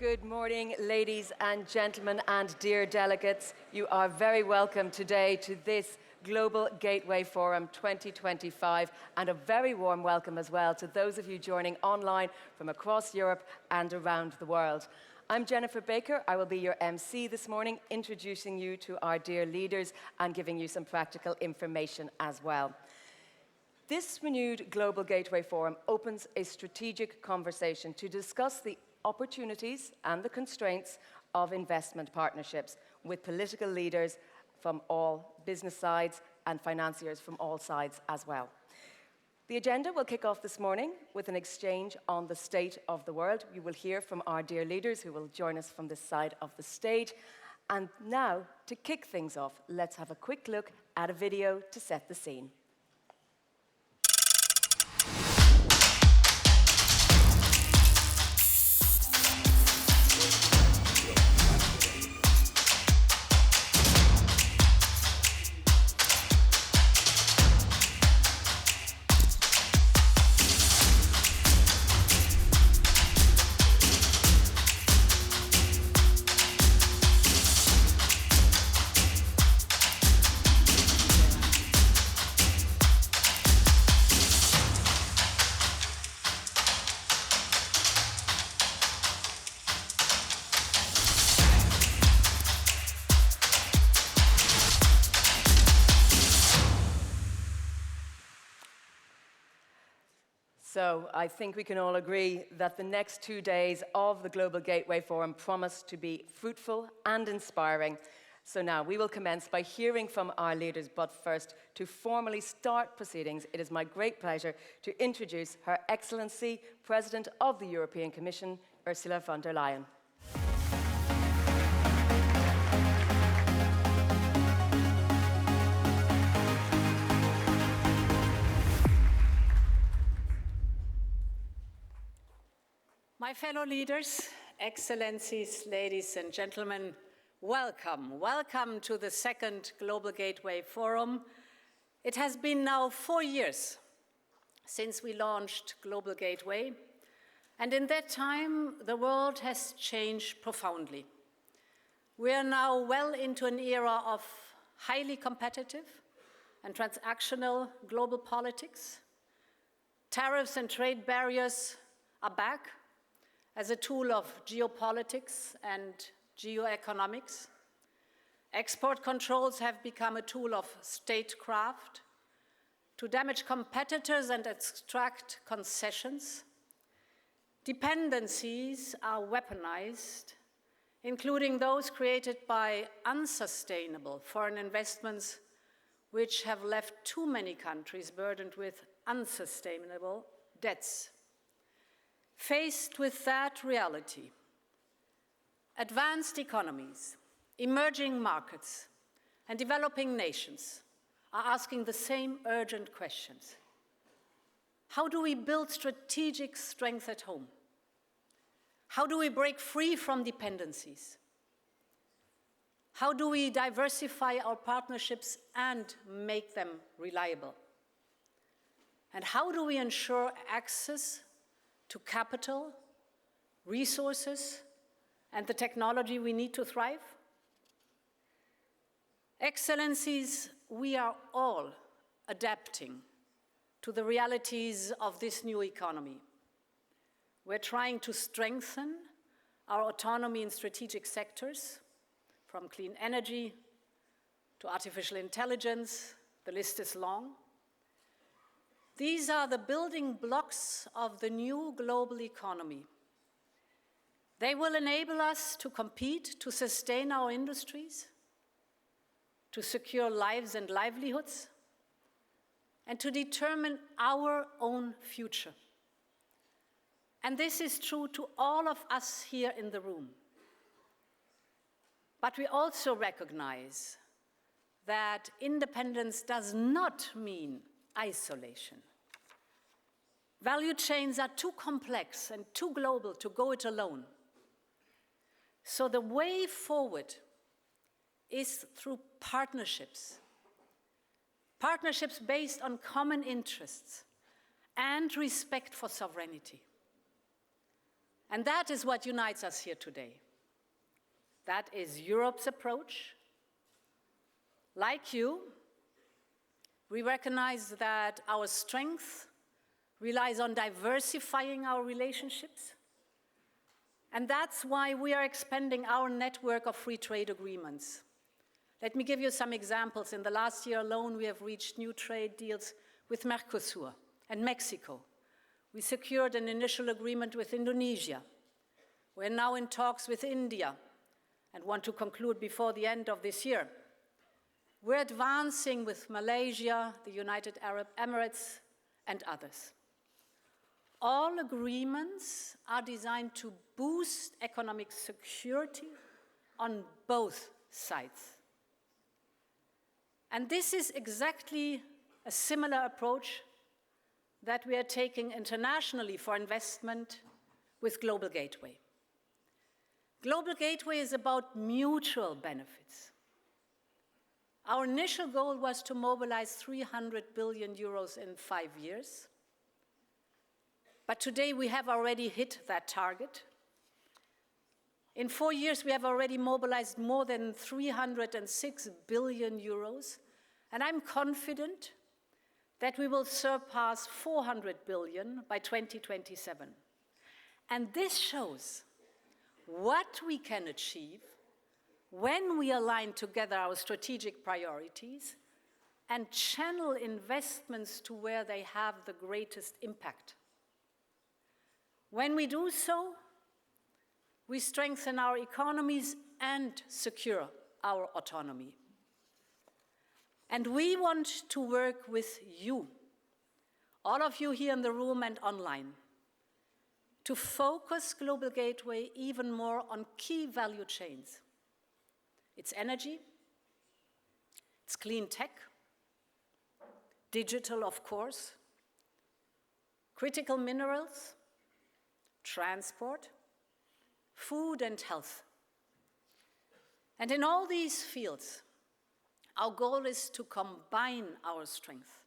Good morning, ladies and gentlemen, and dear delegates. You are very welcome today to this Global Gateway Forum 2025, and a very warm welcome as well to those of you joining online from across Europe and around the world. I'm Jennifer Baker. I will be your MC this morning, introducing you to our dear leaders and giving you some practical information as well. This renewed Global Gateway Forum opens a strategic conversation to discuss the opportunities and the constraints of investment partnerships with political leaders from all business sides and financiers from all sides as well. The agenda will kick off this morning with an exchange on the state of the world. You will hear from our dear leaders who will join us from this side of the stage. And now, to kick things off, let's have a quick look at a video to set the scene. So I think we can all agree that the next 2 days of the Global Gateway Forum promise to be fruitful and inspiring. So now we will commence by hearing from our leaders, but first, to formally start proceedings, it is my great pleasure to introduce Her Excellency, President of the European Commission, Ursula von der Leyen. My fellow leaders, excellencies, ladies and gentlemen, welcome. Welcome to the second Global Gateway Forum. It has been now 4 years since we launched Global Gateway, and in that time, the world has changed profoundly. We are now well into an era of highly competitive and transactional global politics. Tariffs and trade barriers are back as a tool of geopolitics and geoeconomics. Export controls have become a tool of statecraft to damage competitors and extract concessions. Dependencies are weaponized, including those created by unsustainable foreign investments, which have left too many countries burdened with unsustainable debts. Faced with that reality, advanced economies, emerging markets, and developing nations are asking the same urgent questions. How do we build strategic strength at home? How do we break free from dependencies? How do we diversify our partnerships and make them reliable? And how do we ensure access to capital, resources, and the technology we need to thrive? Excellencies, we are all adapting to the realities of this new economy. We're trying to strengthen our autonomy in strategic sectors, from clean energy to artificial intelligence. The list is long. These are the building blocks of the new global economy. They will enable us to compete, to sustain our industries, to secure lives and livelihoods, and to determine our own future. And this is true to all of us here in the room. But we also recognize that independence does not mean isolation. Value chains are too complex and too global to go it alone. So the way forward is through partnerships. Partnerships based on common interests and respect for sovereignty. And that is what unites us here today. That is Europe's approach. Like you, we recognize that our strength relies on diversifying our relationships. And that's why we are expanding our network of free trade agreements. Let me give you some examples. In the last year alone, we have reached new trade deals with Mercosur and Mexico. We secured an initial agreement with Indonesia. We're now in talks with India and want to conclude before the end of this year. We're advancing with Malaysia, the United Arab Emirates, and others. All agreements are designed to boost economic security on both sides. And this is exactly a similar approach that we are taking internationally for investment with Global Gateway. Global Gateway is about mutual benefits. Our initial goal was to mobilize 300 billion euros in 5 years. But today we have already hit that target. In 4 years, we have already mobilized more than 306 billion euros, and I'm confident that we will surpass 400 billion by 2027. And this shows what we can achieve when we align together our strategic priorities and channel investments to where they have the greatest impact. When we do so, we strengthen our economies and secure our autonomy. And we want to work with you, all of you here in the room and online, to focus Global Gateway even more on key value chains. It's energy, it's clean tech, digital, of course, critical minerals, transport, food and health. And in all these fields, our goal is to combine our strength,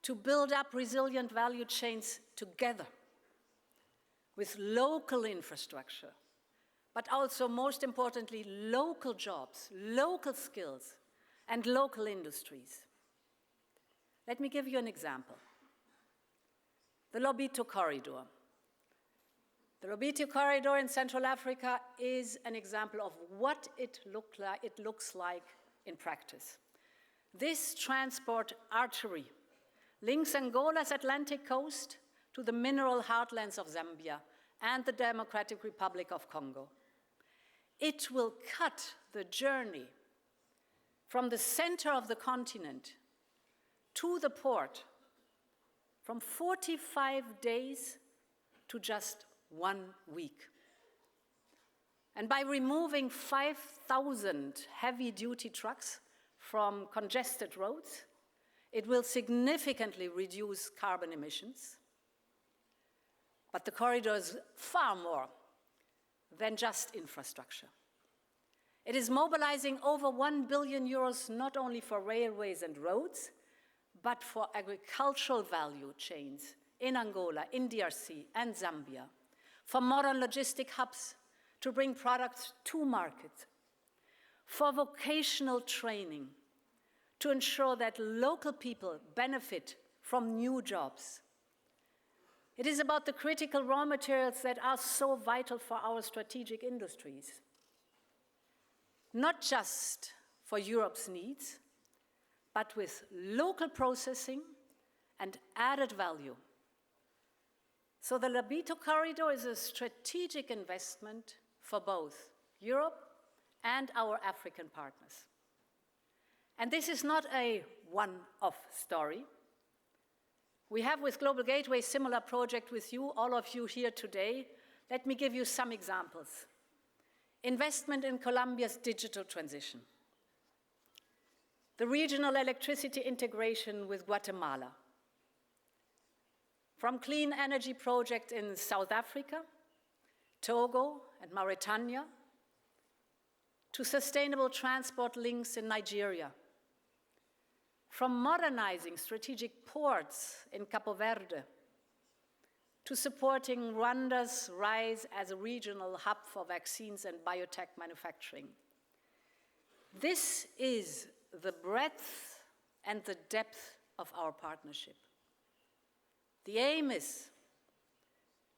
to build up resilient value chains together with local infrastructure, but also, most importantly, local jobs, local skills, and local industries. Let me give you an example. The Lobito Corridor. The Lobito Corridor in Central Africa is an example of what it looks like in practice. This transport artery links Angola's Atlantic coast to the mineral heartlands of Zambia and the Democratic Republic of Congo. It will cut the journey from the center of the continent to the port from 45 days to just 1 week. And by removing 5,000 heavy-duty trucks from congested roads, it will significantly reduce carbon emissions. But the corridor is far more than just infrastructure. It is mobilizing over 1 billion euros not only for railways and roads, but for agricultural value chains in Angola, in DRC, and Zambia, for modern logistic hubs to bring products to market, for vocational training to ensure that local people benefit from new jobs. It is about the critical raw materials that are so vital for our strategic industries, not just for Europe's needs, but with local processing and added value. So the Lobito Corridor is a strategic investment for both Europe and our African partners. And this is not a one-off story. We have with Global Gateway a similar project with you, all of you here today. Let me give you some examples. Investment in Colombia's digital transition. The regional electricity integration with Guatemala. From clean energy projects in South Africa, Togo, and Mauritania, to sustainable transport links in Nigeria. From modernizing strategic ports in Capo Verde, to supporting Rwanda's rise as a regional hub for vaccines and biotech manufacturing. This is the breadth and the depth of our partnership. The aim is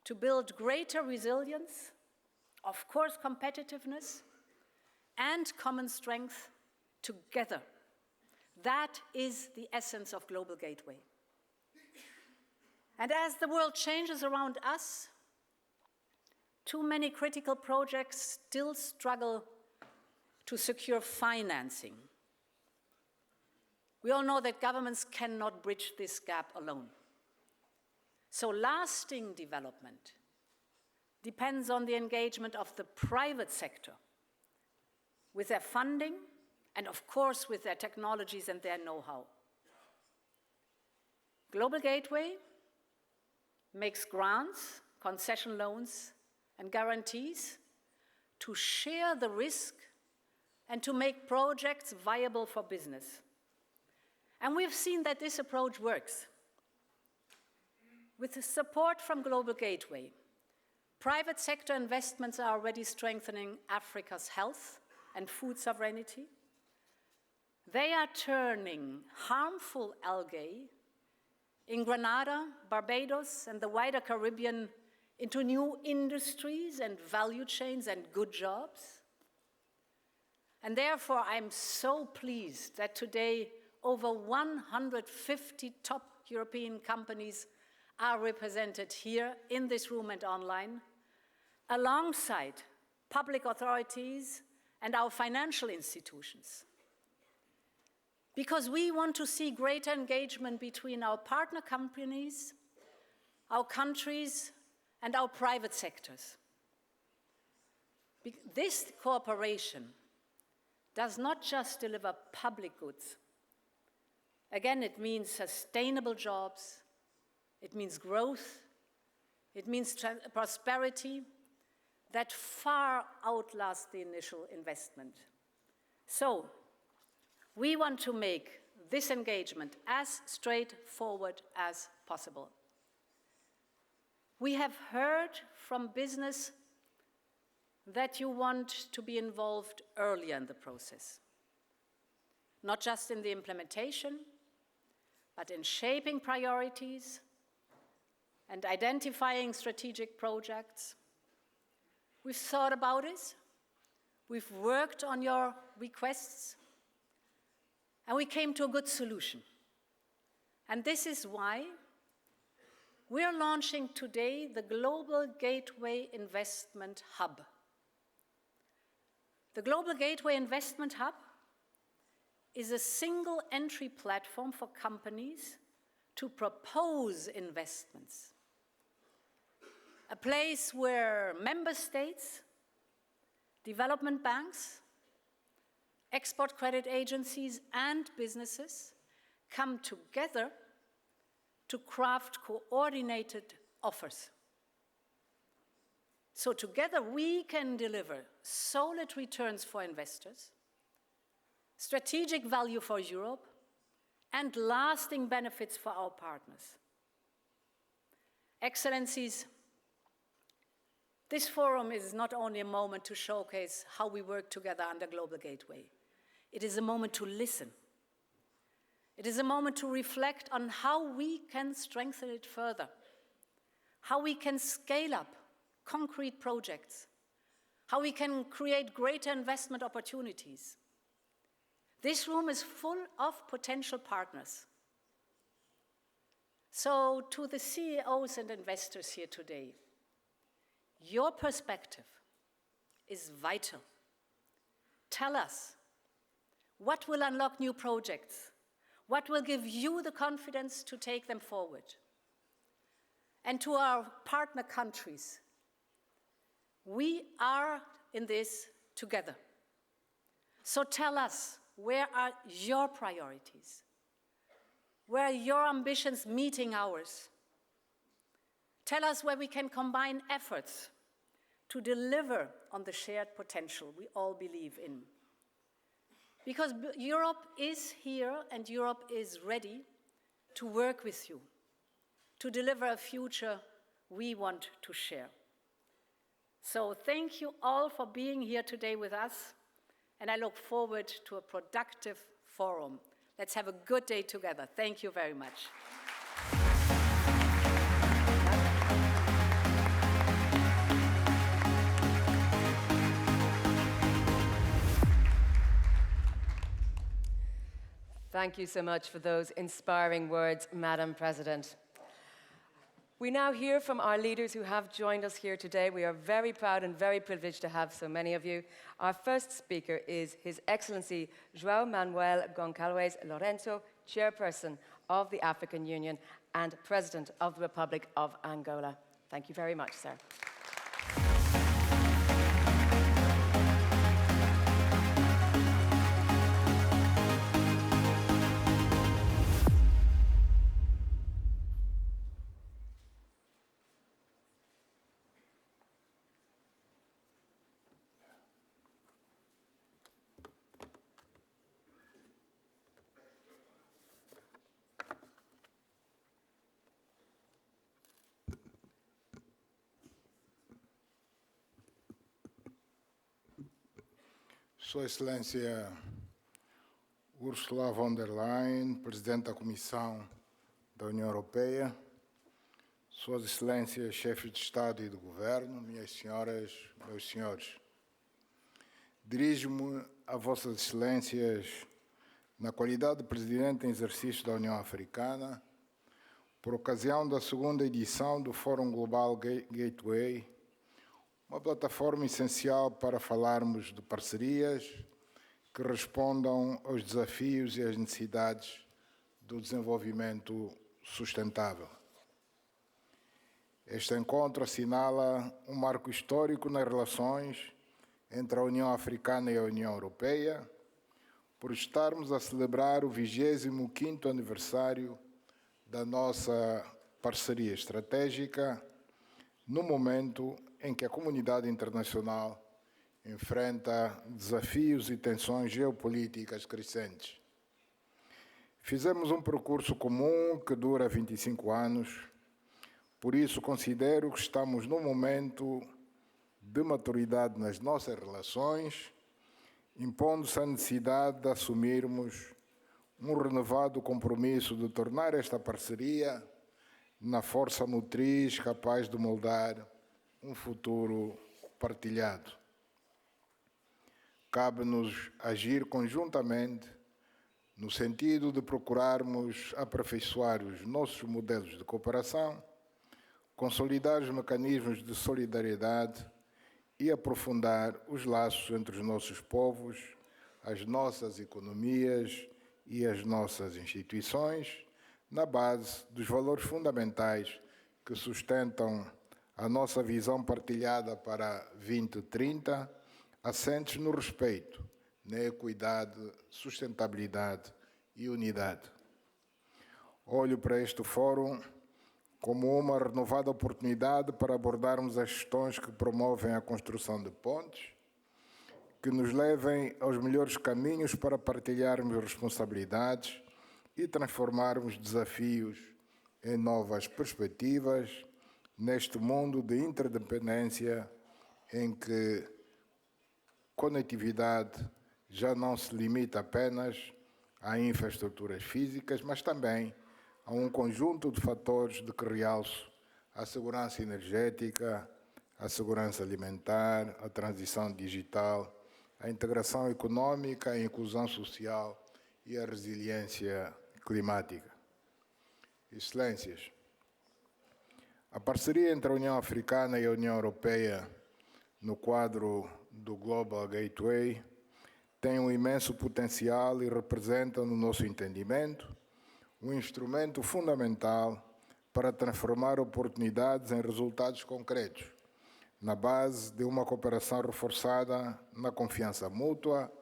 to build greater resilience, of course competitiveness, and common strength together. That is the essence of Global Gateway. And as the world changes around us, too many critical projects still struggle to secure financing. We all know that governments cannot bridge this gap alone. So lasting development depends on the engagement of the private sector with their funding and, of course, with their technologies and their know-how. Global Gateway makes grants, concession loans, and guarantees to share the risk and to make projects viable for business. And we've seen that this approach works. With the support from Global Gateway, private sector investments are already strengthening Africa's health and food sovereignty. They are turning harmful algae in Grenada, Barbados, and the wider Caribbean into new industries and value chains and good jobs. And therefore, I'm so pleased that today over 150 top European companies are represented here in this room and online, alongside public authorities and our financial institutions. Because we want to see greater engagement between our partner companies, our countries, and our private sectors. This cooperation does not just deliver public goods. Again, it means sustainable jobs, it means growth, it means prosperity that far outlasts the initial investment. So, we want to make this engagement as straightforward as possible. We have heard from business that you want to be involved earlier in the process, not just in the implementation, but in shaping priorities and identifying strategic projects. We've thought about it, we've worked on your requests, and we came to a good solution. And this is why we're launching today the Global Gateway Investment Hub. The Global Gateway Investment Hub is a single entry platform for companies to propose investments. A place where member states, development banks, export credit agencies, and businesses come together to craft coordinated offers. So together we can deliver solid returns for investors, strategic value for Europe, and lasting benefits for our partners. Excellencies, this forum is not only a moment to showcase how we work together under Global Gateway. It is a moment to listen. It is a moment to reflect on how we can strengthen it further, how we can scale up concrete projects, how we can create greater investment opportunities. This room is full of potential partners. So to the CEOs and investors here today, your perspective is vital. Tell us, what will unlock new projects? What will give you the confidence to take them forward? And to our partner countries, we are in this together. So tell us, where are your priorities? Where are your ambitions meeting ours? Tell us where we can combine efforts to deliver on the shared potential we all believe in. Because Europe is here and Europe is ready to work with you, to deliver a future we want to share. So thank you all for being here today with us, and I look forward to a productive forum. Let's have a good day together. Thank you very much. Thank you so much for those inspiring words, Madam President. We now hear from our leaders who have joined us here today. We are very proud and very privileged to have so many of you. Our first speaker is His Excellency João Manuel Goncalves Lourenço, Chairperson of the African Union and President of the Republic of Angola. Thank you very much, sir. Sua Excelência Ursula von der Leyen, Presidente da Comissão da União Europeia, Suas Excelências, Chefes de Estado e de Governo, minhas senhoras, meus senhores, dirijo-me a Vossas Excelências na qualidade de Presidente em exercício da União Africana, por ocasião da segunda edição do Fórum Global Gateway, uma plataforma essencial para falarmos de parcerias que respondam aos desafios e às necessidades do desenvolvimento sustentável. Este encontro assinala um marco histórico nas relações entre a União Africana e a União Europeia, por estarmos a celebrar o 25º aniversário da nossa parceria estratégica, no momento em que a comunidade internacional enfrenta desafios e tensões geopolíticas crescentes. Fizemos um percurso comum que dura 25 anos, por isso considero que estamos num momento de maturidade nas nossas relações, impondo-se a necessidade de assumirmos um renovado compromisso de tornar esta parceria na força motriz capaz de moldar um futuro partilhado. Cabe-nos agir conjuntamente no sentido de procurarmos aperfeiçoar os nossos modelos de cooperação, consolidar os mecanismos de solidariedade e aprofundar os laços entre os nossos povos, as nossas economias e as nossas instituições, na base dos valores fundamentais que sustentam a nossa visão partilhada para 2030, assentes no respeito, na equidade, sustentabilidade e unidade. Olho para este fórum como uma renovada oportunidade para abordarmos as questões que promovem a construção de pontes, que nos levem aos melhores caminhos para partilharmos responsabilidades e transformarmos desafios em novas perspectivas neste mundo de interdependência em que conectividade já não se limita apenas a infraestruturas físicas, mas também a um conjunto de fatores de que realço a segurança energética, a segurança alimentar, a transição digital, a integração econômica, a inclusão social e a resiliência climática. Excelências, a parceria entre a União Africana e a União Europeia no quadro do Global Gateway tem um imenso potencial e representa, no nosso entendimento, um instrumento fundamental para transformar oportunidades em resultados concretos, na base de uma cooperação reforçada na confiança mútua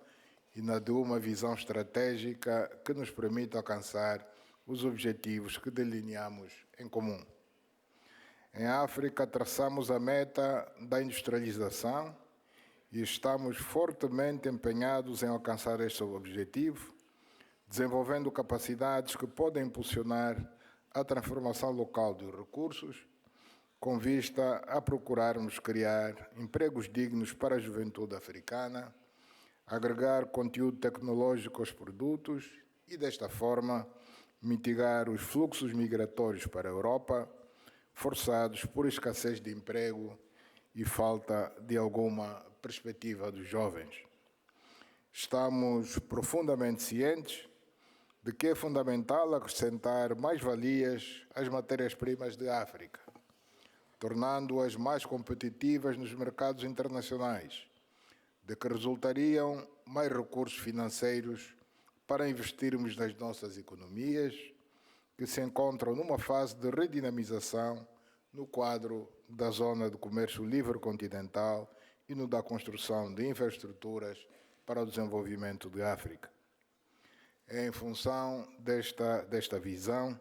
e na de uma visão estratégica que nos permita alcançar os objetivos que delineamos em comum. Em África, traçamos a meta da industrialização e estamos fortemente empenhados em alcançar este objetivo, desenvolvendo capacidades que podem impulsionar a transformação local dos recursos, com vista a procurarmos criar empregos dignos para a juventude africana, agregar conteúdo tecnológico aos produtos e, desta forma, mitigar os fluxos migratórios para a Europa, forçados por escassez de emprego e falta de alguma perspectiva dos jovens. Estamos profundamente cientes de que é fundamental acrescentar mais-valias às matérias-primas de África, tornando-as mais competitivas nos mercados internacionais, de que resultariam mais recursos financeiros para investirmos nas nossas economias, que se encontram numa fase de redinamização no quadro da Zona de Comércio Livre Continental e no da construção de infraestruturas para o desenvolvimento de África. É em função desta visão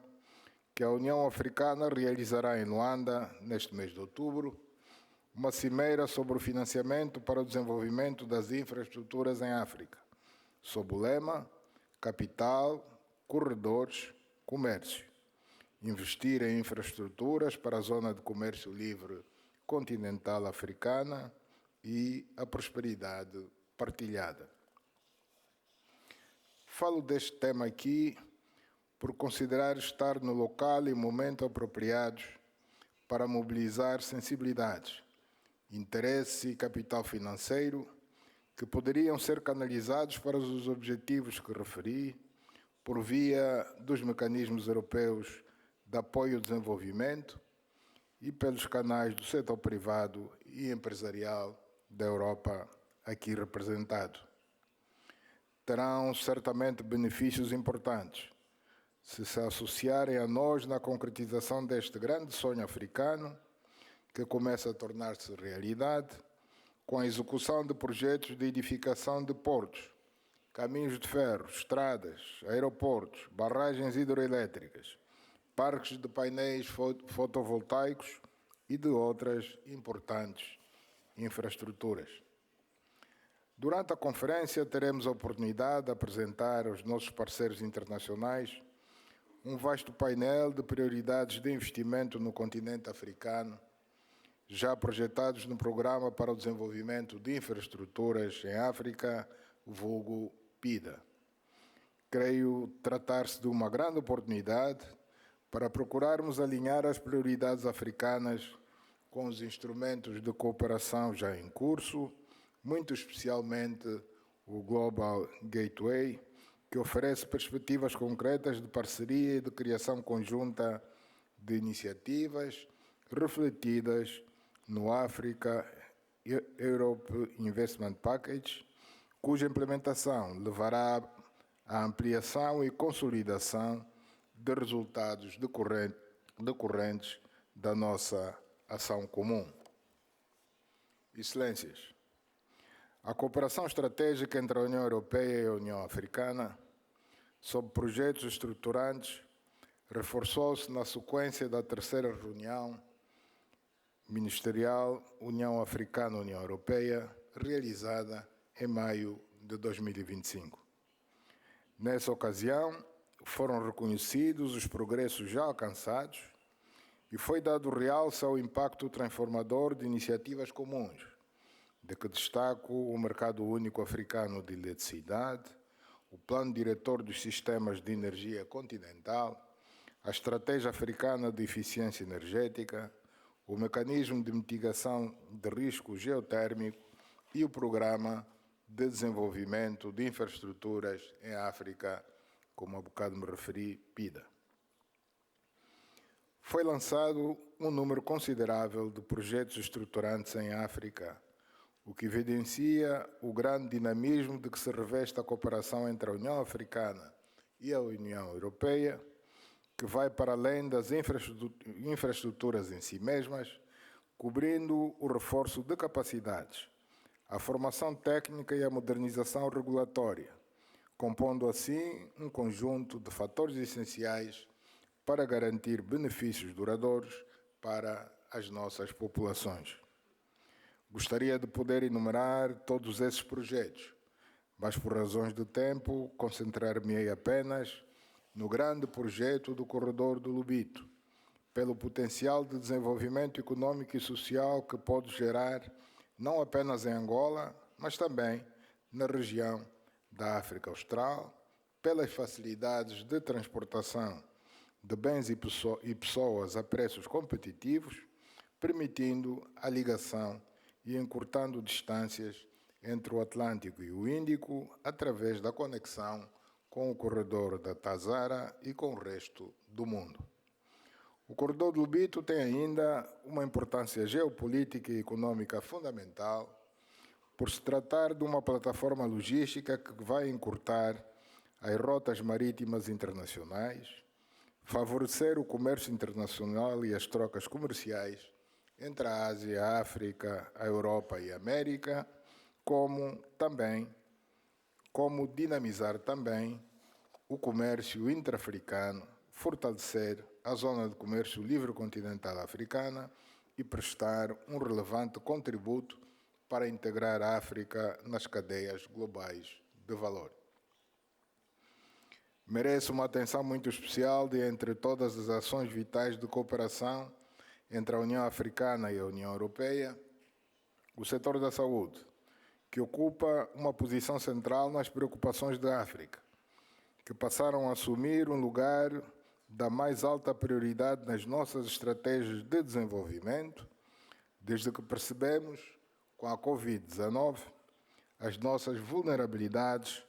que a União Africana realizará em Luanda, neste mês de outubro, uma cimeira sobre o financiamento para o desenvolvimento das infraestruturas em África, sob o lema Capital, Corredores, Comércio. Investir em infraestruturas para a Zona de Comércio Livre Continental Africana e a prosperidade partilhada. Falo deste tema aqui por considerar estar no local e momento apropriados para mobilizar sensibilidades, interesse e capital financeiro que poderiam ser canalizados para os objetivos que referi por via dos mecanismos europeus de apoio ao desenvolvimento e pelos canais do setor privado e empresarial da Europa aqui representado. Terão certamente benefícios importantes se associarem a nós na concretização deste grande sonho africano que começa a tornar-se realidade com a execução de projetos de edificação de portos, caminhos de ferro, estradas, aeroportos, barragens hidroelétricas, parques de painéis fotovoltaicos e de outras importantes infraestruturas. Durante a conferência, teremos a oportunidade de apresentar aos nossos parceiros internacionais um vasto painel de prioridades de investimento no continente africano, já projetados no Programa para o Desenvolvimento de Infraestruturas em África, vulgo PIDA. Creio tratar-se de uma grande oportunidade para procurarmos alinhar as prioridades africanas com os instrumentos de cooperação já em curso, muito especialmente o Global Gateway, que oferece perspectivas concretas de parceria e de criação conjunta de iniciativas refletidas no Africa Europe Investment Package, cuja implementação levará à ampliação e consolidação de resultados decorrentes da nossa ação comum. Excelências, a cooperação estratégica entre a União Europeia e a União Africana sobre projetos estruturantes reforçou-se na sequência da terceira reunião ministerial União Africana-União Europeia, realizada em maio de 2025. Nessa ocasião, foram reconhecidos os progressos já alcançados e foi dado realce ao impacto transformador de iniciativas comuns, de que destaco o Mercado Único Africano de Eletricidade, o Plano Diretor dos Sistemas de Energia Continental, a Estratégia Africana de Eficiência Energética, o Mecanismo de Mitigação de Risco Geotérmico e o Programa de Desenvolvimento de Infraestruturas em África, como há bocado me referi, PIDA. Foi lançado um número considerável de projetos estruturantes em África, o que evidencia o grande dinamismo de que se reveste a cooperação entre a União Africana e a União Europeia, que vai para além das infraestruturas em si mesmas, cobrindo o reforço de capacidades, a formação técnica e a modernização regulatória, compondo assim um conjunto de fatores essenciais para garantir benefícios duradouros para as nossas populações. Gostaria de poder enumerar todos esses projetos, mas por razões de tempo concentrar-me-ei apenas no grande projeto do Corredor do Lobito, pelo potencial de desenvolvimento econômico e social que pode gerar, não apenas em Angola, mas também na região da África Austral, pelas facilidades de transportação de bens e pessoas a preços competitivos, permitindo a ligação e encurtando distâncias entre o Atlântico e o Índico através da conexão com o corredor da Tazara e com o resto do mundo. O corredor do Lubito tem ainda uma importância geopolítica e econômica fundamental, por se tratar de uma plataforma logística que vai encurtar as rotas marítimas internacionais, favorecer o comércio internacional e as trocas comerciais entre a Ásia, a África, a Europa e a América, como dinamizar também o comércio intra-africano, fortalecer a zona de comércio livre continental africana e prestar um relevante contributo para integrar a África nas cadeias globais de valor. Merece uma atenção muito especial de entre todas as ações vitais de cooperação entre a União Africana e a União Europeia, o setor da saúde, que ocupa uma posição central nas preocupações da África, que passaram a assumir um lugar da mais alta prioridade nas nossas estratégias de desenvolvimento, desde que percebemos, com a Covid-19, as nossas vulnerabilidades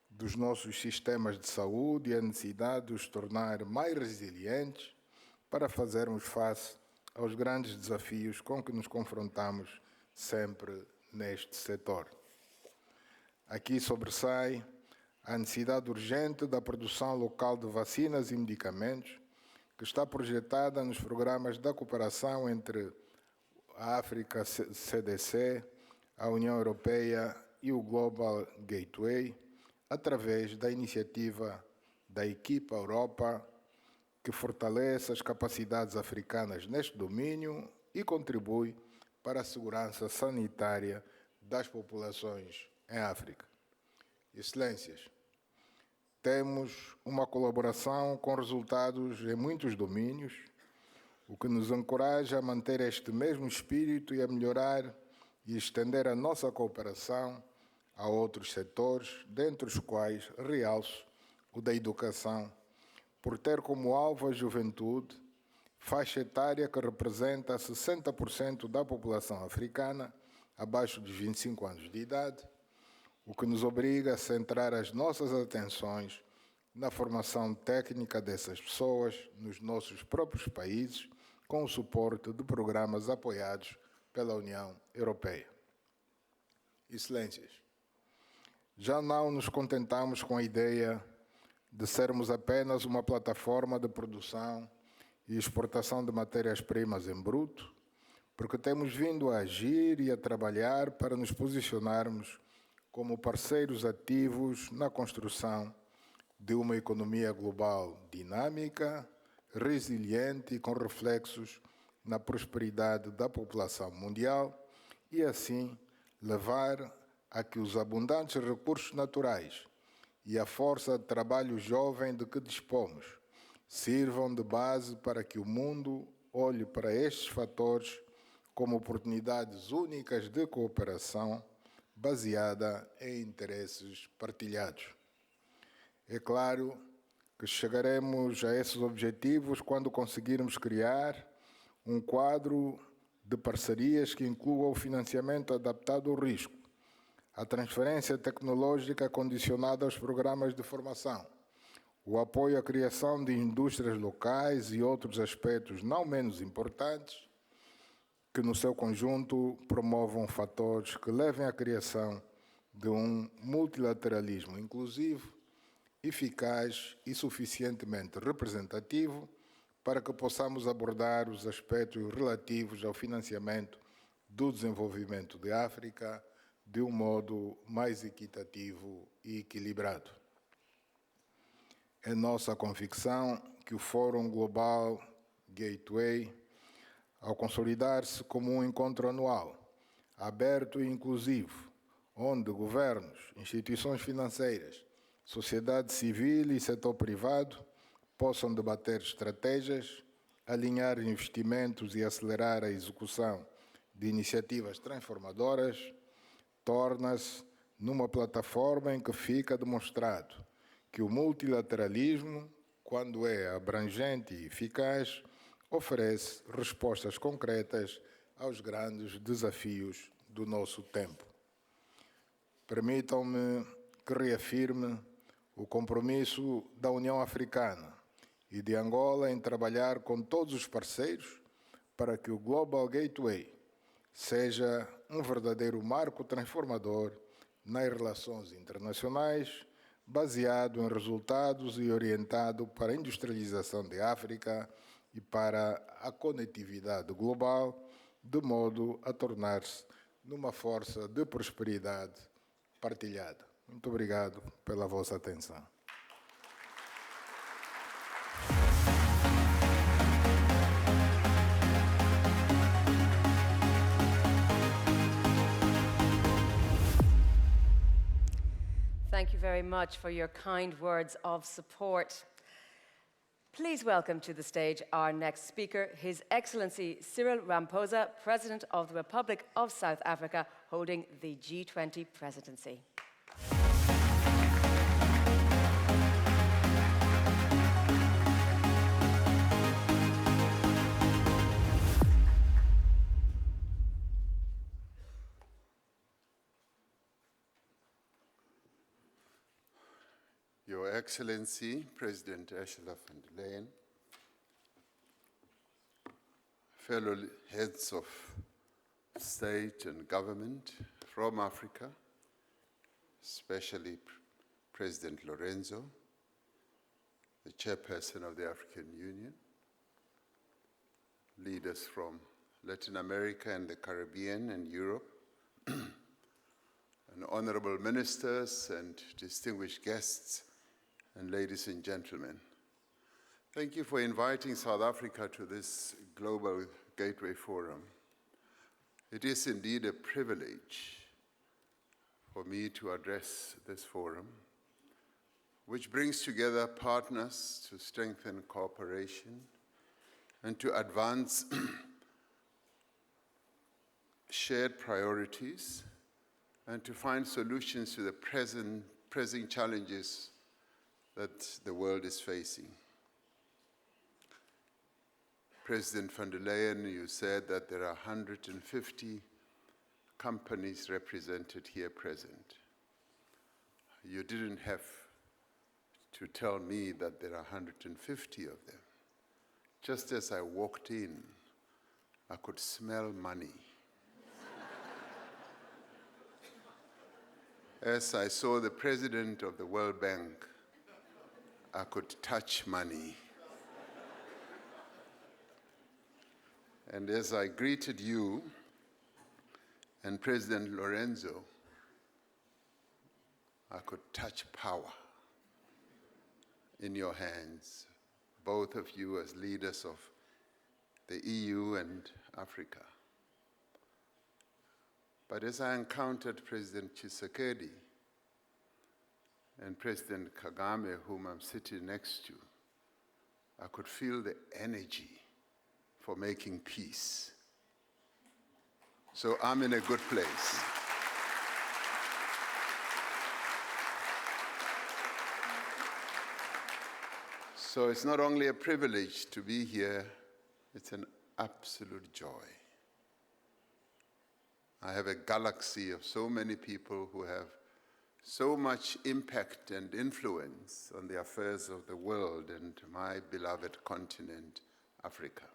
dos nossos sistemas de saúde e a necessidade de os tornar mais resilientes para fazermos face aos grandes desafios com que nos confrontamos sempre neste setor. Aqui sobressai a necessidade urgente da produção local de vacinas e medicamentos, que está projetada nos programas da cooperação entre a África CDC, a União Europeia e o Global Gateway, através da iniciativa da Equipa Europa, que fortalece as capacidades africanas neste domínio e contribui para a segurança sanitária das populações em África. Excelências, temos uma colaboração com resultados em muitos domínios, o que nos encoraja a manter este mesmo espírito e a melhorar e estender a nossa cooperação a outros setores, dentre os quais realço o da educação, por ter como alvo a juventude, faixa etária que representa 60% da população africana abaixo dos 25 anos de idade, o que nos obriga a centrar as nossas atenções na formação técnica dessas pessoas nos nossos próprios países, com o suporte de programas apoiados pela União Europeia. Excelências, já não nos contentamos com a ideia de sermos apenas uma plataforma de produção e exportação de matérias-primas em bruto, porque temos vindo a agir e a trabalhar para nos posicionarmos como parceiros ativos na construção de uma economia global dinâmica, resiliente e com reflexos na prosperidade da população mundial e, assim, levar a que os abundantes recursos naturais e a força de trabalho jovem de que dispomos sirvam de base para que o mundo olhe para estes fatores como oportunidades únicas de cooperação baseada em interesses partilhados. É claro que chegaremos a esses objetivos quando conseguirmos criar um quadro de parcerias que inclua o financiamento adaptado ao risco, a transferência tecnológica condicionada aos programas de formação, o apoio à criação de indústrias locais e outros aspectos não menos importantes, que no seu conjunto promovam fatores que levem à criação de um multilateralismo inclusivo, eficaz e suficientemente representativo para que possamos abordar os aspectos relativos ao financiamento do desenvolvimento de África de um modo mais equitativo e equilibrado. É nossa convicção que o Fórum Global Gateway, ao consolidar-se como um encontro anual, aberto e inclusivo, onde governos, instituições financeiras, sociedade civil e setor privado possam debater estratégias, alinhar investimentos e acelerar a execução de iniciativas transformadoras, torna-se numa plataforma em que fica demonstrado que o multilateralismo, quando é abrangente e eficaz, oferece respostas concretas aos grandes desafios do nosso tempo. Permitam-me que reafirme o compromisso da União Africana e de Angola em trabalhar com todos os parceiros para que o Global Gateway seja um verdadeiro marco transformador nas relações internacionais, baseado em resultados e orientado para a industrialização da África e para a conectividade global, de modo a tornar-se numa força de prosperidade partilhada. Muito obrigado pela vossa atenção. Thank you very much for your kind words of support. Please welcome to the stage our next speaker, His Excellency Cyril Ramaphosa, President of the Republic of South Africa, holding the G20 presidency. Your Excellency, President Ursula von der Leyen, fellow heads of state and government from Africa, especially President Lourenço, the chairperson of the African Union, leaders from Latin America and the Caribbean and Europe, and honorable ministers and distinguished guests, and ladies and gentlemen. Thank you for inviting South Africa to this Global Gateway Forum. It is indeed a privilege for me to address this forum, which brings together partners to strengthen cooperation and to advance shared priorities and to find solutions to the pressing challenges that the world is facing. President von der Leyen, you said that there are 150 companies represented here present. You didn't have to tell me that there are 150 of them. Just as I walked in, I could smell money. As I saw the president of the World Bank, I could touch money. And as I greeted you and President Lourenço, I could touch power in your hands, both of you as leaders of the EU and Africa. But as I encountered President Tshisekedi and President Kagame, whom I'm sitting next to, I could feel the energy for making peace. So I'm in a good place. So it's not only a privilege to be here, it's an absolute joy. I have a galaxy of so many people who have so much impact and influence on the affairs of the world and my beloved continent, Africa.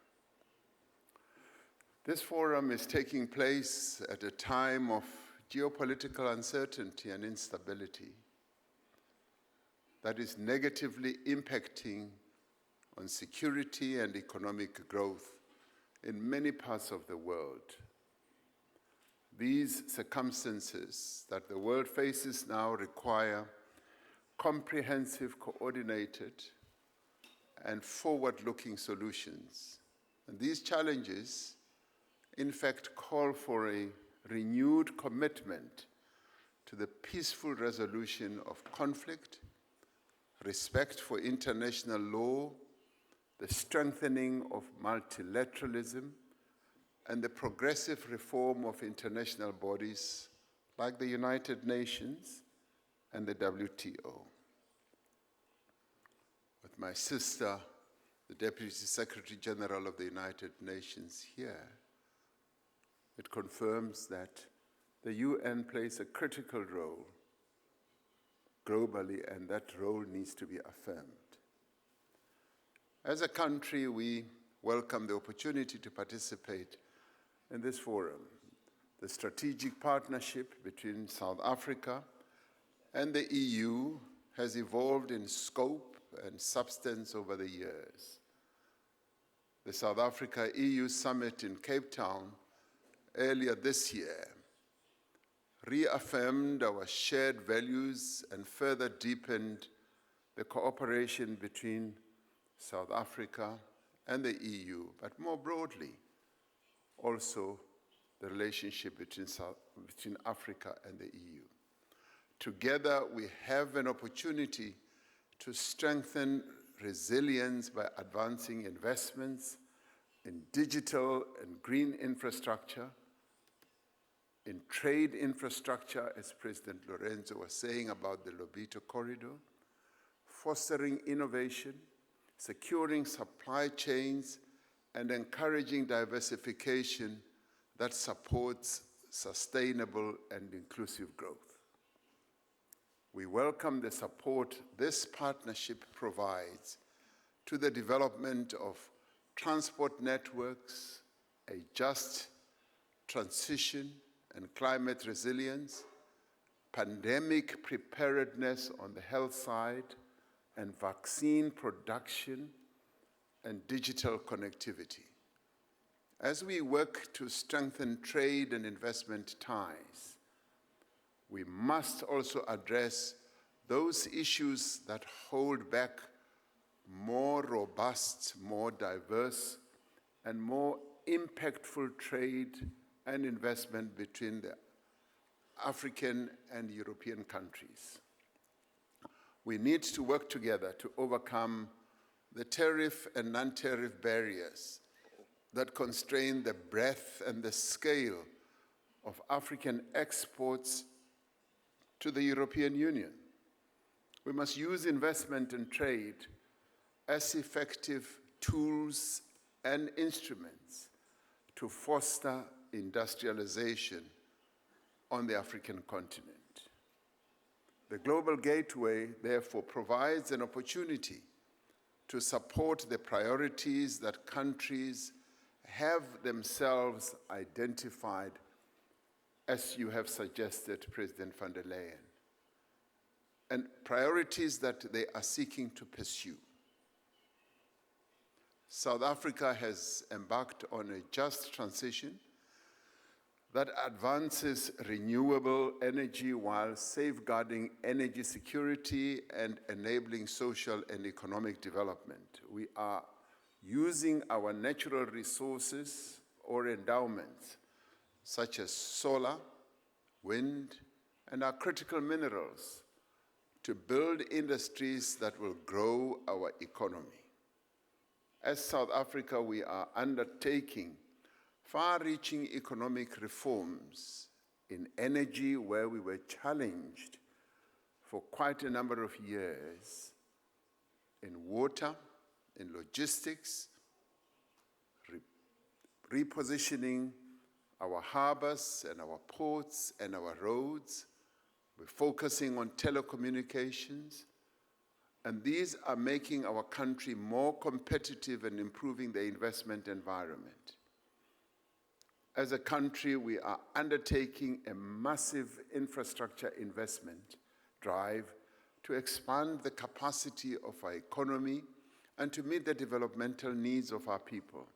This forum is taking place at a time of geopolitical uncertainty and instability that is negatively impacting on security and economic growth in many parts of the world. These circumstances that the world faces now require comprehensive, coordinated, and forward-looking solutions. And these challenges, in fact, call for a renewed commitment to the peaceful resolution of conflict, respect for international law, the strengthening of multilateralism, and the progressive reform of international bodies like the United Nations and the WTO. With my sister, the Deputy Secretary General of the United Nations here, it confirms that the UN plays a critical role globally, and that role needs to be affirmed. As a country, we welcome the opportunity to participate in this forum. The strategic partnership between South Africa and the EU has evolved in scope and substance over the years. The South Africa-EU summit in Cape Town earlier this year reaffirmed our shared values and further deepened the cooperation between South Africa and the EU, but more broadly, also the relationship between Africa and the EU. Together, we have an opportunity to strengthen resilience by advancing investments in digital and green infrastructure, in trade infrastructure, as President Lourenço was saying about the Lobito corridor, fostering innovation, securing supply chains, and encouraging diversification that supports sustainable and inclusive growth. We welcome the support this partnership provides to the development of transport networks, a just transition and climate resilience, pandemic preparedness on the health side, and vaccine production and digital connectivity. As we work to strengthen trade and investment ties, we must also address those issues that hold back more robust, more diverse, and more impactful trade and investment between the African and European countries. We need to work together to overcome the tariff and non-tariff barriers that constrain the breadth and the scale of African exports to the European Union. We must use investment and trade as effective tools and instruments to foster industrialization on the African continent. The Global Gateway, therefore, provides an opportunity to support the priorities that countries have themselves identified, as you have suggested, President van der Leyen, and priorities that they are seeking to pursue. South Africa has embarked on a just transition that advances renewable energy while safeguarding energy security and enabling social and economic development. We are using our natural resources or endowments, such as solar, wind, and our critical minerals, to build industries that will grow our economy. As South Africa, we are undertaking far-reaching economic reforms in energy, where we were challenged for quite a number of years, in water, in logistics, repositioning our harbors and our ports and our roads. We're focusing on telecommunications, and these are making our country more competitive and improving the investment environment. As a country, we are undertaking a massive infrastructure investment drive to expand the capacity of our economy and to meet the developmental needs of our people.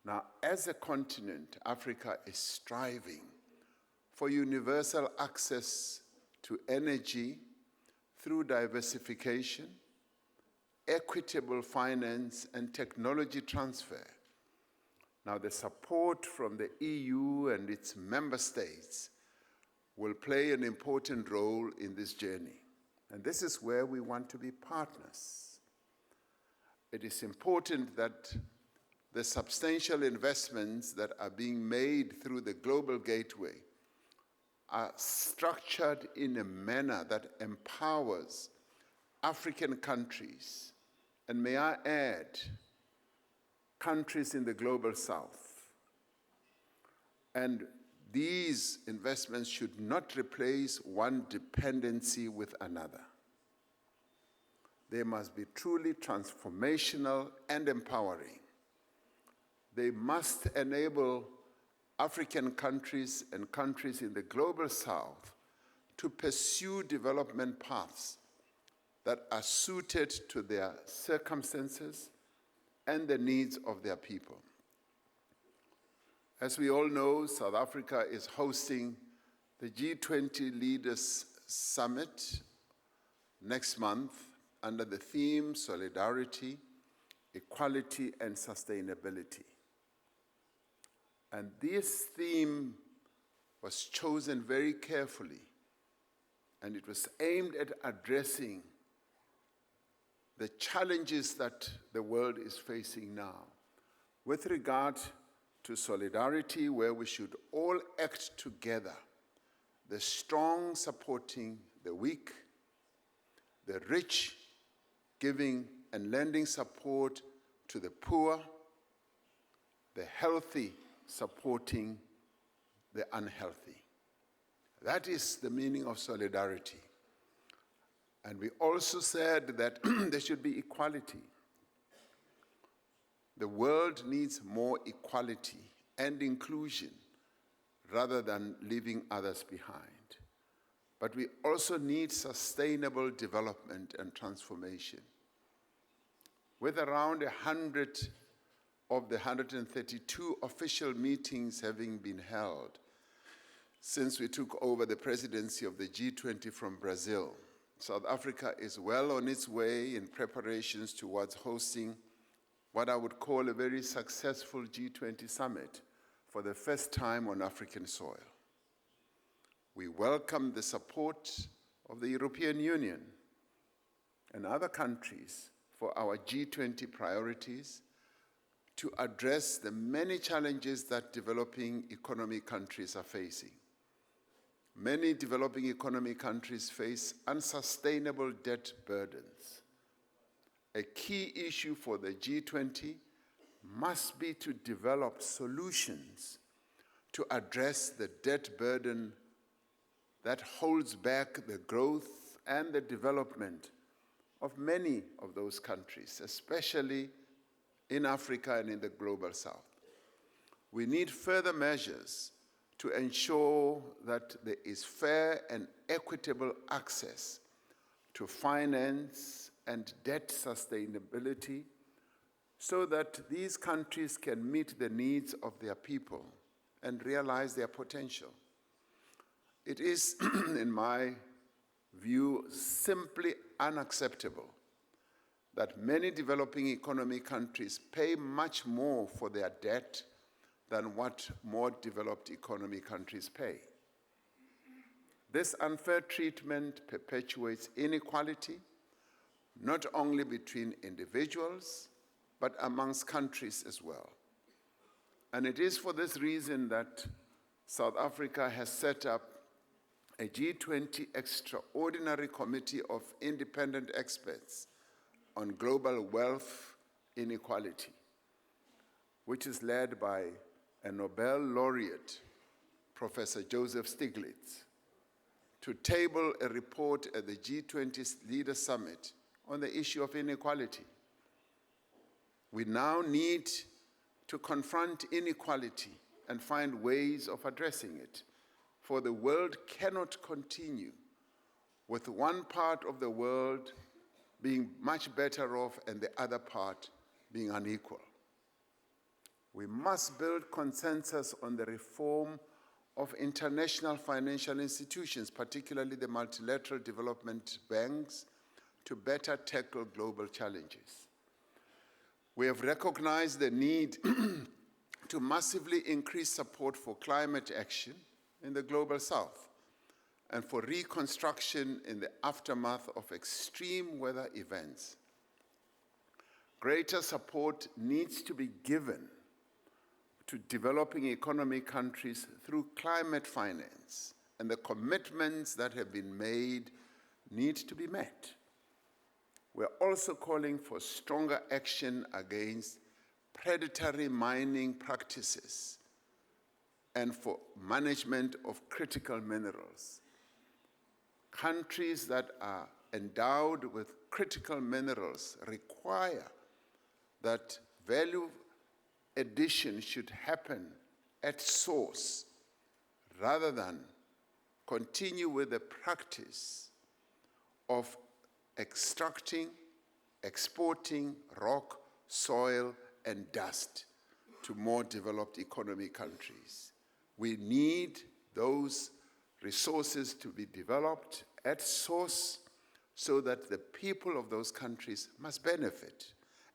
Now, as a continent, Africa is striving for universal access to energy through diversification, equitable finance, and technology transfer. Now, the support from the EU and its member states will play an important role in this journey. And this is where we want to be partners. it is important that the substantial investments that are being made through the Global Gateway are structured in a manner that empowers African countries, and may I add, countries in the Global South. And these investments should not replace one dependency with another. They must be truly transformational and empowering. They must enable African countries and countries in the Global South to pursue development paths that are suited to their circumstances and the needs of their people. As we all know, South Africa is hosting the G20 Leaders Summit next month under the theme Solidarity, Equality, and Sustainability. And this theme was chosen very carefully, and it was aimed at addressing the challenges that the world is facing now with regard to solidarity, where we should all act together, the strong supporting the weak, the rich giving and lending support to the poor, the healthy supporting the unhealthy. That is the meaning of solidarity. And we also said that there should be equality. The world needs more equality and inclusion rather than leaving others behind. But we also need sustainable development and transformation. With around 100 of the 132 official meetings having been held since we took over the presidency of the G20 from Brazil, South Africa is well on its way in preparations towards hosting what I would call a very successful G20 summit for the first time on African soil. We welcome the support of the European Union and other countries for our G20 priorities to address the many challenges that developing economy countries are facing. Many developing economy countries face unsustainable debt burdens. A key issue for the G20 must be to develop solutions to address the debt burden that holds back the growth and the development of many of those countries, especially in Africa and in the Global South. We need further measures to ensure that there is fair and equitable access to finance and debt sustainability so that these countries can meet the needs of their people and realize their potential. It is, in my view, simply unacceptable that many developing economy countries pay much more for their debt than what more developed economy countries pay. This unfair treatment perpetuates inequality, not only between individuals, but amongst countries as well. And it is for this reason that South Africa has set up a G20 Extraordinary Committee of Independent Experts on Global Wealth Inequality, which is led by a Nobel laureate, Professor Joseph Stiglitz, to table a report at the G20 Leaders Summit on the issue of inequality. We now need to confront inequality and find ways of addressing it, for the world cannot continue with one part of the world being much better off and the other part being unequal. We must build consensus on the reform of international financial institutions, particularly the multilateral development banks, to better tackle global challenges. We have recognized the need to massively increase support for climate action in the Global South and for reconstruction in the aftermath of extreme weather events. Greater support needs to be given to developing economy countries through climate finance, and the commitments that have been made need to be met. We're also calling for stronger action against predatory mining practices and for management of critical minerals. Countries that are endowed with critical minerals require that value addition should happen at source rather than continue with the practice of extracting, exporting rock, soil, and dust to more developed economy countries. We need those resources to be developed at source so that the people of those countries must benefit.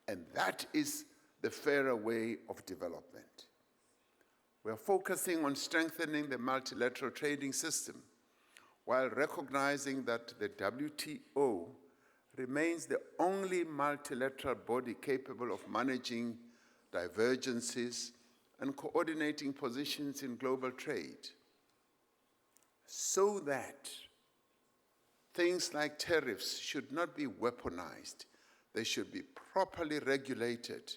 And that is the fairer way of development. We are focusing on strengthening the multilateral trading system while recognizing that the WTO remains the only multilateral body capable of managing divergences and coordinating positions in global trade, so that things like tariffs should not be weaponized. They should be properly regulated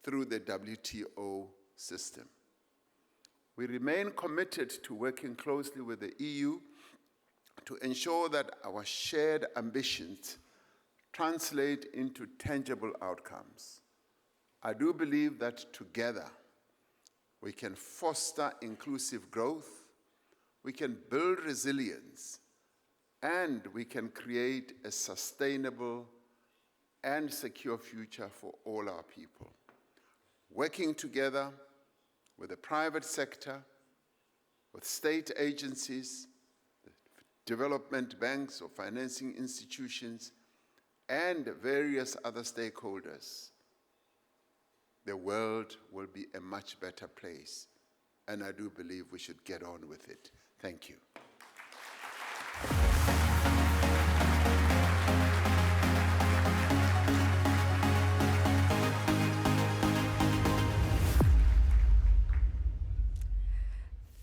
through the WTO system. We remain committed to working closely with the EU to ensure that our shared ambitions translate into tangible outcomes. I do believe that together we can foster inclusive growth, we can build resilience, and we can create a sustainable and secure future for all our people. Working together with the private sector, with state agencies, development banks or financing institutions, and various other stakeholders, the world will be a much better place. And I do believe we should get on with it. Thank you.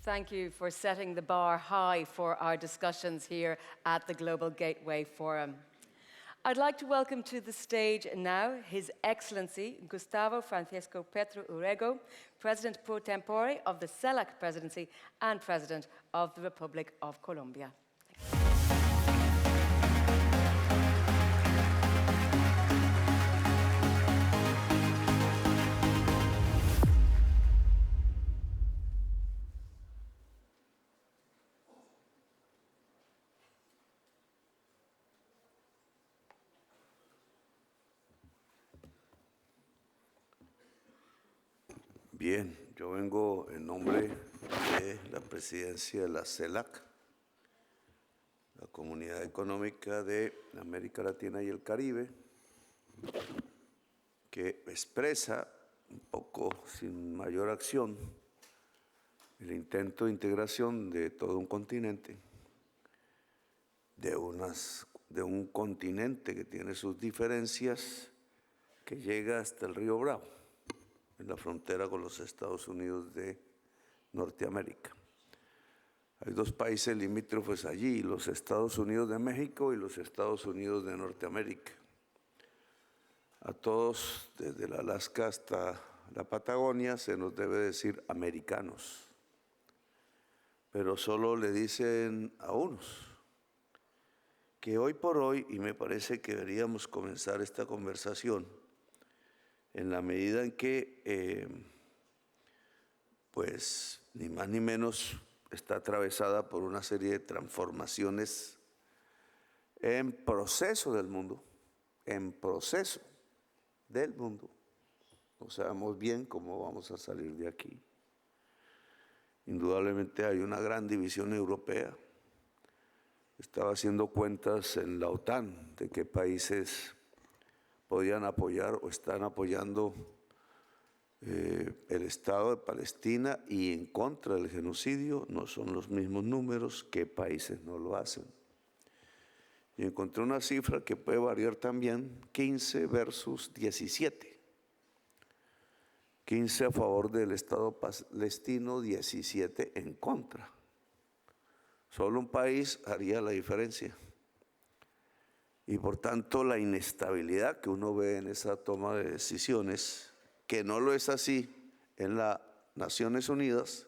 Thank you for setting the bar high for our discussions here at the Global Gateway Forum. I'd like to welcome to the stage now His Excellency Gustavo Francisco Petro Urrego, President pro tempore of the CELAC Presidency and President of the Republic of Colombia. Bien, yo vengo en nombre de la presidencia de la CELAC, la Comunidad Económica de América Latina y el Caribe, que expresa un poco sin mayor acción el intento de integración de todo un continente, de un continente que tiene sus diferencias, que llega hasta el río Bravo, en la frontera con los Estados Unidos de Norteamérica. Hay dos países limítrofes allí, los Estados Unidos de México y los Estados Unidos de Norteamérica. A todos, desde el Alaska hasta la Patagonia, se nos debe decir americanos, pero solo le dicen a unos, que hoy por hoy, y me parece que deberíamos comenzar esta conversación, en la medida en que, pues, ni más ni menos está atravesada por una serie de transformaciones en proceso del mundo, No sabemos bien cómo vamos a salir de aquí. Indudablemente hay una gran división europea. Estaba haciendo cuentas en la OTAN de qué países podían apoyar o están apoyando el Estado de Palestina y en contra del genocidio. No son los mismos números, qué países no lo hacen. y encontré una cifra que puede variar también, 15 versus 17. 15 a favor del Estado palestino, 17 en contra. Solo un país haría la diferencia. Y por tanto la inestabilidad que uno ve en esa toma de decisiones, que no lo es así en las Naciones Unidas,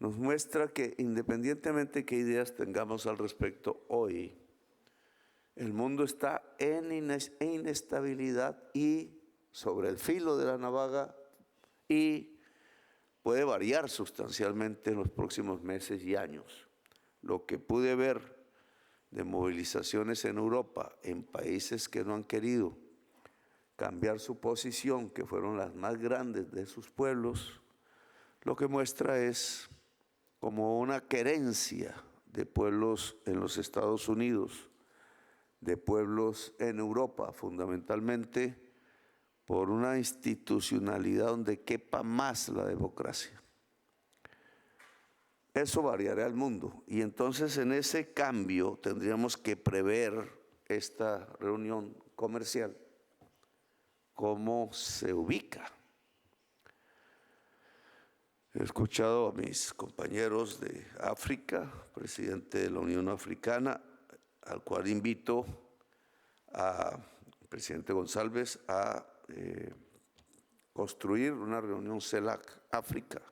nos muestra que independientemente de qué ideas tengamos al respecto hoy, el mundo está en inestabilidad y sobre el filo de la navaja y puede variar sustancialmente en los próximos meses y años. Lo que pude ver de movilizaciones en Europa, en países que no han querido cambiar su posición, que fueron las más grandes de sus pueblos, lo que muestra es como una querencia de pueblos en los Estados Unidos, de pueblos en Europa, fundamentalmente por una institucionalidad donde quepa más la democracia. Eso variará el mundo y entonces en ese cambio tendríamos que prever esta reunión comercial, cómo se ubica. He escuchado a mis compañeros de África, presidente de la Unión Africana, al cual invito al presidente González a construir una reunión CELAC África.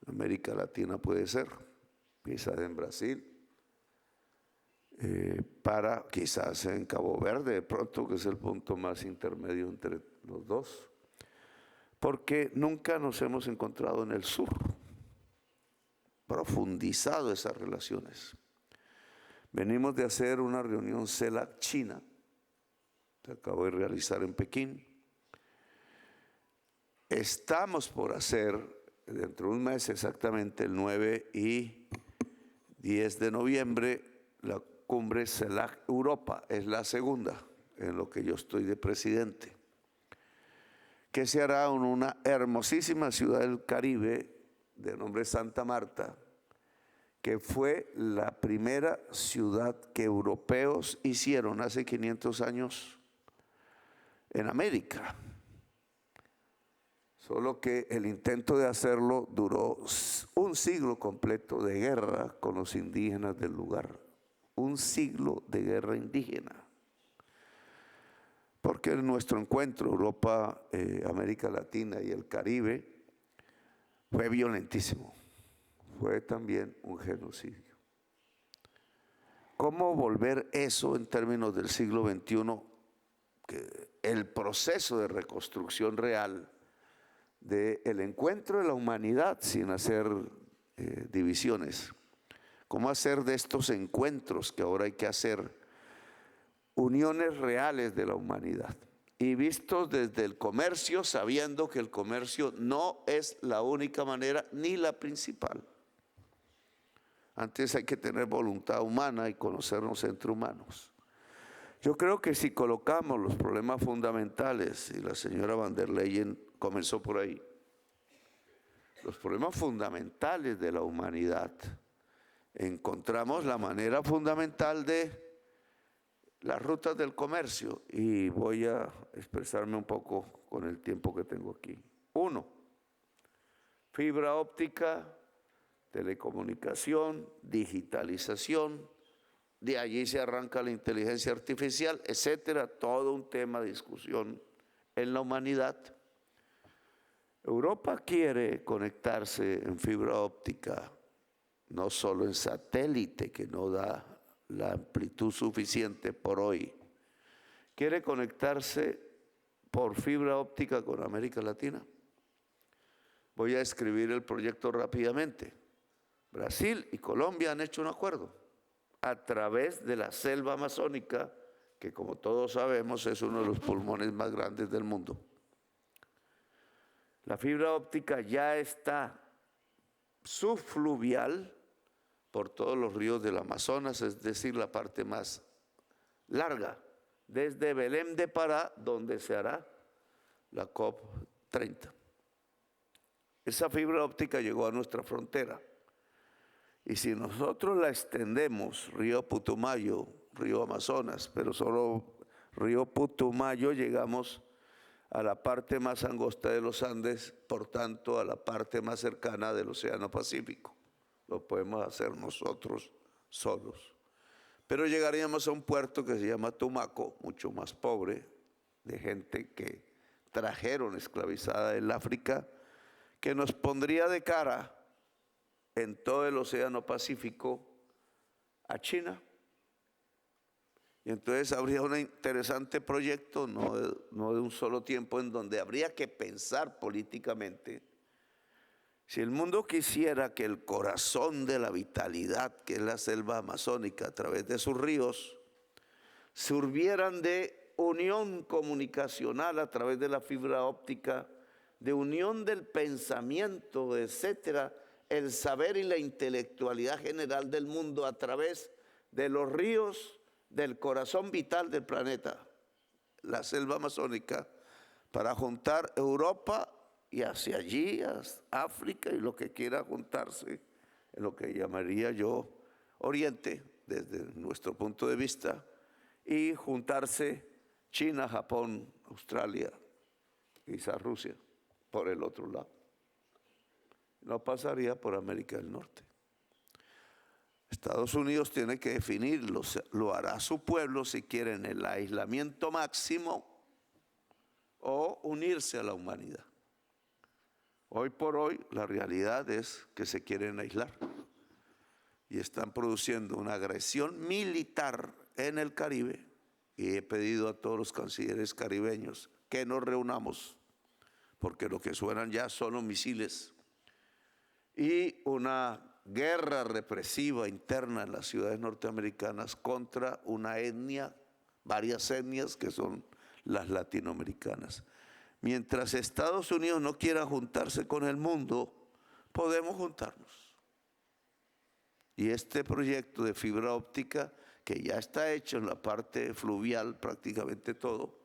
En América Latina puede ser, quizás en Brasil, quizás en Cabo Verde de pronto, que es el punto más intermedio entre los dos, porque nunca nos hemos encontrado en el sur, profundizado esas relaciones. Venimos de hacer una reunión CELAC China, que acabo de realizar en Pekín. Estamos por hacer, dentro de un mes exactamente, el 9 y 10 de noviembre, la cumbre CELAC Europa, es la segunda en lo que yo estoy de presidente, que se hará en una hermosísima ciudad del Caribe de nombre Santa Marta, que fue la primera ciudad que europeos hicieron hace 500 años en América. Solo que el intento de hacerlo duró un siglo completo de guerra con los indígenas del lugar. Un siglo de guerra indígena. Porque nuestro encuentro, Europa, América Latina y el Caribe, fue violentísimo. Fue también un genocidio. ¿Cómo volver eso en términos del siglo XXI? Que el proceso de reconstrucción real del encuentro de la humanidad sin hacer divisiones. ¿Cómo hacer de estos encuentros que ahora hay que hacer uniones reales de la humanidad? Y vistos desde el comercio, sabiendo que el comercio no es la única manera ni la principal. Antes hay que tener voluntad humana y conocernos entre humanos. Yo creo que si colocamos los problemas fundamentales, y la señora van der Leyen comenzó por ahí, los problemas fundamentales de la humanidad, encontramos la manera fundamental de las rutas del comercio, y voy a expresarme un poco con el tiempo que tengo aquí. 1, fibra óptica, telecomunicación, digitalización, de allí se arranca la inteligencia artificial, etcétera, todo un tema de discusión en la humanidad. Europa quiere conectarse en fibra óptica, no solo en satélite, que no da la amplitud suficiente por hoy. Quiere conectarse por fibra óptica con América Latina. Voy a escribir el proyecto rápidamente. Brasil y Colombia han hecho un acuerdo a través de la selva amazónica, que como todos sabemos es uno de los pulmones más grandes del mundo. La fibra óptica ya está subfluvial por todos los ríos del Amazonas, es decir, la parte más larga, desde Belém de Pará, donde se hará la COP30. Esa fibra óptica llegó a nuestra frontera. Y si nosotros la extendemos, río Putumayo, río Amazonas, pero solo río Putumayo llegamos a la parte más angosta de los Andes, por tanto a la parte más cercana del Océano Pacífico. Lo podemos hacer nosotros solos. Pero llegaríamos a un puerto que se llama Tumaco, mucho más pobre, de gente que trajeron esclavizada del África, que nos pondría de cara en todo el Océano Pacífico a China. Y entonces habría un interesante proyecto, no de un solo tiempo, en donde habría que pensar políticamente. Si el mundo quisiera que el corazón de la vitalidad, que es la selva amazónica, a través de sus ríos, sirvieran de unión comunicacional a través de la fibra óptica, de unión del pensamiento, etcétera, el saber y la intelectualidad general del mundo a través de los ríos del corazón vital del planeta, la selva amazónica, para juntar Europa y hacia allí, África y lo que quiera juntarse, en lo que llamaría yo Oriente, desde nuestro punto de vista, y juntarse China, Japón, Australia, quizás Rusia, por el otro lado. No pasaría por América del Norte. Estados Unidos tiene que definirlo, lo hará su pueblo si quieren el aislamiento máximo o unirse a la humanidad. Hoy por hoy la realidad es que se quieren aislar y están produciendo una agresión militar en el Caribe, y he pedido a todos los cancilleres caribeños que nos reunamos, porque lo que suenan ya son los misiles, y una guerra represiva interna en las ciudades norteamericanas contra una etnia, varias etnias que son las latinoamericanas. Mientras Estados Unidos no quiera juntarse con el mundo, podemos juntarnos. Y este proyecto de fibra óptica, que ya está hecho en la parte fluvial, prácticamente todo,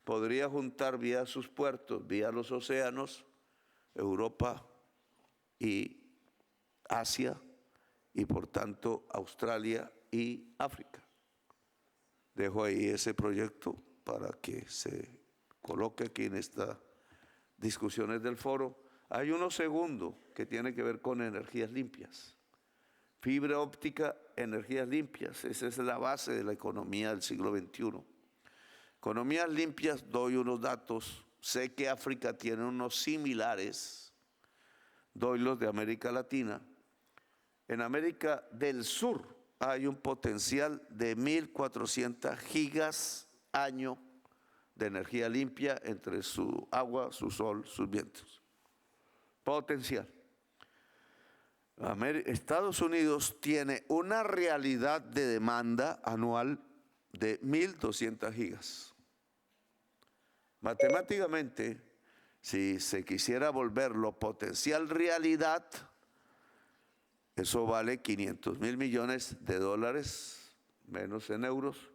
podría juntar vía sus puertos, vía los océanos, Europa y Asia, y por tanto Australia y África. Dejo ahí ese proyecto para que se coloque aquí en estas discusiones del foro. Hay uno segundo que tiene que ver con energías limpias. Fibra óptica, energías limpias, esa es la base de la economía del siglo XXI. Economías limpias, doy unos datos, sé que África tiene unos similares, doy los de América Latina. En América del Sur hay un potencial de 1.400 gigas año de energía limpia entre su agua, su sol, sus vientos. Potencial. Estados Unidos tiene una realidad de demanda anual de 1.200 gigas. Matemáticamente, si se quisiera volverlo potencial realidad, eso vale 500.000 millones de dólares, menos en euros.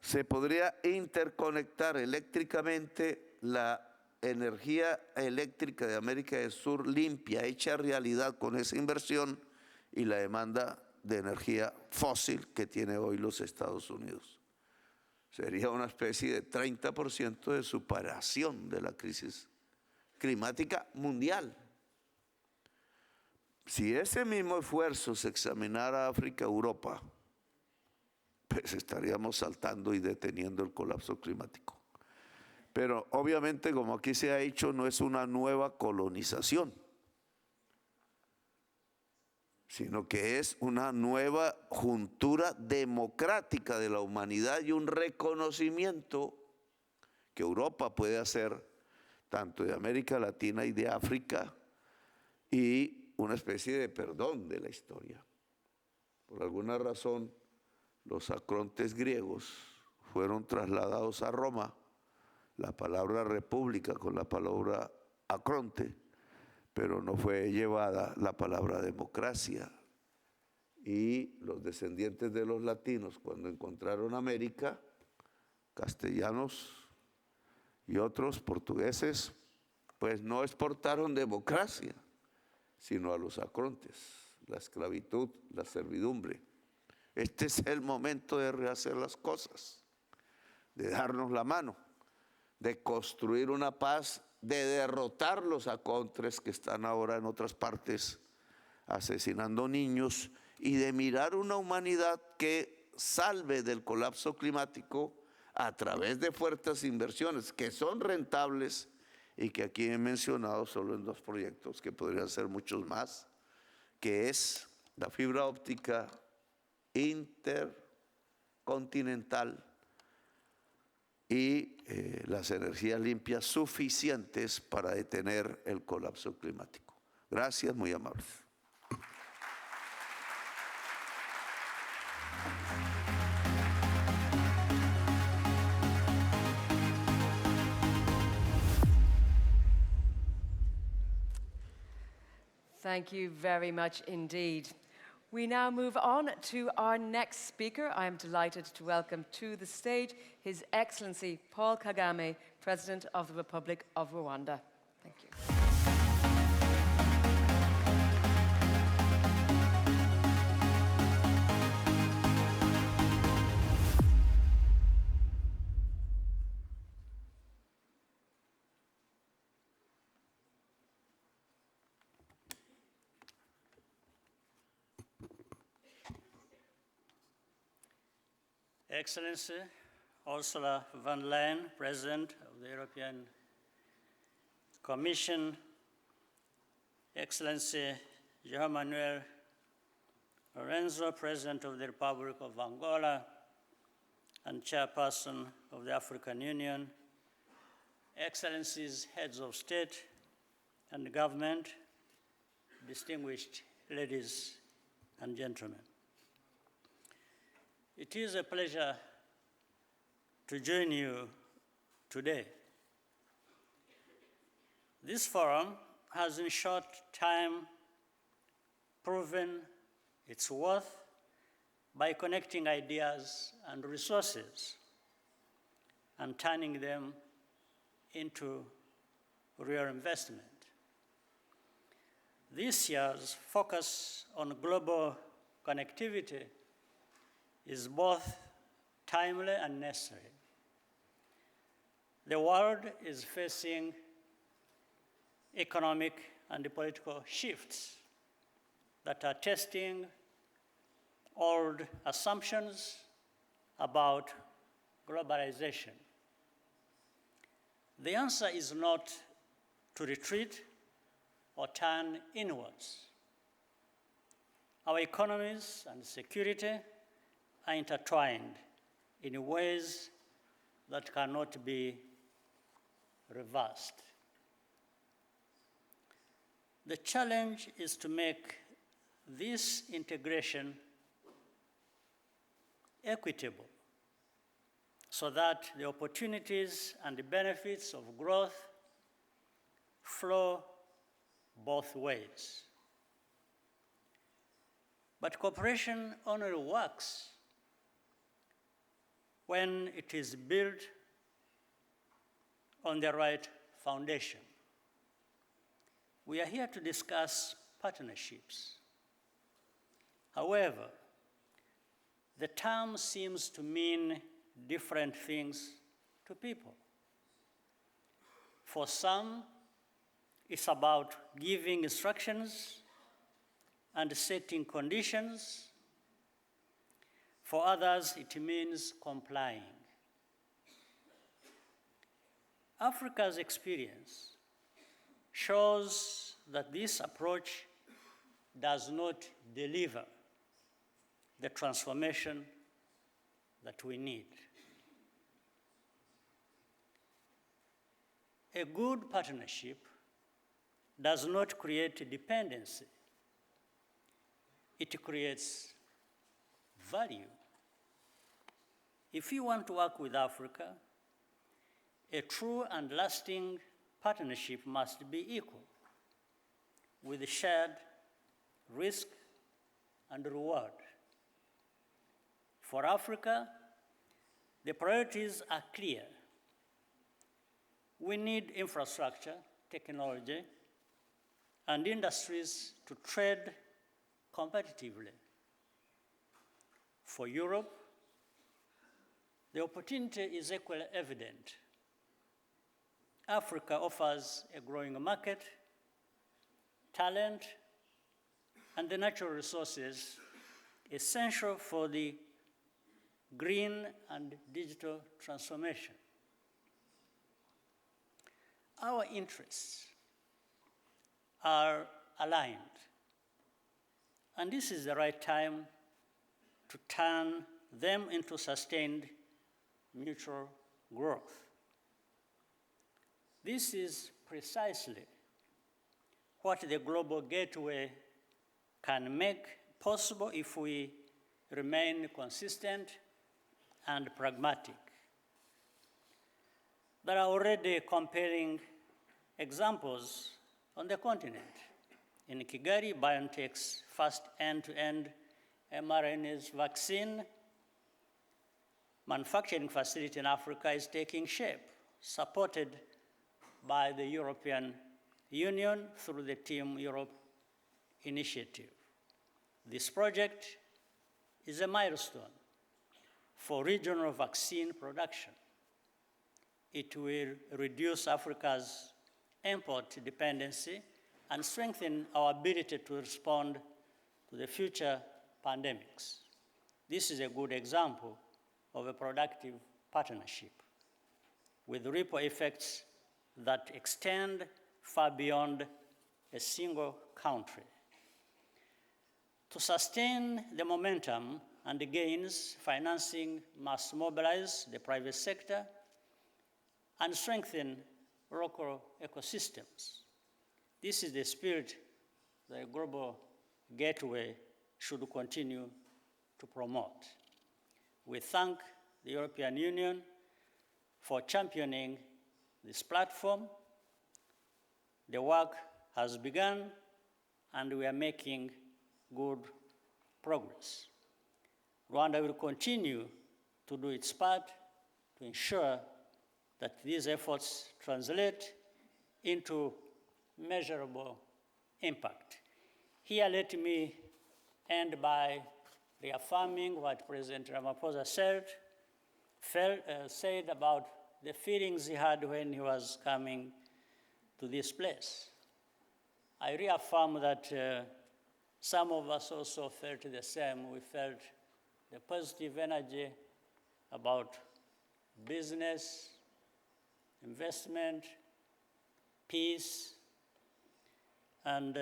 Se podría interconectar eléctricamente la energía eléctrica de América del Sur limpia, hecha realidad con esa inversión, y la demanda de energía fósil que tiene hoy los Estados Unidos. Sería una especie de 30% de superación de la crisis climática mundial. Si ese mismo esfuerzo se examinara África, Europa, pues estaríamos saltando y deteniendo el colapso climático. Pero obviamente, como aquí se ha hecho, no es una nueva colonización, sino que es una nueva juntura democrática de la humanidad y un reconocimiento que Europa puede hacer tanto de América Latina y de África, y una especie de perdón de la historia. Por alguna razón, los acrontes griegos fueron trasladados a Roma, la palabra república con la palabra acronte, pero no fue llevada la palabra democracia. Y los descendientes de los latinos, cuando encontraron América, castellanos y otros portugueses, pues no exportaron democracia, sino a los acrontes, la esclavitud, la servidumbre. Este es el momento de rehacer las cosas, de darnos la mano, de construir una paz, de derrotar los acontres que están ahora en otras partes asesinando niños y de mirar una humanidad que salve del colapso climático a través de fuertes inversiones que son rentables y que aquí he mencionado solo en 2 proyectos, que podrían ser muchos más, que es la fibra óptica intercontinental y las energías limpias suficientes para detener el colapso climático. Gracias, muy amables. Thank you very much indeed. We now move on to our next speaker. I am delighted to welcome to the stage His Excellency Paul Kagame, President of the Republic of Rwanda. Thank you. Excellency Ursula von der Leyen, President of the European Commission, Excellency João Manuel Lourenço, President of the Republic of Angola and Chairperson of the African Union, Excellencies, Heads of State and Government, distinguished ladies and gentlemen. It is a pleasure to join you today. This forum has in short time proven its worth by connecting ideas and resources and turning them into real investment. This year's focus on global connectivity is both timely and necessary. The world is facing economic and political shifts that are testing old assumptions about globalization. The answer is not to retreat or turn inwards. Our economies and security are intertwined in ways that cannot be reversed. The challenge is to make this integration equitable so that the opportunities and the benefits of growth flow both ways. But cooperation only works when it is built on the right foundation. We are here to discuss partnerships. However, the term seems to mean different things to people. For some, it's about giving instructions and setting conditions. For others, it means complying. Africa's experience shows that this approach does not deliver the transformation that we need. A good partnership does not create dependency. It creates value. If you want to work with Africa, a true and lasting partnership must be equal, with shared risk and reward. For Africa, the priorities are clear. We need infrastructure, technology, and industries to trade competitively. For Europe, the opportunity is equally evident. Africa offers a growing market, talent, and the natural resources essential for the green and digital transformation. Our interests are aligned, and this is the right time to turn them into sustained mutual growth. This is precisely what the Global Gateway can make possible if we remain consistent and pragmatic. There are already compelling examples on the continent. In Kigali, BioNTech's first end-to-end mRNA vaccine manufacturing facility in Africa is taking shape, supported by the European Union through the Team Europe initiative. This project is a milestone for regional vaccine production. It will reduce Africa's import dependency and strengthen our ability to respond to the future pandemics. This is a good example of a productive partnership with ripple effects that extend far beyond a single country. To sustain the momentum and the gains, financing must mobilize the private sector and strengthen local ecosystems. This is the spirit the Global Gateway should continue to promote. We thank the European Union for championing this platform. The work has begun, and we are making good progress. Rwanda will continue to do its part to ensure that these efforts translate into measurable impact. Here, let me end by reaffirming what President Ramaphosa said about the feelings he had when he was coming to this place. I reaffirm that some of us also felt the same. We felt the positive energy about business, investment, peace, and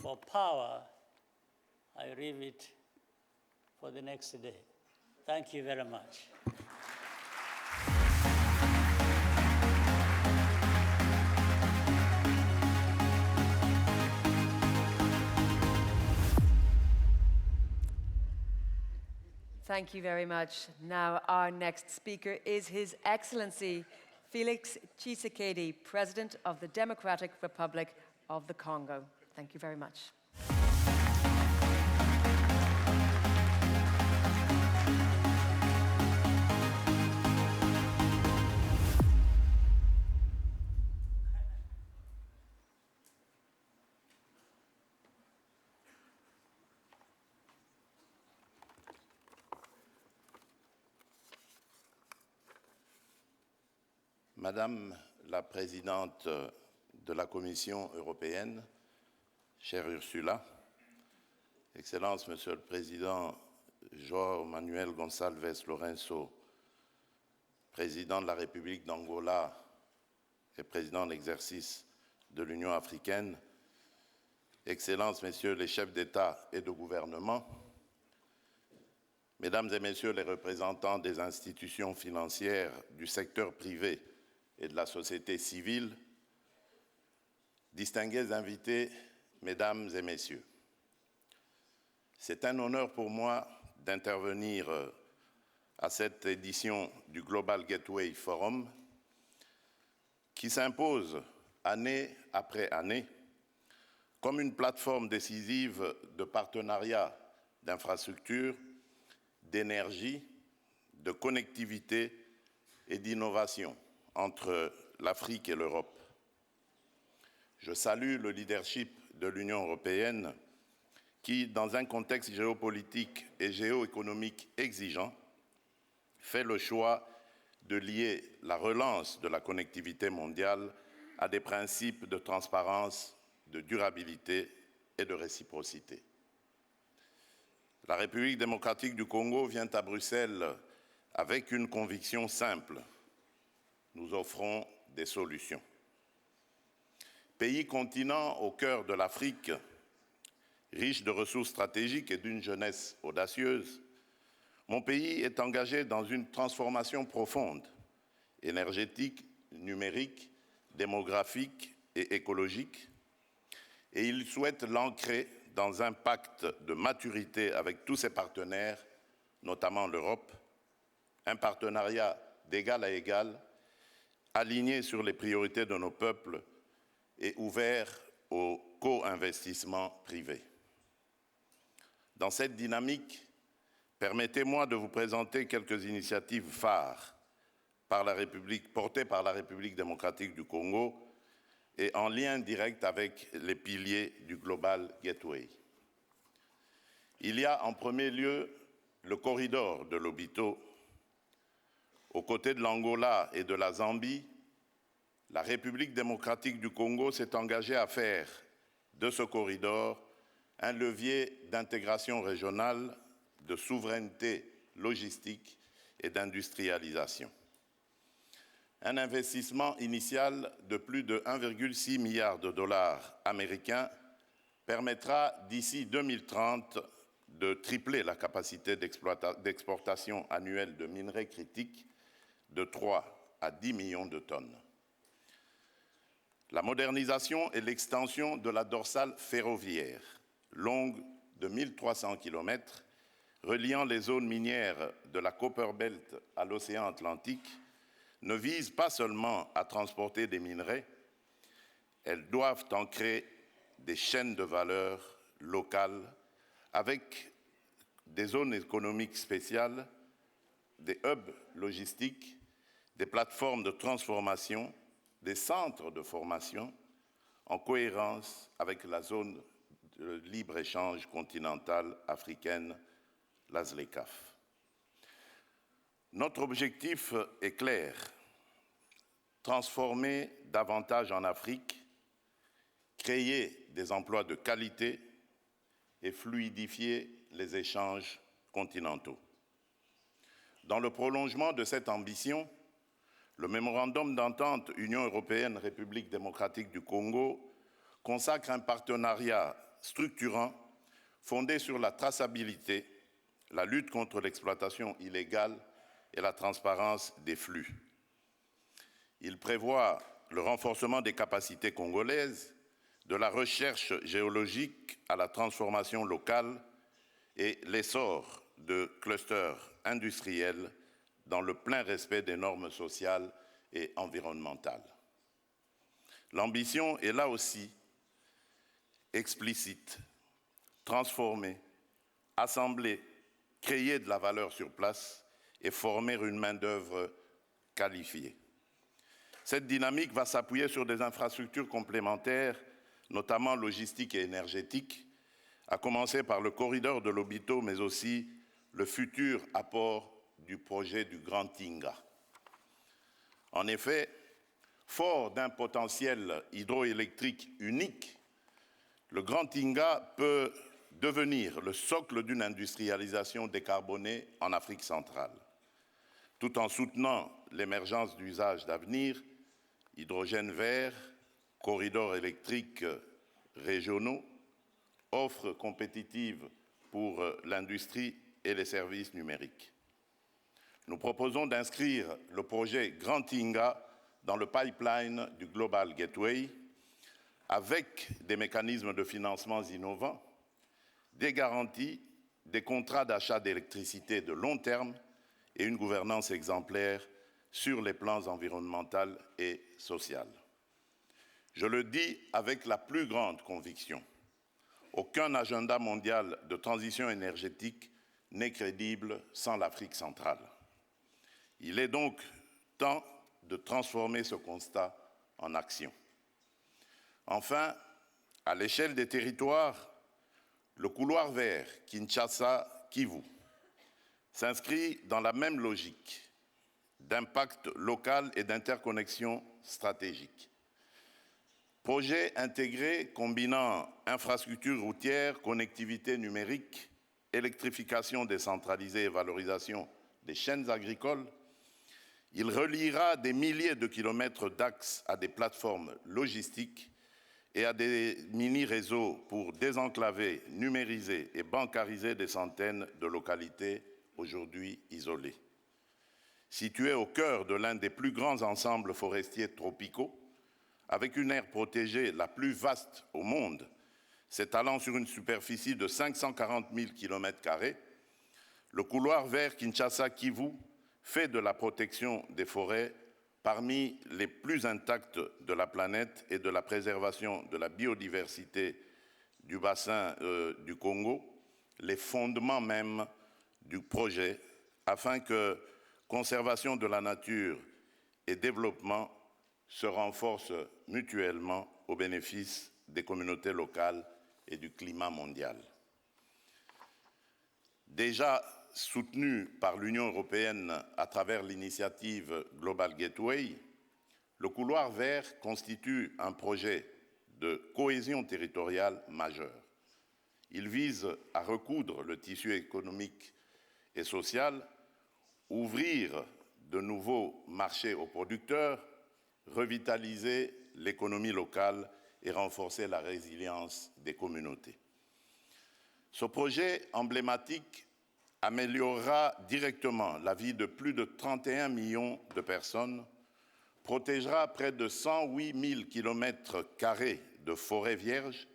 for power, I leave it for the next day. Thank you very much. Thank you very much. Now, our next speaker is His Excellency Felix Tshisekedi, President of the Democratic Republic of the Congo. Thank you very much. Madame la Présidente de la Commission européenne, chère Ursula, Excellence, Monsieur le Président João Manuel Gonçalves Lourenço, Président de la République d'Angola et Président en exercice de l'Union africaine, Excellences, Messieurs les chefs d'État et de gouvernement, Mesdames et Messieurs les représentants des institutions financières, du secteur privé et de la société civile, distingués invités, Mesdames et Messieurs. C'est un honneur pour moi d'intervenir à cette édition du Global Gateway Forum qui s'impose année après année comme une plateforme décisive de partenariat d'infrastructures, d'énergie, de connectivité et d'innovation entre l'Afrique et l'Europe. Je salue le leadership de l'Union européenne qui, dans un contexte géopolitique et géoéconomique exigeant, fait le choix de lier la relance de la connectivité mondiale à des principes de transparence, de durabilité et de réciprocité. La République démocratique du Congo vient à Bruxelles avec une conviction simple. Nous offrons des solutions. Pays continent au cœur de l'Afrique, riche de ressources stratégiques et d'une jeunesse audacieuse, mon pays est engagé dans une transformation profonde, énergétique, numérique, démographique et écologique, et il souhaite l'ancrer dans un pacte de maturité avec tous ses partenaires, notamment l'Europe, un partenariat d'égal à égal, aligné sur les priorités de nos peuples et ouvert au co-investissement privé. Dans cette dynamique, permettez-moi de vous présenter quelques initiatives phares portées par la République démocratique du Congo et en lien direct avec les piliers du Global Gateway. Il y a en premier lieu le corridor de Lobito. Aux côtés de l'Angola et de la Zambie, la République démocratique du Congo s'est engagée à faire de ce corridor un levier d'intégration régionale, de souveraineté logistique et d'industrialisation. Un investissement initial de plus de 1,6 milliard de dollars américains permettra d'ici 2030 de tripler la capacité d'exportation annuelle de minerais critiques de 3 à 10 millions de tonnes. La modernisation et l'extension de la dorsale ferroviaire, longue de 1300 km, reliant les zones minières de la Copper Belt à l'océan Atlantique, ne visent pas seulement à transporter des minerais, elles doivent ancrer des chaînes de valeur locales avec des zones économiques spéciales, des hubs logistiques, des plateformes de transformation, des centres de formation, en cohérence avec la zone de libre-échange continentale africaine, la ZLECAf. Notre objectif est clair, transformer davantage en Afrique, créer des emplois de qualité et fluidifier les échanges continentaux. Dans le prolongement de cette ambition, le mémorandum d'entente Union européenne-République démocratique du Congo consacre un partenariat structurant fondé sur la traçabilité, la lutte contre l'exploitation illégale et la transparence des flux. Il prévoit le renforcement des capacités congolaises, de la recherche géologique à la transformation locale et l'essor de clusters industriels dans le plein respect des normes sociales et environnementales. L'ambition est là aussi explicite, transformer, assembler, créer de la valeur sur place et former une main-d'œuvre qualifiée. Cette dynamique va s'appuyer sur des infrastructures complémentaires, notamment logistiques et énergétiques, à commencer par le corridor de Lobito, mais aussi le futur apport du projet du Grand Tinga. En effet, fort d'un potentiel hydroélectrique unique, le Grand Tinga peut devenir le socle d'une industrialisation décarbonée en Afrique centrale, tout en soutenant l'émergence d'usages d'avenir, hydrogène vert, corridors électriques régionaux, offres compétitives pour l'industrie et les services numériques. Nous proposons d'inscrire le projet Grand Tinga dans le pipeline du Global Gateway avec des mécanismes de financement innovants, des garanties, des contrats d'achat d'électricité de long terme et une gouvernance exemplaire sur les plans environnemental et social. Je le dis avec la plus grande conviction, aucun agenda mondial de transition énergétique n'est crédible sans l'Afrique centrale. Il est donc temps de transformer ce constat en action. Enfin, à l'échelle des territoires, Le couloir vert Kinshasa-Kivu s'inscrit dans la même logique d'impact local et d'interconnexion stratégique. Projet intégré combinant infrastructures routières, connectivité numérique, électrification décentralisée et valorisation des chaînes agricoles, il reliera des milliers de kilomètres d'axes à des plateformes logistiques et à des mini-réseaux pour désenclaver, numériser et bancariser des centaines de localités aujourd'hui isolées. Situé au cœur de l'un des plus grands ensembles forestiers tropicaux, avec une aire protégée la plus vaste au monde, s'étalant sur une superficie de 540 000 km², le couloir vert Kinshasa-Kivu fait de la protection des forêts parmi les plus intactes de la planète et de la préservation de la biodiversité du bassin du Congo les fondements même du projet, afin que conservation de la nature et développement se renforcent mutuellement au bénéfice des communautés locales et du climat mondial. Déjà soutenu par l'Union européenne à travers l'initiative Global Gateway, le couloir vert constitue un projet de cohésion territoriale majeur. Il vise à recoudre le tissu économique et social, ouvrir de nouveaux marchés aux producteurs, revitaliser l'économie locale et renforcer la résilience des communautés. Ce projet emblématique améliorera directement la vie de plus de 31 millions de personnes, protégera près de 108 000 km² de forêts vierges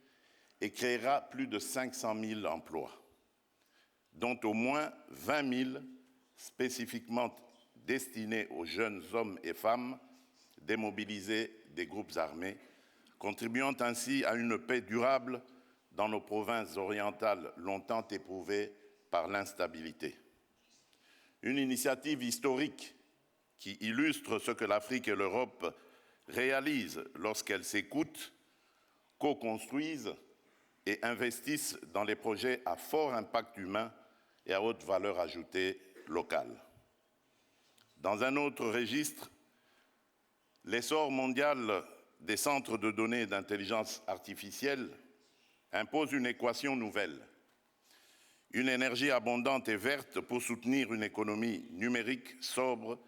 et créera plus de 500 000 emplois, dont au moins 20 000 spécifiquement destinés aux jeunes hommes et femmes démobilisés des groupes armés, contribuant ainsi à une paix durable dans nos provinces orientales longtemps éprouvées par l'instabilité. Une initiative historique qui illustre ce que l'Afrique et l'Europe réalisent lorsqu'elles s'écoutent, co-construisent et investissent dans les projets à fort impact humain et à haute valeur ajoutée locale. Dans un autre registre, l'essor mondial des centres de données d'intelligence artificielle impose une équation nouvelle. Une énergie abondante et verte pour soutenir une économie numérique sobre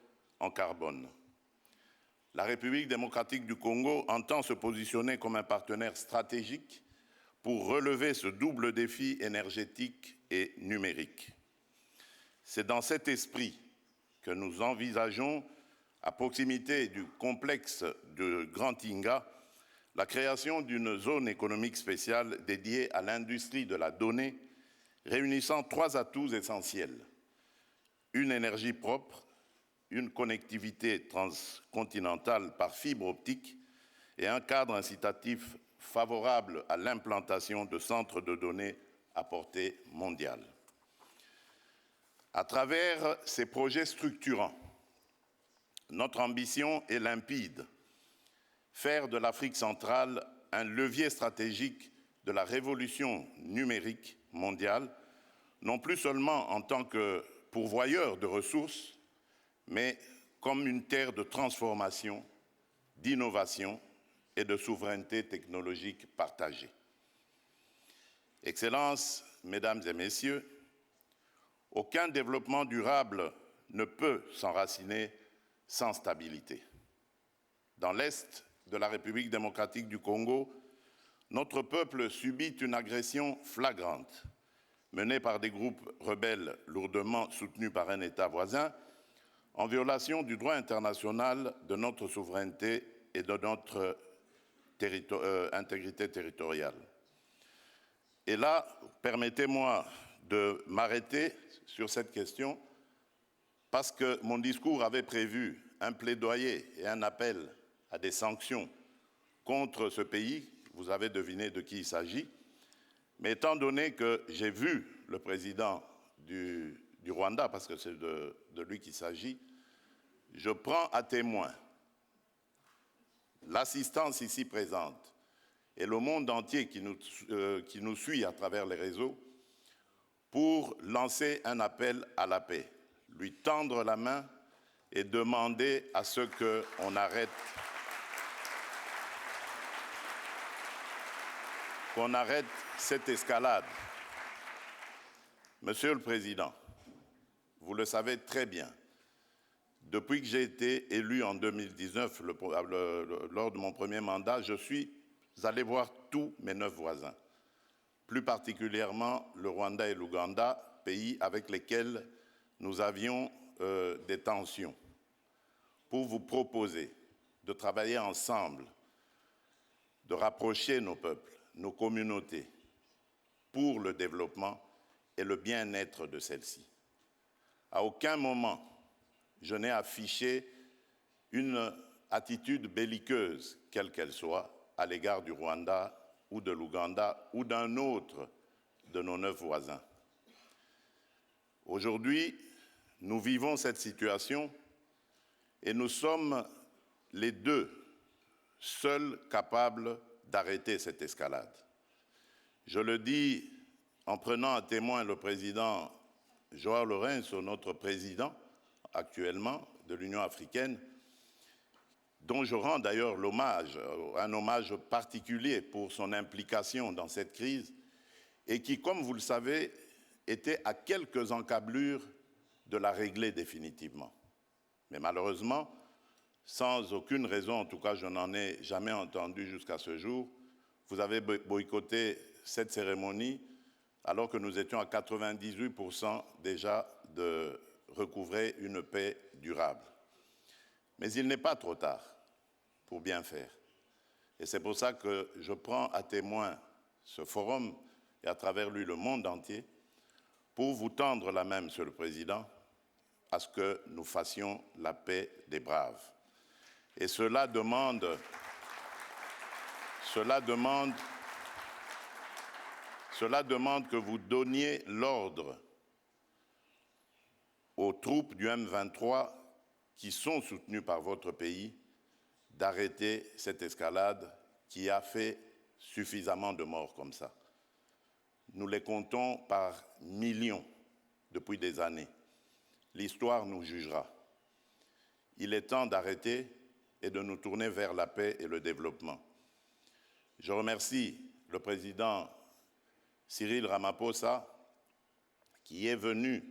en carbone. La République démocratique du Congo entend se positionner comme un partenaire stratégique pour relever ce double défi énergétique et numérique. C'est dans cet esprit que nous envisageons, à proximité du complexe de Grand Inga, la création d'une zone économique spéciale dédiée à l'industrie de la donnée, réunissant 3 atouts essentiels: une énergie propre, une connectivité transcontinentale par fibre optique et un cadre incitatif favorable à l'implantation de centres de données à portée mondiale. À travers ces projets structurants, notre ambition est limpide: faire de l'Afrique centrale un levier stratégique de la révolution numérique mondiale, non plus seulement en tant que pourvoyeur de ressources, mais comme une terre de transformation, d'innovation et de souveraineté technologique partagée. Excellences, Mesdames et Messieurs, aucun développement durable ne peut s'enraciner sans stabilité. Dans l'Est de la République démocratique du Congo, notre peuple subit une agression flagrante menée par des groupes rebelles lourdement soutenus par un État voisin, en violation du droit international, de notre souveraineté et de notre intégrité territoriale. Et là, permettez-moi de m'arrêter sur cette question, parce que mon discours avait prévu un plaidoyer et un appel à des sanctions contre ce pays. Vous avez deviné de qui il s'agit. Mais étant donné que j'ai vu le président du Rwanda, parce que c'est de lui qu'il s'agit, je prends à témoin l'assistance ici présente et le monde entier qui nous suit à travers les réseaux pour lancer un appel à la paix, lui tendre la main et demander à ce qu'on arrête cette escalade. Monsieur le Président, vous le savez très bien, depuis que j'ai été élu en 2019, lors de mon premier mandat, je suis allé voir tous mes 9 voisins, plus particulièrement le Rwanda et l'Ouganda, pays avec lesquels nous avions des tensions, pour vous proposer de travailler ensemble, de rapprocher nos peuples, nos communautés, pour le développement et le bien-être de celles-ci. À aucun moment, je n'ai affiché une attitude belliqueuse, quelle qu'elle soit, à l'égard du Rwanda ou de l'Ouganda ou d'un autre de nos 9 voisins. Aujourd'hui, nous vivons cette situation et nous sommes les deux seuls capables d'arrêter cette escalade. Je le dis en prenant à témoin le président Lourenço, notre président actuellement de l'Union africaine, dont je rends d'ailleurs un hommage particulier pour son implication dans cette crise, et qui, comme vous le savez, était à quelques encablures de la régler définitivement. Mais malheureusement, sans aucune raison, en tout cas je n'en ai jamais entendu jusqu'à ce jour, vous avez boycotté cette cérémonie alors que nous étions à 98% déjà de recouvrer une paix durable. Mais il n'est pas trop tard pour bien faire. Et c'est pour ça que je prends à témoin ce forum et à travers lui le monde entier pour vous tendre la main, Monsieur le Président, à ce que nous fassions la paix des braves. Et cela demande que vous donniez l'ordre aux troupes du M23 qui sont soutenues par votre pays d'arrêter cette escalade qui a fait suffisamment de morts comme ça. Nous les comptons par millions depuis des années. L'histoire nous jugera. Il est temps d'arrêter et de nous tourner vers la paix et le développement. Je remercie le président Cyril Ramaphosa qui est venu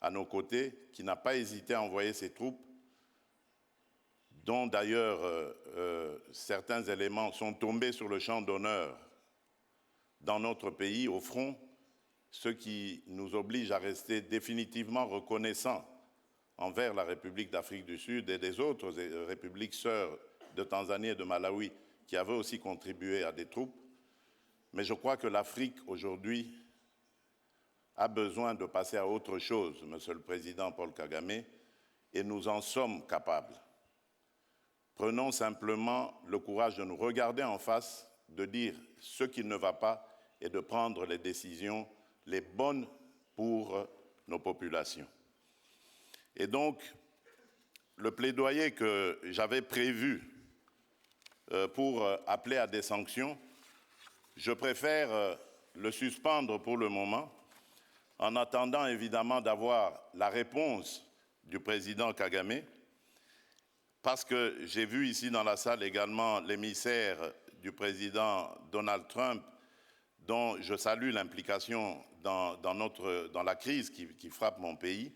à nos côtés, qui n'a pas hésité à envoyer ses troupes, dont d'ailleurs certains éléments sont tombés sur le champ d'honneur dans notre pays, au front, ce qui nous oblige à rester définitivement reconnaissants envers la République d'Afrique du Sud et des autres républiques sœurs de Tanzanie et de Malawi qui avaient aussi contribué à des troupes. Mais je crois que l'Afrique aujourd'hui a besoin de passer à autre chose, Monsieur le Président Paul Kagame, et nous en sommes capables. Prenons simplement le courage de nous regarder en face, de dire ce qui ne va pas et de prendre les décisions les bonnes pour nos populations. Et donc, le plaidoyer que j'avais prévu pour appeler à des sanctions, je préfère le suspendre pour le moment, en attendant évidemment d'avoir la réponse du président Kagame, parce que j'ai vu ici dans la salle également l'émissaire du président Donald Trump, dont je salue l'implication dans la crise qui frappe mon pays,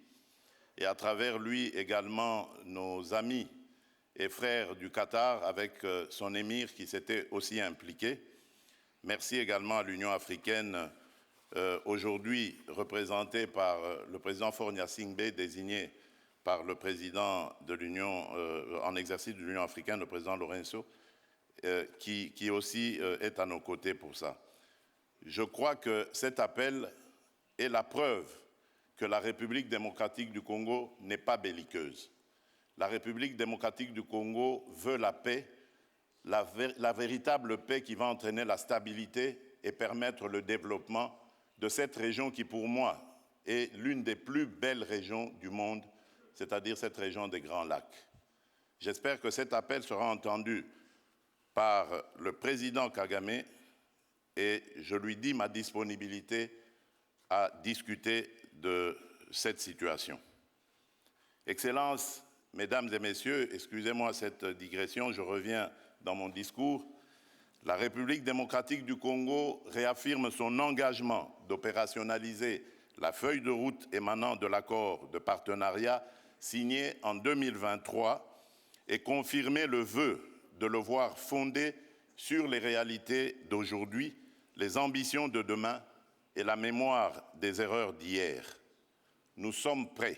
et à travers lui également nos amis et frères du Qatar avec son émir qui s'était aussi impliqué. Merci également à l'Union africaine, aujourd'hui représentée par le président Faure Gnassingbé, désigné par le président de l'Union, en exercice de l'Union africaine, le président Lourenço, qui aussi est à nos côtés pour ça. Je crois que cet appel est la preuve que la République démocratique du Congo n'est pas belliqueuse. La République démocratique du Congo veut la paix, la véritable paix qui va entraîner la stabilité et permettre le développement de cette région qui, pour moi, est l'une des plus belles régions du monde, c'est-à-dire cette région des Grands Lacs. J'espère que cet appel sera entendu par le président Kagame et je lui dis ma disponibilité à discuter de cette situation. Excellences, Mesdames et Messieurs, excusez-moi cette digression, je reviens dans mon discours. La République démocratique du Congo réaffirme son engagement d'opérationnaliser la feuille de route émanant de l'accord de partenariat signé en 2023 et confirmer le vœu de le voir fondé sur les réalités d'aujourd'hui, les ambitions de demain et la mémoire des erreurs d'hier. Nous sommes prêts,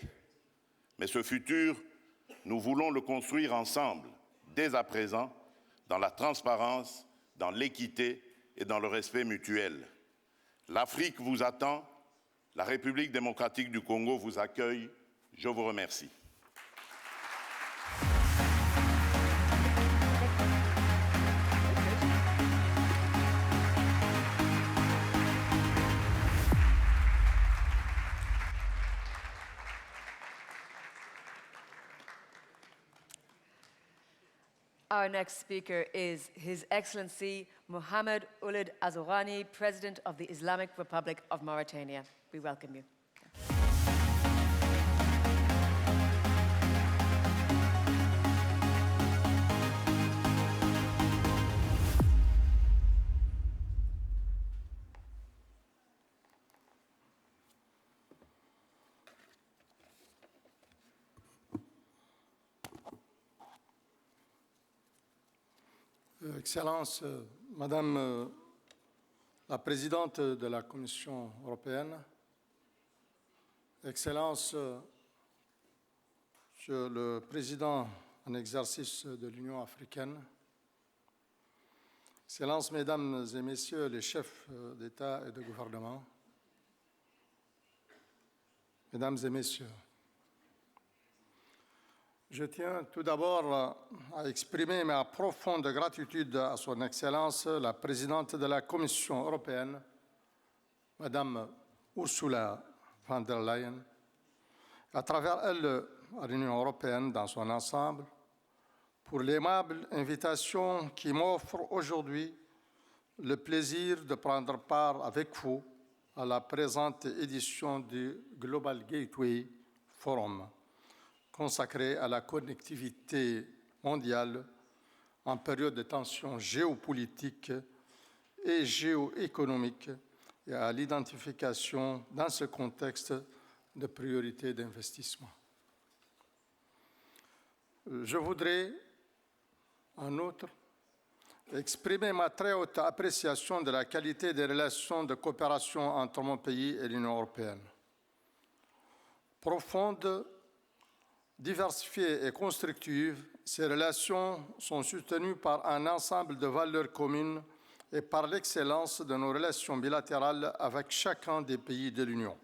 mais ce futur, nous voulons le construire ensemble, dès à présent, dans la transparence, dans l'équité et dans le respect mutuel. L'Afrique vous attend, la République démocratique du Congo vous accueille. Je vous remercie. Our next speaker is His Excellency Mohammed Ould Ghazouani, President of the Islamic Republic of Mauritania. We welcome you. Excellence, Madame la Présidente de la Commission européenne, Excellence, Monsieur le Président en exercice de l'Union africaine, Excellences, Mesdames et Messieurs les chefs d'État et de gouvernement, Mesdames et Messieurs, je tiens tout d'abord à exprimer ma profonde gratitude à Son Excellence, la Présidente de la Commission européenne, Madame Ursula von der Leyen, à travers elle, à l'Union européenne dans son ensemble, pour l'aimable invitation qui m'offre aujourd'hui le plaisir de prendre part avec vous à la présente édition du Global Gateway Forum, consacré à la connectivité mondiale en période de tensions géopolitiques et géoéconomiques et à l'identification dans ce contexte de priorités d'investissement. Je voudrais, en outre, exprimer ma très haute appréciation de la qualité des relations de coopération entre mon pays et l'Union européenne. Profonde, diversifiées et constructives, ces relations sont soutenues par un ensemble de valeurs communes et par l'excellence de nos relations bilatérales avec chacun des pays de l'Union.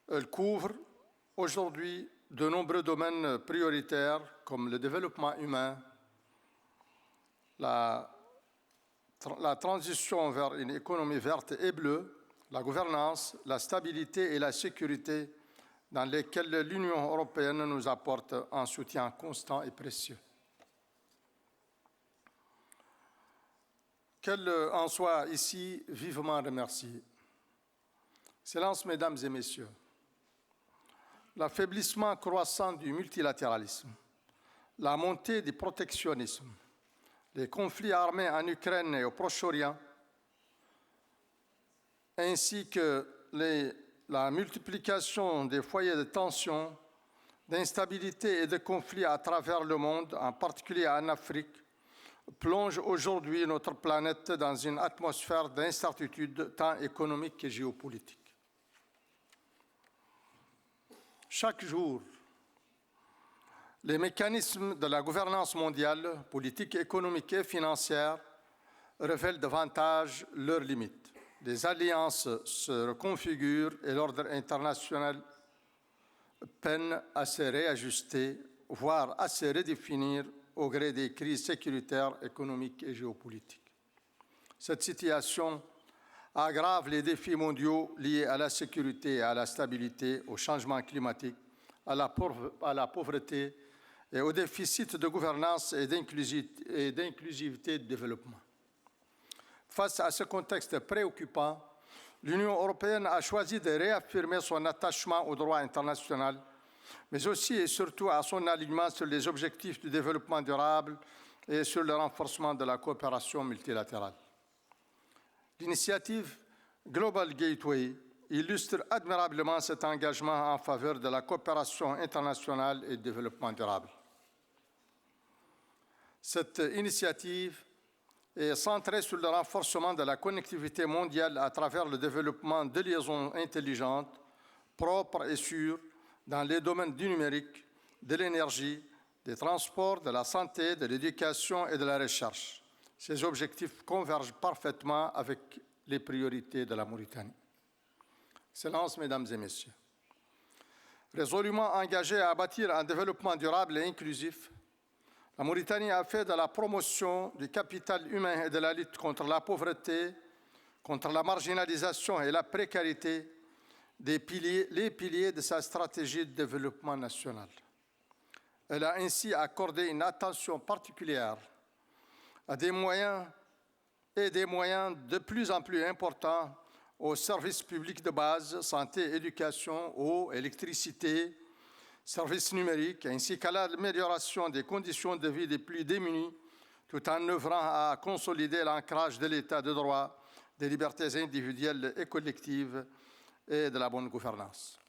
Elles couvrent aujourd'hui de nombreux domaines prioritaires comme le développement humain, la transition vers une économie verte et bleue, la gouvernance, la stabilité et la sécurité, dans lesquels l'Union européenne nous apporte un soutien constant et précieux. Qu'elle en soit ici vivement remerciée. Excellences, Mesdames et Messieurs, l'affaiblissement croissant du multilatéralisme, la montée du protectionnisme, les conflits armés en Ukraine et au Proche-Orient, ainsi que la multiplication des foyers de tension, d'instabilité et de conflits à travers le monde, en particulier en Afrique, plonge aujourd'hui notre planète dans une atmosphère d'incertitude tant économique que géopolitique. Chaque jour, les mécanismes de la gouvernance mondiale, politique, économique et financière révèlent davantage leurs limites. Les alliances se reconfigurent et l'ordre international peine à se réajuster, voire à se redéfinir au gré des crises sécuritaires, économiques et géopolitiques. Cette situation aggrave les défis mondiaux liés à la sécurité et à la stabilité, au changement climatique, à la pauvreté et au déficit de gouvernance et d'inclusivité de développement. Face à ce contexte préoccupant, l'Union européenne a choisi de réaffirmer son attachement au droit international, mais aussi et surtout à son alignement sur les objectifs du développement durable et sur le renforcement de la coopération multilatérale. L'initiative Global Gateway illustre admirablement cet engagement en faveur de la coopération internationale et du développement durable. Cette initiative est centrée sur le renforcement de la connectivité mondiale à travers le développement de liaisons intelligentes, propres et sûres dans les domaines du numérique, de l'énergie, des transports, de la santé, de l'éducation et de la recherche. Ces objectifs convergent parfaitement avec les priorités de la Mauritanie. Excellences, Mesdames et Messieurs, résolument engagée à bâtir un développement durable et inclusif, la Mauritanie a fait de la promotion du capital humain et de la lutte contre la pauvreté, contre la marginalisation et la précarité les piliers de sa stratégie de développement national. Elle a ainsi accordé une attention particulière à des moyens de plus en plus importants aux services publics de base, santé, éducation, eau, électricité, services numériques, ainsi qu'à l'amélioration des conditions de vie des plus démunis, tout en œuvrant à consolider l'ancrage de l'État de droit, des libertés individuelles et collectives et de la bonne gouvernance.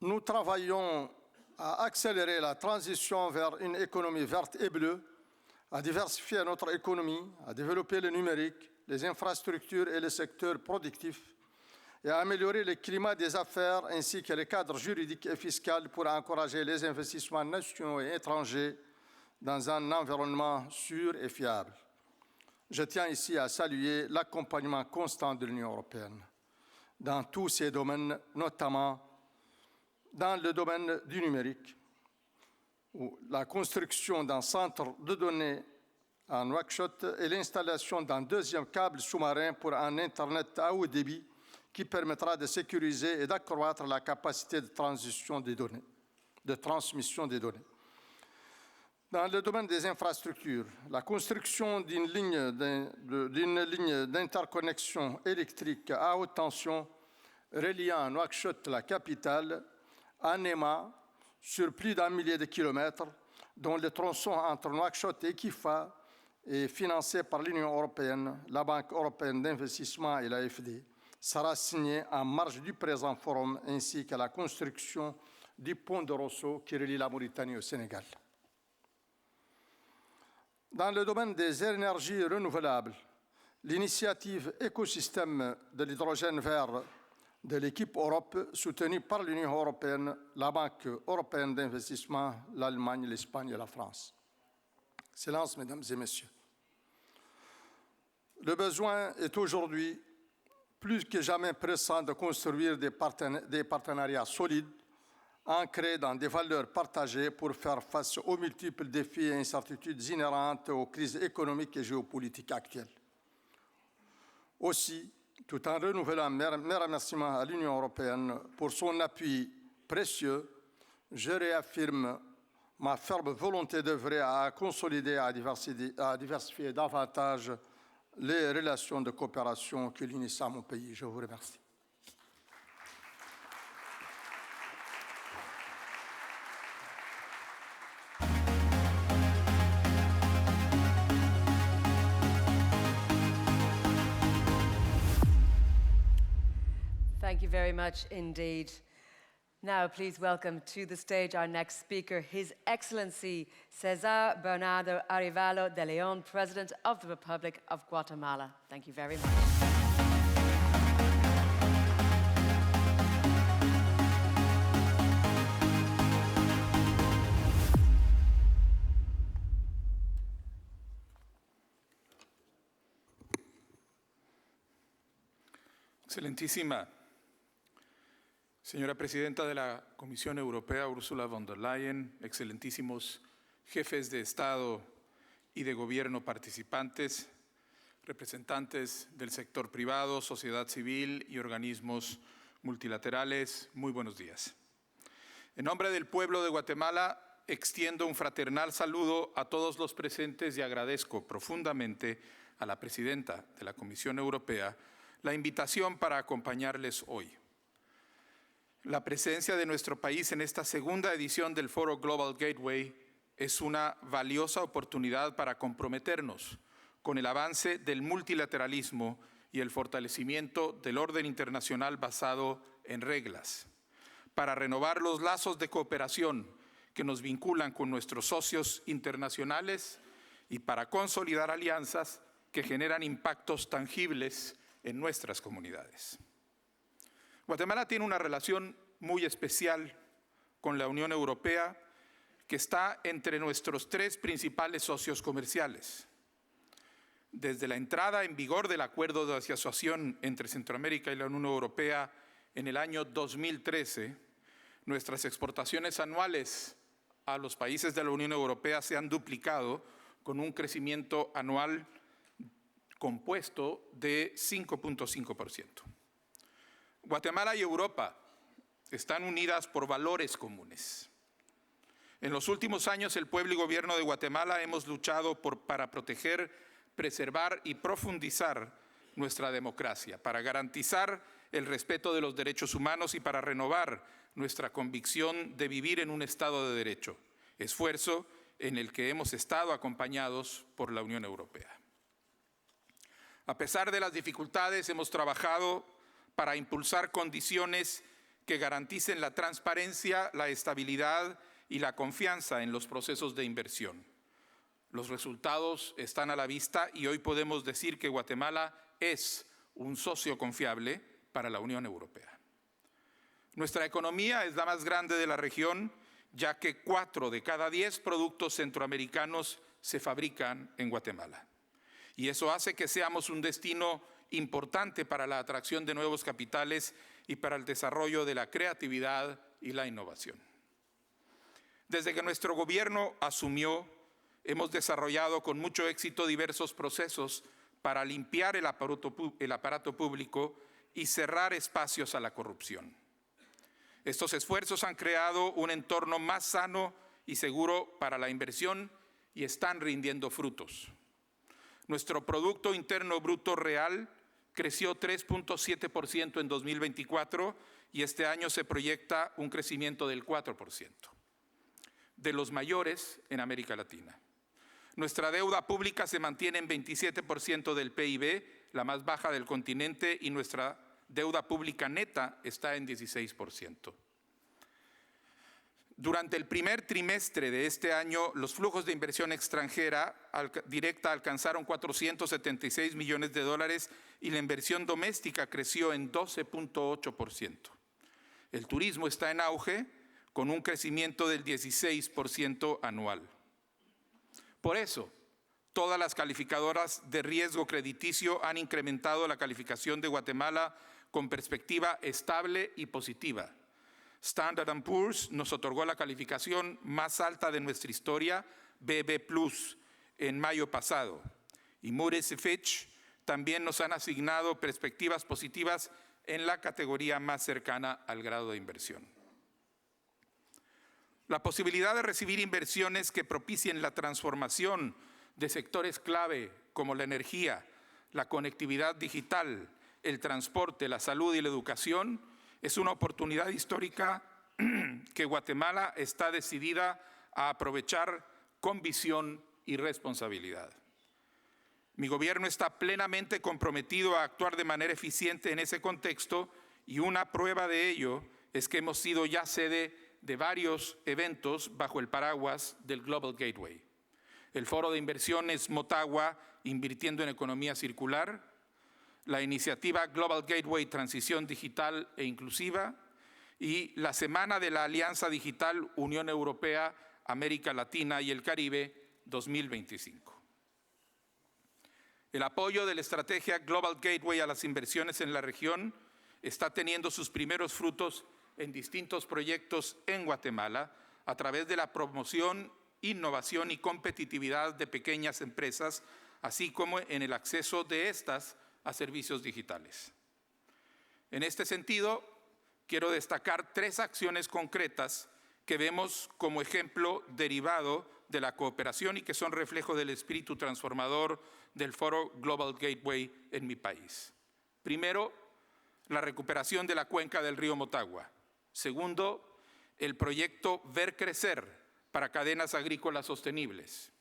Nous travaillons à accélérer la transition vers une économie verte et bleue, à diversifier notre économie, à développer le numérique, les infrastructures et le secteur productif, et à améliorer le climat des affaires ainsi que le cadre juridique et fiscal pour encourager les investissements nationaux et étrangers dans un environnement sûr et fiable. Je tiens ici à saluer l'accompagnement constant de l'Union européenne dans tous ces domaines, notamment dans le domaine du numérique, où la construction d'un centre de données à Nouakchott et l'installation d'un deuxième câble sous-marin pour un Internet à haut débit qui permettra de sécuriser et d'accroître la capacité de transmission des données, de transmission des données. Dans le domaine des infrastructures, la construction d'une ligne d'interconnexion électrique à haute tension reliant Nouakchott, la capitale, à Néma, sur plus d'1 millier de kilomètres, dont le tronçon entre Nouakchott et Kifa est financé par l'Union européenne, la Banque européenne d'investissement et l'AFD, sera signé en marge du présent forum, ainsi que la construction du pont de Rosso qui relie la Mauritanie au Sénégal. Dans le domaine des énergies renouvelables, l'initiative Écosystème de l'hydrogène vert de l'équipe Europe, soutenue par l'Union européenne, la Banque européenne d'investissement, l'Allemagne, l'Espagne et la France. Excellences, Mesdames et Messieurs, le besoin est aujourd'hui plus que jamais pressant de construire des partenariats solides, ancrés dans des valeurs partagées pour faire face aux multiples défis et incertitudes inhérentes aux crises économiques et géopolitiques actuelles. Aussi, tout en renouvelant mes remerciements à l'Union européenne pour son appui précieux, je réaffirme ma ferme volonté d'œuvrer à consolider, à diversifier davantage les relations de coopération qui unissent à mon pays. Je vous remercie. Thank you very much indeed. Now, please welcome to the stage our next speaker, His Excellency César Bernardo Arévalo de León, President of the Republic of Guatemala. Thank you very much. Excelentísima señora Presidenta de la Comisión Europea, Ursula von der Leyen, excelentísimos jefes de Estado y de Gobierno participantes, representantes del sector privado, sociedad civil y organismos multilaterales, muy buenos días. En nombre del pueblo de Guatemala, extiendo un fraternal saludo a todos los presentes y agradezco profundamente a la presidenta de la Comisión Europea la invitación para acompañarles hoy. La presencia de nuestro país en esta segunda edición del Foro Global Gateway es una valiosa oportunidad para comprometernos con el avance del multilateralismo y el fortalecimiento del orden internacional basado en reglas, para renovar los lazos de cooperación que nos vinculan con nuestros socios internacionales y para consolidar alianzas que generan impactos tangibles en nuestras comunidades. Guatemala tiene una relación muy especial con la Unión Europea que está entre nuestros tres principales socios comerciales. Desde la entrada en vigor del Acuerdo de Asociación entre Centroamérica y la Unión Europea en el año 2013, nuestras exportaciones anuales a los países de la Unión Europea se han duplicado con un crecimiento anual compuesto de 5.5%. Guatemala y Europa están unidas por valores comunes. En los últimos años, el pueblo y gobierno de Guatemala hemos luchado para proteger, preservar y profundizar nuestra democracia, para garantizar el respeto de los derechos humanos y para renovar nuestra convicción de vivir en un Estado de Derecho, esfuerzo en el que hemos estado acompañados por la Unión Europea. A pesar de las dificultades, hemos trabajado para impulsar condiciones que garanticen la transparencia, la estabilidad y la confianza en los procesos de inversión. Los resultados están a la vista y hoy podemos decir que Guatemala es un socio confiable para la Unión Europea. Nuestra economía es la más grande de la región, ya que 4 de cada 10 productos centroamericanos se fabrican en Guatemala. Y eso hace que seamos un destino importante para la atracción de nuevos capitales y para el desarrollo de la creatividad y la innovación. Desde que nuestro gobierno asumió, hemos desarrollado con mucho éxito diversos procesos para limpiar el aparato público y cerrar espacios a la corrupción. Estos esfuerzos han creado un entorno más sano y seguro para la inversión y están rindiendo frutos. Nuestro Producto Interno Bruto Real creció 3.7% en 2024 y este año se proyecta un crecimiento del 4%, de los mayores en América Latina. Nuestra deuda pública se mantiene en 27% del PIB, la más baja del continente, y nuestra deuda pública neta está en 16%. Durante el primer trimestre de este año, los flujos de inversión extranjera directa alcanzaron 476 millones de dólares y la inversión doméstica creció en 12.8%. El turismo está en auge, con un crecimiento del 16% anual. Por eso, todas las calificadoras de riesgo crediticio han incrementado la calificación de Guatemala con perspectiva estable y positiva. Standard & Poor's nos otorgó la calificación más alta de nuestra historia, BB+, en mayo pasado. Y Moody's y Fitch también nos han asignado perspectivas positivas en la categoría más cercana al grado de inversión. La posibilidad de recibir inversiones que propicien la transformación de sectores clave como la energía, la conectividad digital, el transporte, la salud y la educación es una oportunidad histórica que Guatemala está decidida a aprovechar con visión y responsabilidad. Mi gobierno está plenamente comprometido a actuar de manera eficiente en ese contexto y una prueba de ello es que hemos sido ya sede de varios eventos bajo el paraguas del Global Gateway. El Foro de Inversiones Motagua, invirtiendo en economía circular, la iniciativa Global Gateway Transición Digital e Inclusiva y la Semana de la Alianza Digital Unión Europea, América Latina y el Caribe 2025. El apoyo de la estrategia Global Gateway a las inversiones en la región está teniendo sus primeros frutos en distintos proyectos en Guatemala a través de la promoción, innovación y competitividad de pequeñas empresas, así como en el acceso de estas a servicios digitales. En este sentido, quiero destacar 3 acciones concretas que vemos como ejemplo derivado de la cooperación y que son reflejo del espíritu transformador del Foro Global Gateway en mi país. Primero, la recuperación de la cuenca del río Motagua. Segundo, el proyecto Ver Crecer para cadenas agrícolas sostenibles.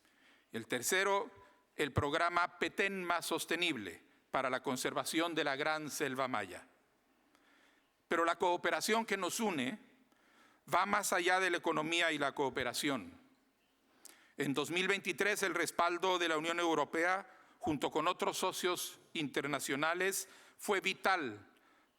El tercero, el programa Petén Más Sostenible para la conservación de la gran selva maya. Pero la cooperación que nos une va más allá de la economía y la cooperación. En 2023, el respaldo de la Unión Europea, junto con otros socios internacionales, fue vital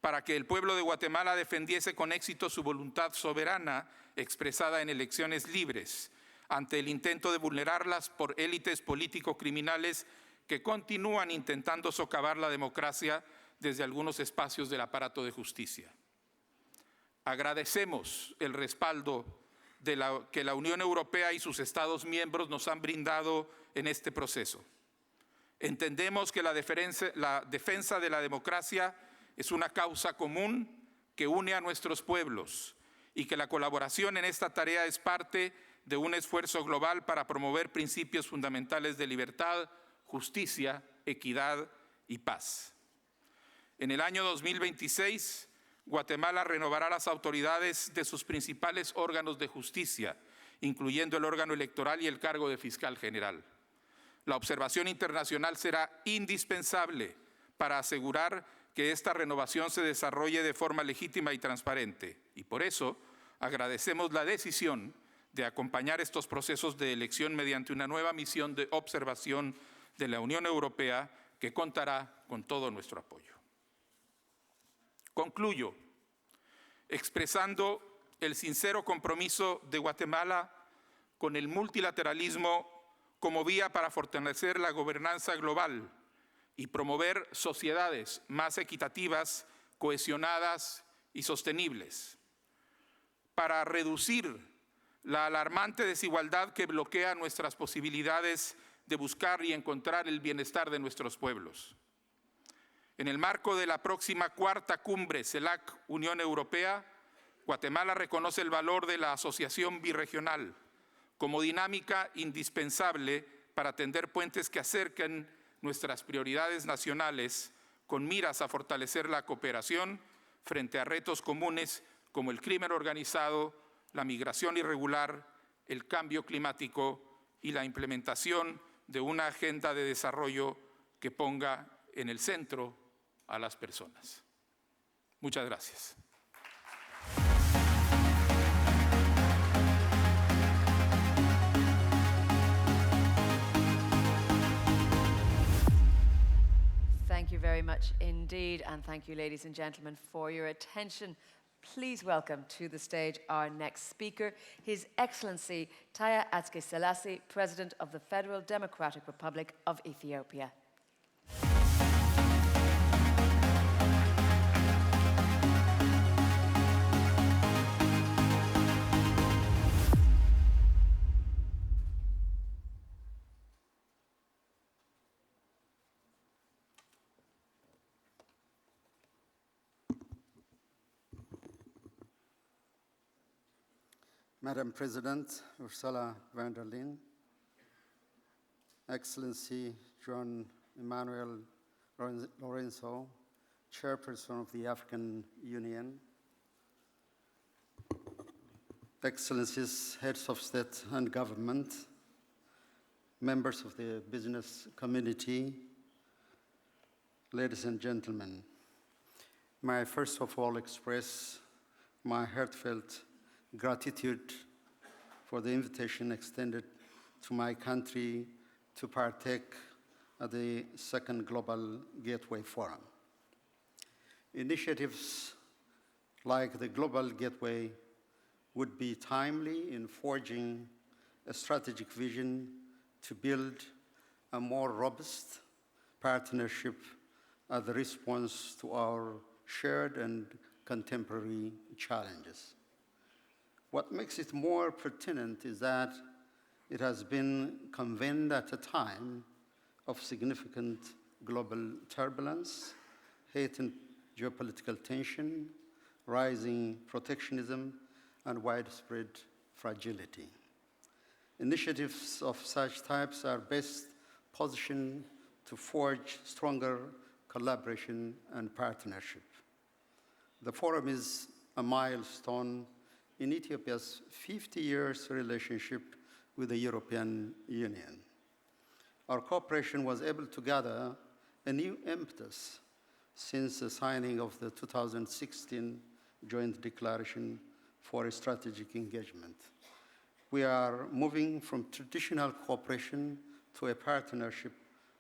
para que el pueblo de Guatemala defendiese con éxito su voluntad soberana expresada en elecciones libres, ante el intento de vulnerarlas por élites político-criminales que continúan intentando socavar la democracia desde algunos espacios del aparato de justicia. Agradecemos el respaldo que la Unión Europea y sus Estados miembros nos han brindado en este proceso. Entendemos que la defensa de la democracia es una causa común que une a nuestros pueblos y que la colaboración en esta tarea es parte de un esfuerzo global para promover principios fundamentales de libertad, justicia, equidad y paz. En el año 2026, Guatemala renovará las autoridades de sus principales órganos de justicia, incluyendo el órgano electoral y el cargo de fiscal general. La observación internacional será indispensable para asegurar que esta renovación se desarrolle de forma legítima y transparente. Y por eso agradecemos la decisión de acompañar estos procesos de elección mediante una nueva misión de observación de la Unión Europea que contará con todo nuestro apoyo. Concluyo expresando el sincero compromiso de Guatemala con el multilateralismo como vía para fortalecer la gobernanza global y promover sociedades más equitativas, cohesionadas y sostenibles, para reducir la alarmante desigualdad que bloquea nuestras posibilidades de buscar y encontrar el bienestar de nuestros pueblos. En el marco de la próxima cuarta cumbre CELAC-Unión Europea, Guatemala reconoce el valor de la asociación birregional como dinámica indispensable para tender puentes que acerquen nuestras prioridades nacionales con miras a fortalecer la cooperación frente a retos comunes como el crimen organizado, la migración irregular, el cambio climático y la implementación de una agenda de desarrollo que ponga en el centro a las personas. Muchas gracias. Thank you very much indeed, and thank you, ladies and gentlemen, for your attention. Please welcome to the stage our next speaker, His Excellency Taye Atske-Selassie, President of the Federal Democratic Republic of Ethiopia. Madam President Ursula von der Leyen, Excellency John Emmanuel Lourenço, Chairperson of the African Union, Excellencies, Heads of State and Government, members of the business community, ladies and gentlemen, may I first of all express my heartfelt gratitude for the invitation extended to my country to partake at the second Global Gateway Forum. Initiatives like the Global Gateway would be timely in forging a strategic vision to build a more robust partnership as a response to our shared and contemporary challenges. What makes it more pertinent is that it has been convened at a time of significant global turbulence, heightened geopolitical tension, rising protectionism, and widespread fragility. Initiatives of such types are best positioned to forge stronger collaboration and partnership. The forum is a milestone in Ethiopia's 50 years relationship with the European Union. Our cooperation was able to gather a new impetus since the signing of the 2016 Joint Declaration for a Strategic Engagement. We are moving from traditional cooperation to a partnership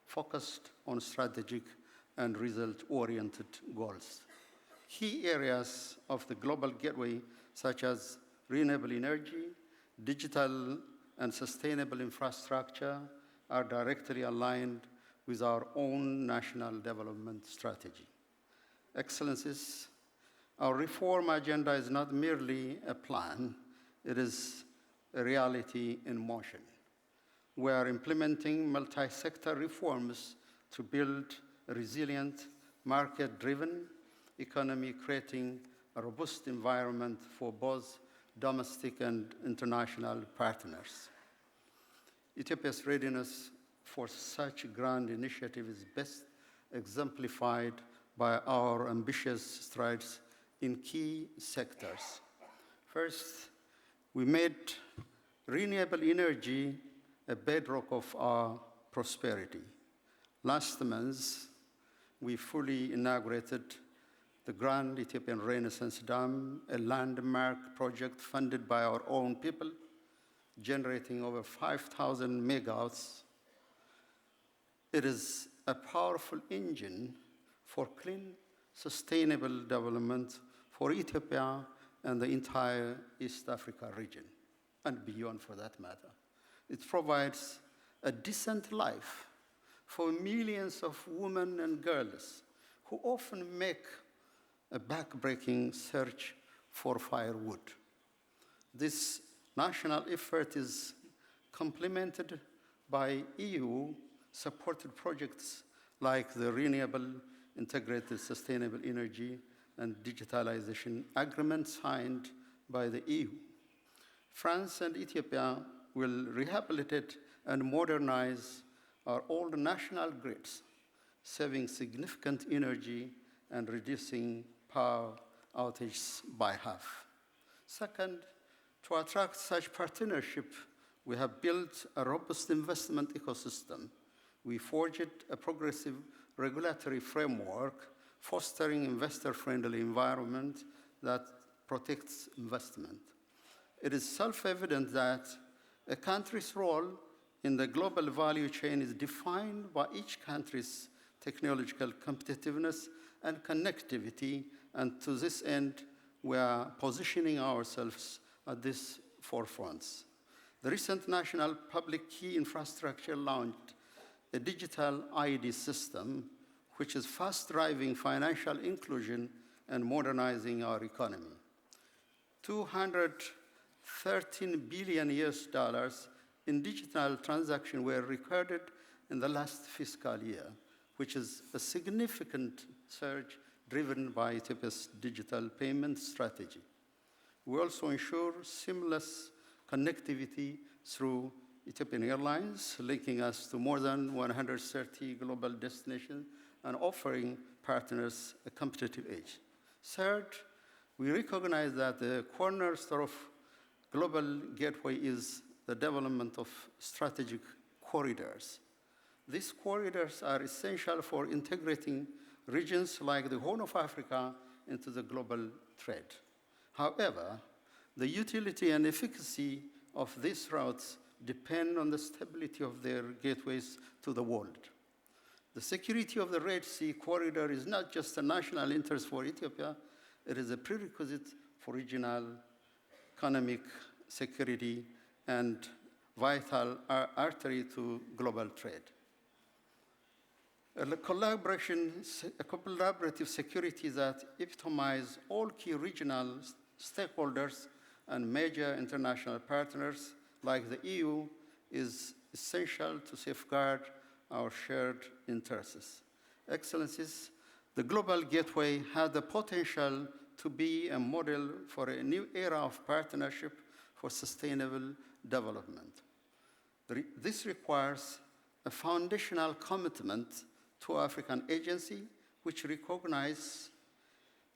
focused on strategic and result-oriented goals. Key areas of the Global Gateway, such as renewable energy, digital and sustainable infrastructure, are directly aligned with our own national development strategy. Excellencies, our reform agenda is not merely a plan, it is a reality in motion. We are implementing multi-sector reforms to build a resilient, market-driven economy, creating a robust environment for both domestic and international partners. Ethiopia's readiness for such a grand initiative is best exemplified by our ambitious strides in key sectors. First, we made renewable energy a bedrock of our prosperity. Last month, we fully inaugurated the Grand Ethiopian Renaissance Dam, a landmark project funded by our own people, generating over 5,000 megawatts. It is a powerful engine for clean, sustainable development for Ethiopia and the entire East Africa region, and beyond for that matter. It provides a decent life for millions of women and girls who often make a back-breaking search for firewood. This national effort is complemented by EU-supported projects like the Renewable Integrated Sustainable Energy and Digitalization Agreement signed by the EU. France and Ethiopia will rehabilitate and modernize our old national grids, saving significant energy and reducing power outages by half. Second, to attract such partnership, we have built a robust investment ecosystem. We forged a progressive regulatory framework, fostering investor-friendly environment that protects investment. It is self-evident that a country's role in the global value chain is defined by each country's technological competitiveness and connectivity, and to this end, we are positioning ourselves at this forefront. The recent National Public Key Infrastructure launched a digital ID system, which is fast driving financial inclusion and modernizing our economy. $213 billion in digital transactions were recorded in the last fiscal year, which is a significant surge driven by Ethiopia's digital payment strategy. We also ensure seamless connectivity through Ethiopian Airlines, linking us to more than 130 global destinations and offering partners a competitive edge. Third, we recognize that the cornerstone of Global Gateway is the development of strategic corridors. These corridors are essential for integrating regions like the Horn of Africa into the global trade. However, the utility and efficacy of these routes depend on the stability of their gateways to the world. The security of the Red Sea corridor is not just a national interest for Ethiopia, it is a prerequisite for regional economic security and vital artery to global trade. A collaborative security that epitomizes all key regional stakeholders and major international partners like the EU is essential to safeguard our shared interests. Excellencies, the Global Gateway has the potential to be a model for a new era of partnership for sustainable development. This requires a foundational commitment to African agency, which recognizes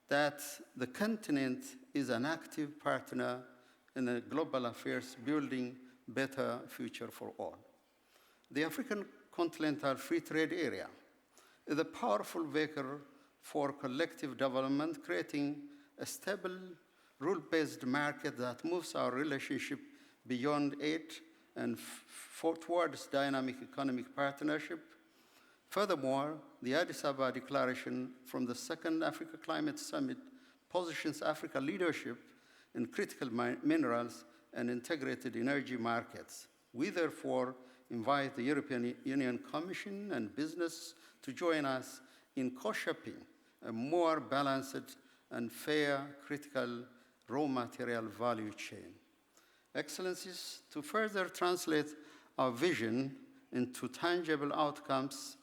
that the continent is an active partner in the global affairs, building better future for all. The African Continental Free Trade Area is a powerful vehicle for collective development, creating a stable, rule-based market that moves our relationship beyond aid and towards dynamic economic partnership. Furthermore, the Addis Ababa Declaration from the Second Africa Climate Summit positions Africa leadership in critical minerals and integrated energy markets. We therefore invite the European Union Commission and business to join us in co-shaping a more balanced and fair critical raw material value chain. Excellencies, to further translate our vision into tangible outcomes,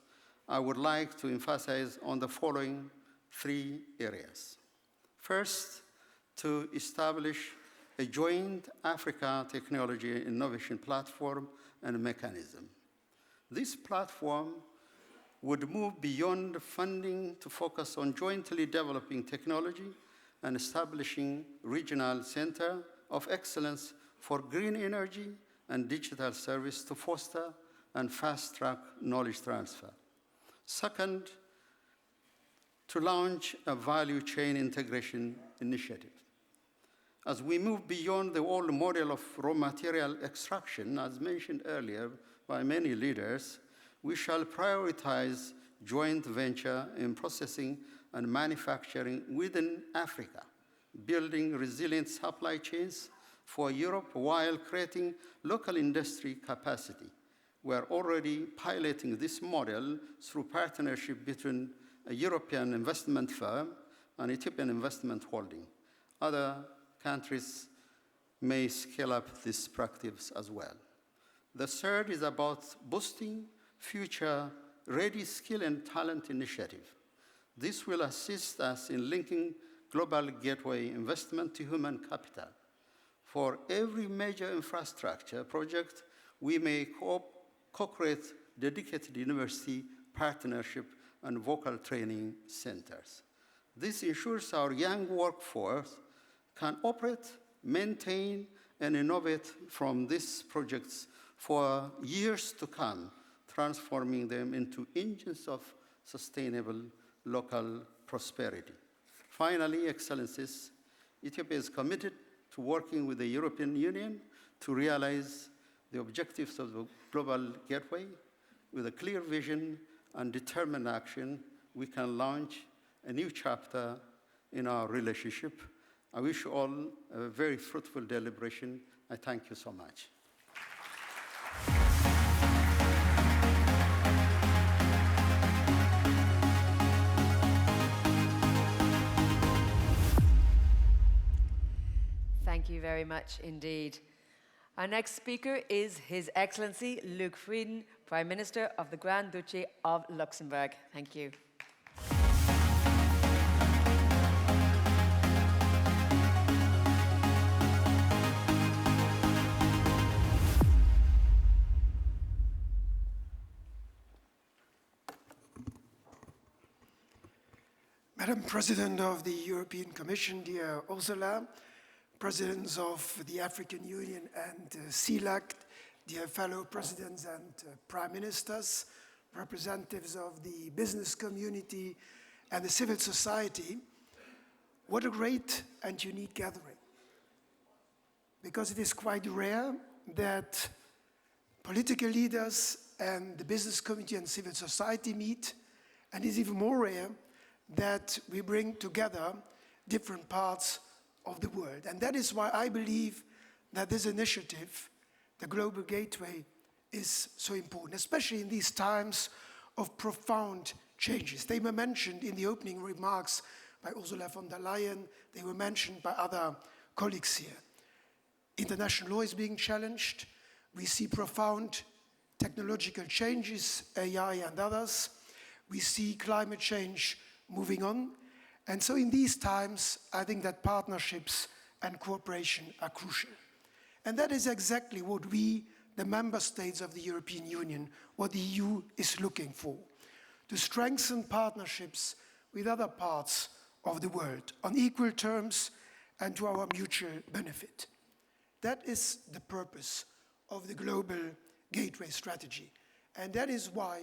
I would like to emphasize on the following 3 areas. First, to establish a joint Africa technology innovation platform and mechanism. This platform would move beyond funding to focus on jointly developing technology and establishing regional center of excellence for green energy and digital service to foster and fast-track knowledge transfer. Second, to launch a value chain integration initiative. As we move beyond the old model of raw material extraction, as mentioned earlier by many leaders, we shall prioritize joint venture in processing and manufacturing within Africa, building resilient supply chains for Europe while creating local industry capacity. We are already piloting this model through partnership between a European investment firm and Ethiopian investment holding. Other countries may scale up this practice as well. The third is about boosting future-ready skill and talent initiative. This will assist us in linking global gateway investment to human capital. For every major infrastructure project, we may co-create dedicated university partnership and vocal training centers. This ensures our young workforce can operate, maintain, and innovate from these projects for years to come, transforming them into engines of sustainable local prosperity. Finally, Excellencies, Ethiopia is committed to working with the European Union to realize the objectives of the Global Gateway. With a clear vision and determined action, we can launch a new chapter in our relationship. I wish you all a very fruitful deliberation. I thank you so much. Thank you very much indeed. Our next speaker is His Excellency Luc Frieden, Prime Minister of the Grand Duchy of Luxembourg. Thank you. Madam President of the European Commission, dear Ursula, Presidents of the African Union and CELAC, dear fellow presidents and prime ministers, representatives of the business community and the civil society, what a great and unique gathering. Because it is quite rare that political leaders and the business community and civil society meet, and it's even more rare that we bring together different parts of the world. And that is why I believe that this initiative, the Global Gateway, is so important, especially in these times of profound changes. They were mentioned in the opening remarks by Ursula von der Leyen. They were mentioned by other colleagues here. International law is being challenged. We see profound technological changes, AI and others. We see climate change moving on. And so in these times, I think that partnerships and cooperation are crucial. And that is exactly what we, the member states of the European Union, what the EU is looking for, to strengthen partnerships with other parts of the world on equal terms and to our mutual benefit. That is the purpose of the Global Gateway Strategy. And that is why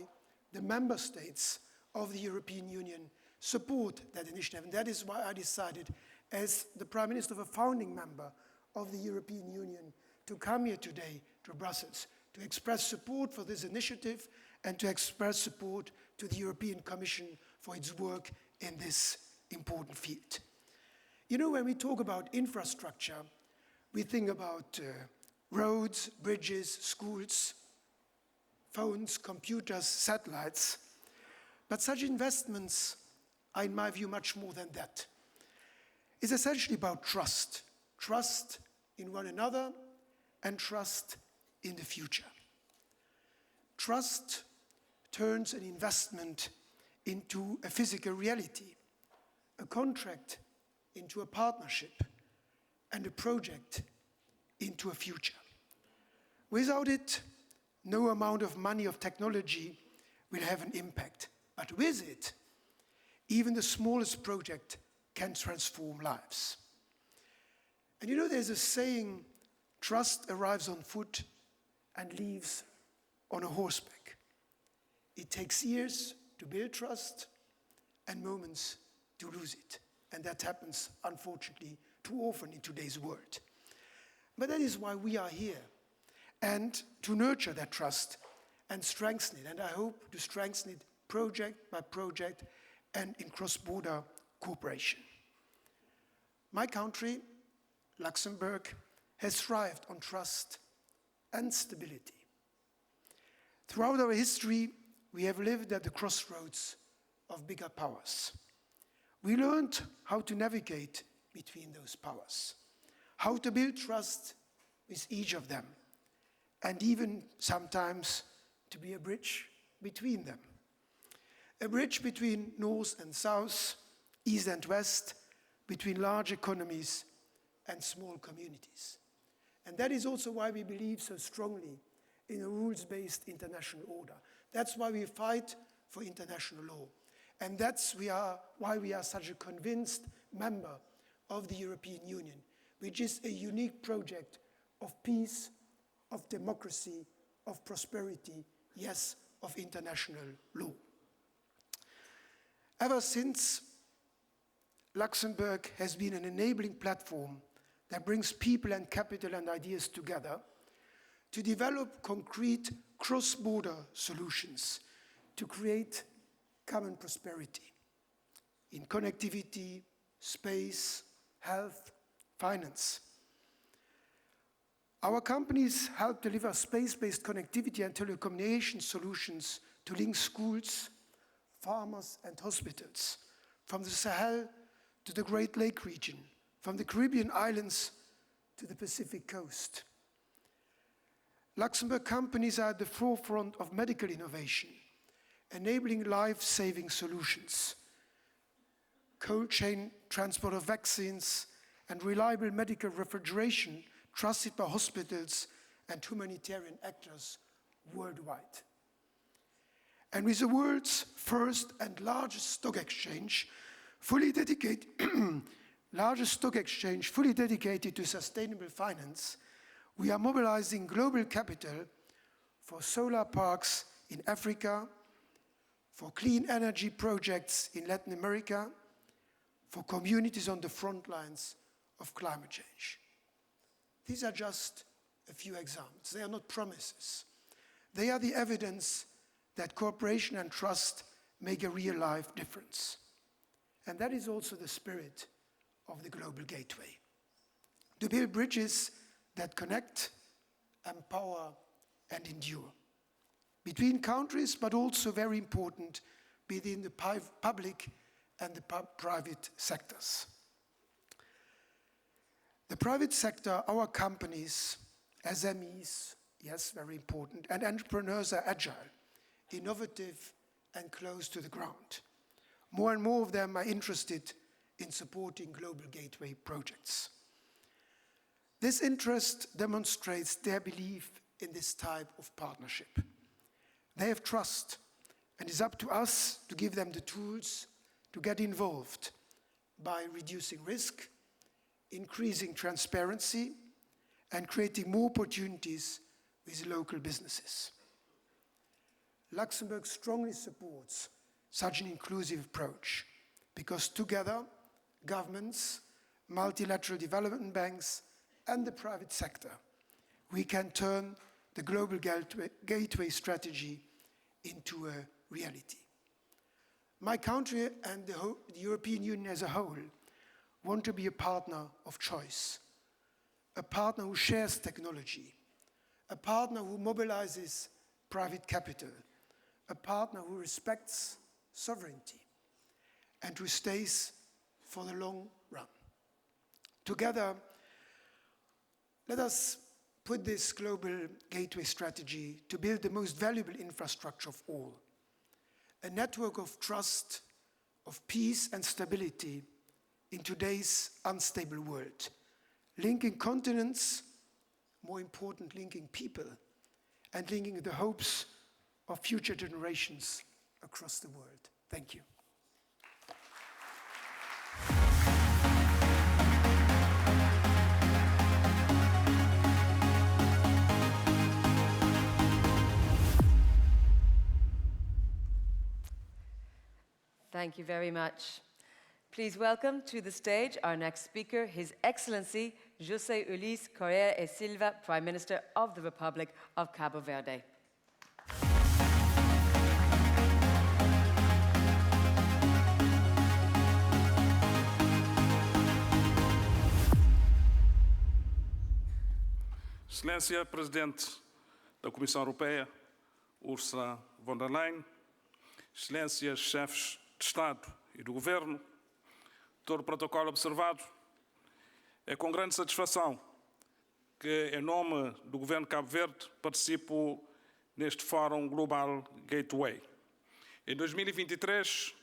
the member states of the European Union support that initiative. And that is why I decided, as the Prime Minister of a founding member of the European Union, to come here today to Brussels to express support for this initiative and to express support to the European Commission for its work in this important field. You know, when we talk about infrastructure, we think about roads, bridges, schools, phones, computers, satellites. But such investments are, in my view, much more than that. It's essentially about trust. Trust in one another and trust in the future. Trust turns an investment into a physical reality, a contract into a partnership, and a project into a future. Without it, no amount of money, of technology will have an impact. But with it, even the smallest project can transform lives. And you know, there's a saying, trust arrives on foot and leaves on a horseback. It takes years to build trust and moments to lose it. And that happens, unfortunately, too often in today's world. But that is why we are here, and to nurture that trust and strengthen it. And I hope to strengthen it project by project and in cross-border cooperation. My country, Luxembourg, has thrived on trust and stability. Throughout our history, we have lived at the crossroads of bigger powers. We learned how to navigate between those powers, how to build trust with each of them, and even sometimes to be a bridge between them. A bridge between North and South, East and West, between large economies and small communities. And that is also why we believe so strongly in a rules-based international order. That's why we fight for international law. And that's why we are such a convinced member of the European Union, which is a unique project of peace, of democracy, of prosperity, yes, of international law. Ever since, Luxembourg has been an enabling platform that brings people and capital and ideas together to develop concrete cross-border solutions to create common prosperity in connectivity, space, health, finance. Our companies help deliver space-based connectivity and telecommunication solutions to link schools, farmers, and hospitals, from the Sahel to the Great Lake region, from the Caribbean islands to the Pacific coast. Luxembourg companies are at the forefront of medical innovation, enabling life-saving solutions, cold chain transport of vaccines, and reliable medical refrigeration trusted by hospitals and humanitarian actors worldwide. And with the world's first and largest stock exchange fully dedicated to sustainable finance, we are mobilizing global capital for solar parks in Africa, for clean energy projects in Latin America, for communities on the front lines of climate change. These are just a few examples. They are not promises. They are the evidence that cooperation and trust make a real-life difference. And that is also the spirit of the Global Gateway. To build bridges that connect, empower, and endure. Between countries, but also very important, within the public and the private sectors. The private sector, our companies, SMEs, yes, very important, and entrepreneurs are agile, innovative, and close to the ground. More and more of them are interested in supporting Global Gateway projects. This interest demonstrates their belief in this type of partnership. They have trust, and it's up to us to give them the tools to get involved by reducing risk, increasing transparency, and creating more opportunities with local businesses. Luxembourg strongly supports such an inclusive approach because together, governments, multilateral development banks, and the private sector, we can turn the global gateway strategy into a reality. My country and the European Union as a whole want to be a partner of choice, a partner who shares technology, a partner who mobilizes private capital, a partner who respects sovereignty, and who stays for the long run. Together, let us put this global gateway strategy to build the most valuable infrastructure of all, a network of trust, of peace and stability in today's unstable world, linking continents, more important, linking people, and linking the hopes of future generations across the world. Thank you. Thank you very much. Please welcome to the stage our next speaker, His Excellency José Ulisses Correia e Silva, Prime Minister of the Republic of Cabo Verde. Excelência Presidente da Comissão Europeia, Ursula von der Leyen, Excelências Chefes de Estado e do Governo, todo o protocolo observado, é com grande satisfação que, em nome do Governo de Cabo Verde, participo neste Fórum Global Gateway. Em 2023,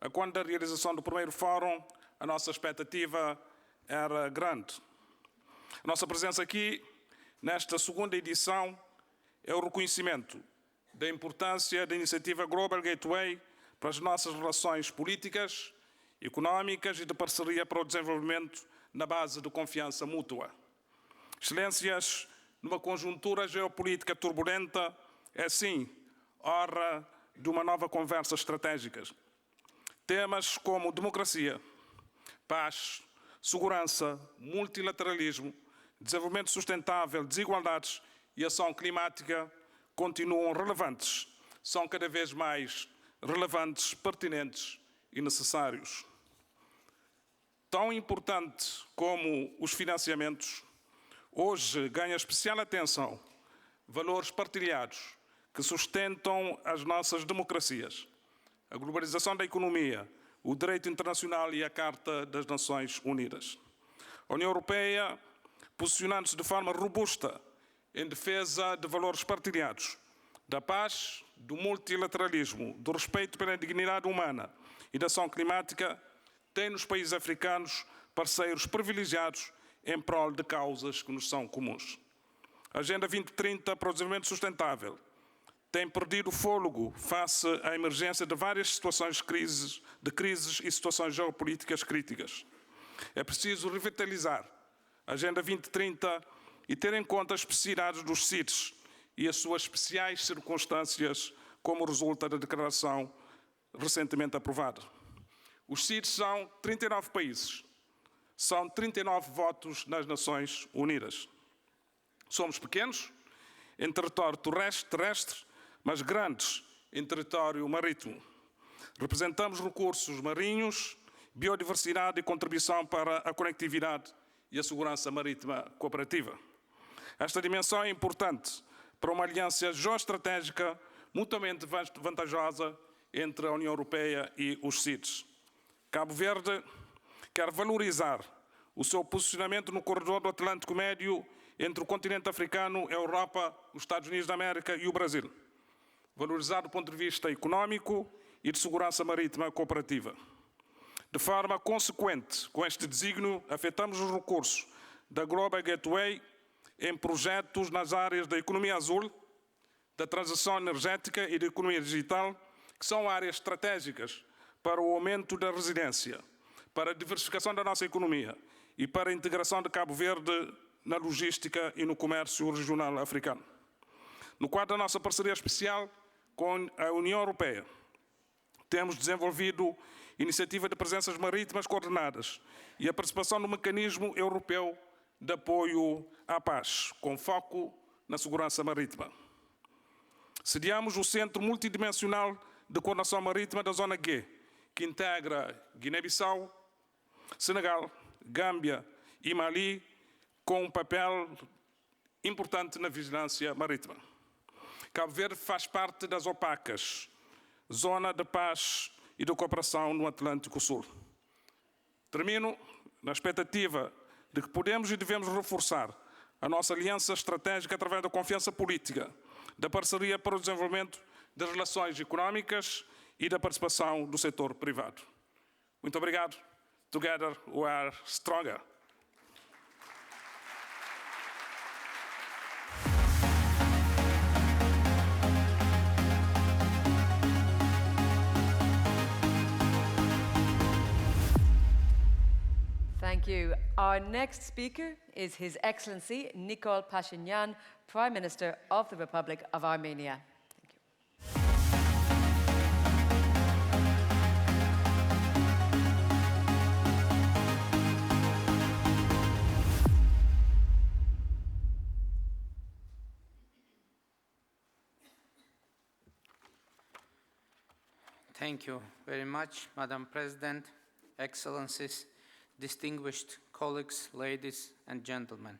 a quando da realização do primeiro Fórum, a nossa expectativa era grande. A nossa presença aqui, nesta segunda edição, é o reconhecimento da importância da iniciativa Global Gateway para as nossas relações políticas, económicas e de parceria para o desenvolvimento na base de confiança mútua. Excelências, numa conjuntura geopolítica turbulenta, é sim hora de uma nova conversa estratégica. Temas como democracia, paz, segurança, multilateralismo, desenvolvimento sustentável, desigualdades e ação climática continuam relevantes, são cada vez mais relevantes, pertinentes e necessários. Tão importante como os financiamentos, hoje ganha especial atenção valores partilhados que sustentam as nossas democracias, a globalização da economia, o direito internacional e a Carta das Nações Unidas. A União Europeia, posicionando-se de forma robusta em defesa de valores partilhados, da paz, do multilateralismo, do respeito pela dignidade humana e da ação climática, tem nos países africanos parceiros privilegiados em prol de causas que nos são comuns. A Agenda 2030 para o Desenvolvimento Sustentável tem perdido fôlego face à emergência de várias situações de crises e situações geopolíticas críticas. É preciso revitalizar a Agenda 2030 e ter em conta as especificidades dos CITES e as suas especiais circunstâncias, como resulta da declaração recentemente aprovada. Os CITES são 39 países, são 39 votos nas Nações Unidas. Somos pequenos em território terrestre, mas grandes em território marítimo. Representamos recursos marinhos, biodiversidade e contribuição para a conectividade e a segurança marítima cooperativa. Esta dimensão é importante para uma aliança geoestratégica mutuamente vantajosa entre a União Europeia e os CITES. Cabo Verde quer valorizar o seu posicionamento no corredor do Atlântico Médio entre o continente africano, a Europa, os Estados Unidos da América e o Brasil. Valorizar do ponto de vista económico e de segurança marítima cooperativa. De forma consequente, com este desígnio, afetamos os recursos da Global Gateway em projetos nas áreas da economia azul, da transição energética e da economia digital, que são áreas estratégicas para o aumento da resiliência, para a diversificação da nossa economia e para a integração de Cabo Verde na logística e no comércio regional africano. No quadro da nossa parceria especial com a União Europeia, temos desenvolvido iniciativa de presenças marítimas coordenadas e a participação no mecanismo europeu de apoio à paz, com foco na segurança marítima. Sediamos o Centro Multidimensional de Coordenação Marítima da Zona G, que integra Guiné-Bissau, Senegal, Gâmbia e Mali, com um papel importante na vigilância marítima. Cabo Verde faz parte das OPACas, Zona de Paz e de Cooperação no Atlântico Sul. Termino na expectativa de que podemos e devemos reforçar a nossa aliança estratégica através da confiança política, da parceria para o desenvolvimento das relações económicas e da participação do setor privado. Muito obrigado. Together we are stronger. Thank you. Our next speaker is His Excellency Nikol Pashinyan, Prime Minister of the Republic of Armenia. Thank you very much, Madam President, Excellencies, distinguished colleagues, ladies and gentlemen.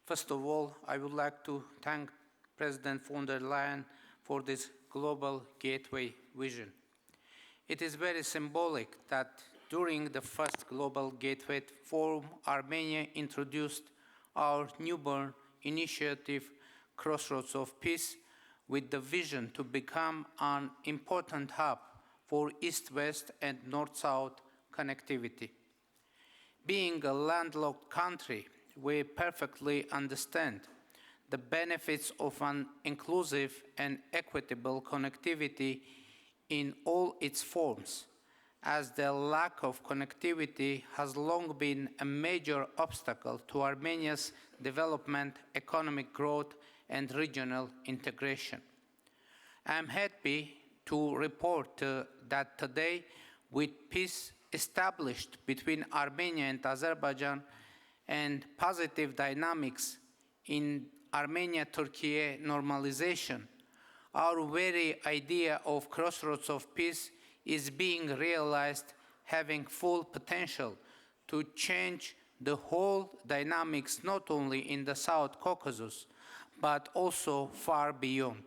First of all, I would like to thank President von der Leyen for this global gateway vision. It is very symbolic that during the first Global Gateway Forum, Armenia introduced our newborn initiative, Crossroads of Peace, with the vision to become an important hub for East-West and North-South connectivity. Being a landlocked country, we perfectly understand the benefits of an inclusive and equitable connectivity in all its forms, as the lack of connectivity has long been a major obstacle to Armenia's development, economic growth, and regional integration. I am happy to report that today, with peace established between Armenia and Azerbaijan and positive dynamics in Armenia-Turkey normalization, our very idea of crossroads of peace is being realized, having full potential to change the whole dynamics not only in the South Caucasus, but also far beyond.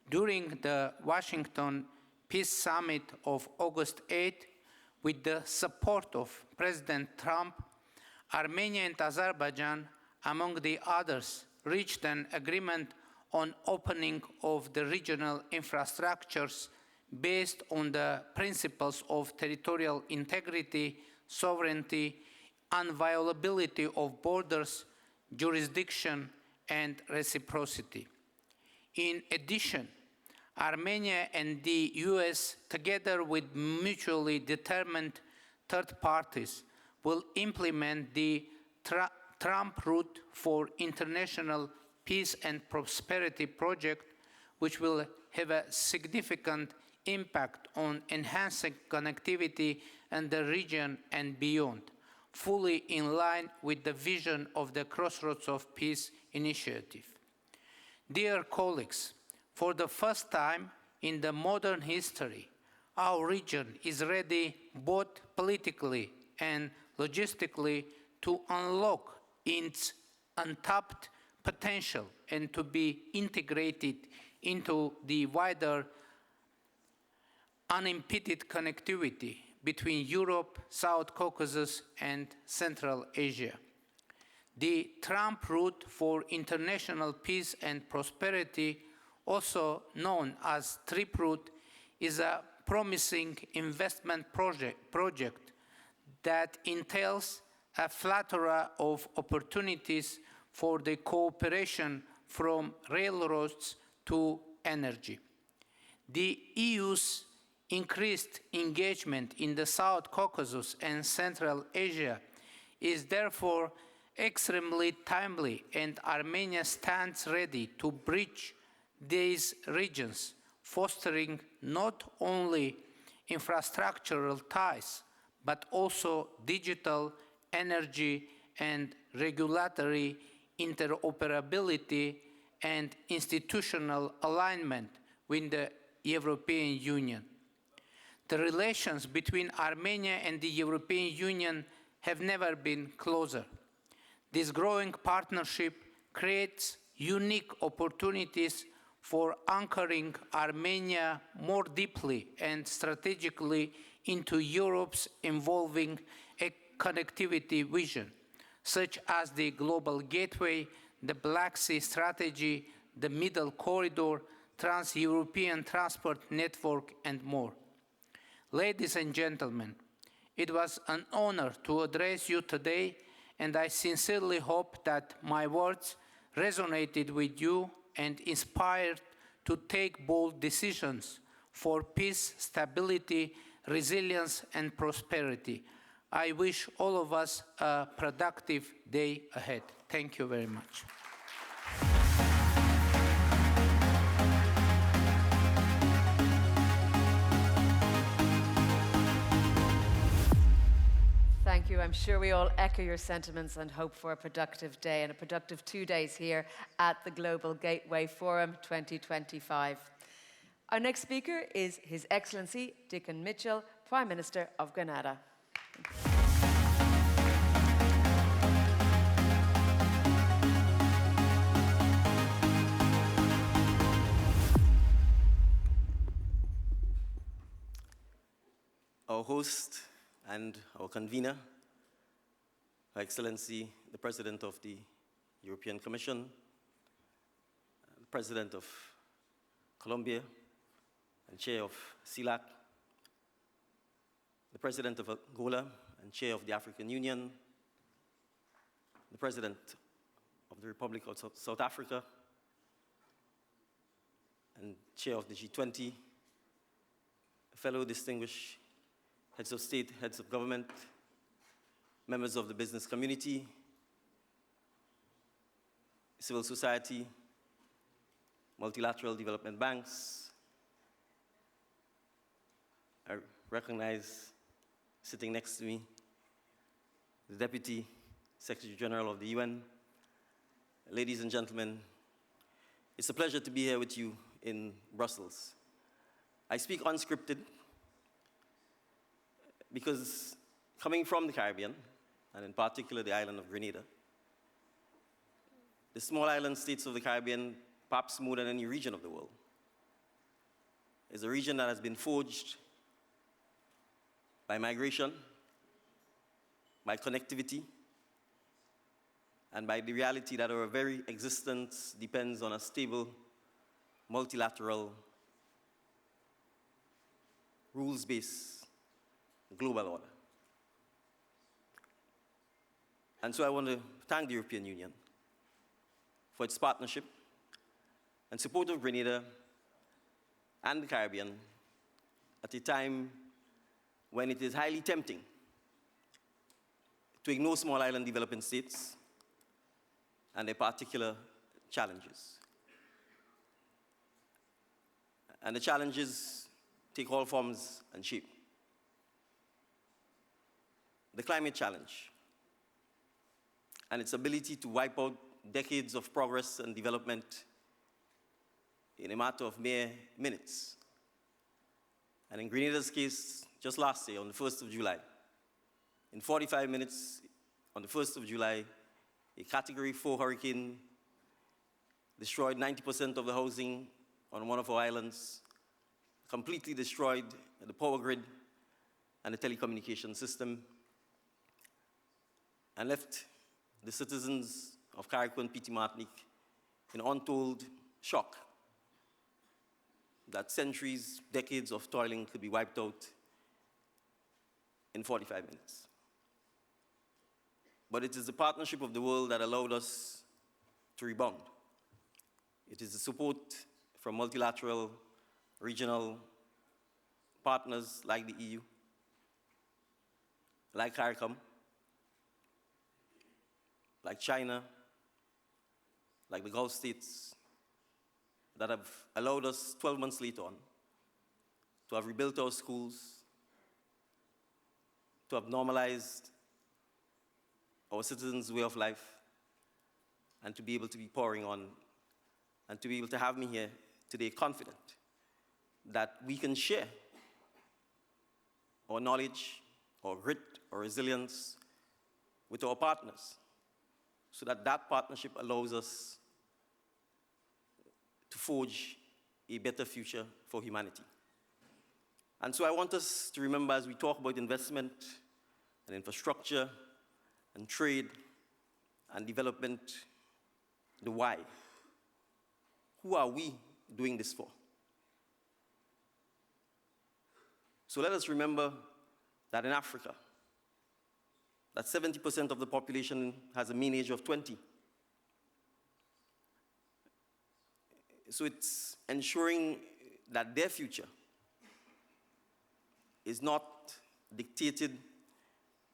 During the Washington Peace Summit of August 8, with the support of President Trump, Armenia and Azerbaijan, among the others, reached an agreement on opening of the regional infrastructures based on the principles of territorial integrity, sovereignty, inviolability of borders, jurisdiction, and reciprocity. In addition, Armenia and the US, together with mutually determined third parties, will implement the Trump Route for International Peace and Prosperity project, which will have a significant impact on enhancing connectivity in the region and beyond, fully in line with the vision of the Crossroads of Peace initiative. Dear colleagues, for the first time in the modern history, our region is ready both politically and logistically to unlock its untapped potential and to be integrated into the wider unimpeded connectivity between Europe, South Caucasus, and Central Asia. The Trump Route for International Peace and Prosperity, also known as TRIP Route, is a promising investment project that entails a plethora of opportunities for the cooperation from railroads to energy. The EU's increased engagement in the South Caucasus and Central Asia is therefore extremely timely, and Armenia stands ready to bridge these regions, fostering not only infrastructural ties, but also digital, energy, and regulatory interoperability and institutional alignment with the European Union. The relations between Armenia and the European Union have never been closer. This growing partnership creates unique opportunities for anchoring Armenia more deeply and strategically into Europe's evolving connectivity vision, such as the Global Gateway, the Black Sea Strategy, the Middle Corridor, Trans-European Transport Network, and more. Ladies and gentlemen, it was an honor to address you today, and I sincerely hope that my words resonated with you and inspired to take bold decisions for peace, stability, resilience, and prosperity. I wish all of us a productive day ahead. Thank you very much. Thank you. I'm sure we all echo your sentiments and hope for a productive day and a productive 2 days here at the Global Gateway Forum 2025. Our next speaker is His Excellency Dickon Mitchell, Prime Minister of Grenada. Our host and our convener, Her Excellency, the President of the European Commission, the President of Colombia, and Chair of CELAC, the President of Angola and Chair of the African Union, the President of the Republic of South Africa, and Chair of the G20, fellow distinguished heads of state, heads of government, members of the business community, civil society, multilateral development banks. I recognize, sitting next to me, the Deputy Secretary General of the UN. Ladies and gentlemen, it's a pleasure to be here with you in Brussels. I speak unscripted because coming from the Caribbean, and in particular the island of Grenada, the small island states of the Caribbean, perhaps more than any region of the world, is a region that has been forged by migration, by connectivity, and by the reality that our very existence depends on a stable, multilateral, rules-based global order. And so I want to thank the European Union for its partnership and support of Grenada and the Caribbean at a time when it is highly tempting to ignore small island developing states and their particular challenges. And the challenges take all forms and shape. The climate challenge and its ability to wipe out decades of progress and development in a matter of mere minutes. And in Grenada's case, just last year, on the 1st of July, in 45 minutes, on the 1st of July, a Category 4 hurricane destroyed 90% of the housing on one of our islands, completely destroyed the power grid and the telecommunication system, and left the citizens of Carriacou and Petite Martinique in untold shock that centuries, decades of toiling could be wiped out in 45 minutes. but it is the partnership of the world that allowed us to rebound. It is the support from multilateral, regional partners like the EU, like CARICOM, like China, like the Gulf states, that have allowed us 12 months later on to have rebuilt our schools, to have normalized our citizens' way of life, and to be able to be pouring on, and to be able to have me here today confident that we can share our knowledge, our grit, our resilience with our partners, so that that partnership allows us to forge a better future for humanity. And so I want us to remember, as we talk about investment and infrastructure and trade and development, the why. Who are we doing this for? So let us remember that in Africa, that 70% of the population has a mean age of 20. So it's ensuring that their future is not dictated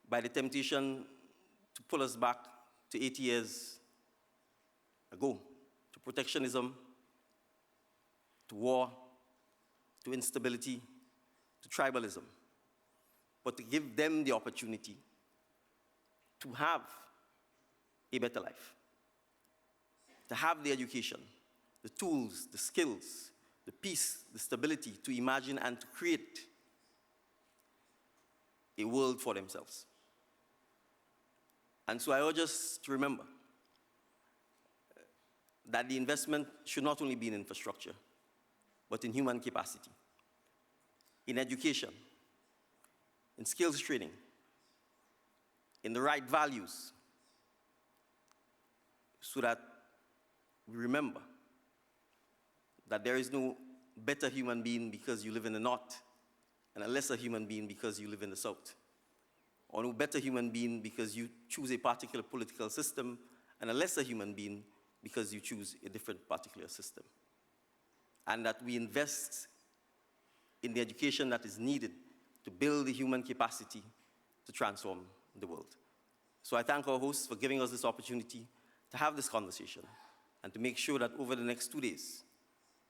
by the temptation to pull us back to 80 years ago, to protectionism, to war, to instability, to tribalism, but to give them the opportunity to have a better life, to have the education, the tools, the skills, the peace, the stability to imagine and to create a world for themselves. And so I urge us to remember that the investment should not only be in infrastructure, but in human capacity, in education, in skills training, in the right values, so that we remember that there is no better human being because you live in the north, and a lesser human being because you live in the south, or no better human being because you choose a particular political system, and a lesser human being because you choose a different particular system. And that we invest in the education that is needed to build the human capacity to transform the world. So I thank our hosts for giving us this opportunity to have this conversation and to make sure that over the next 2 days,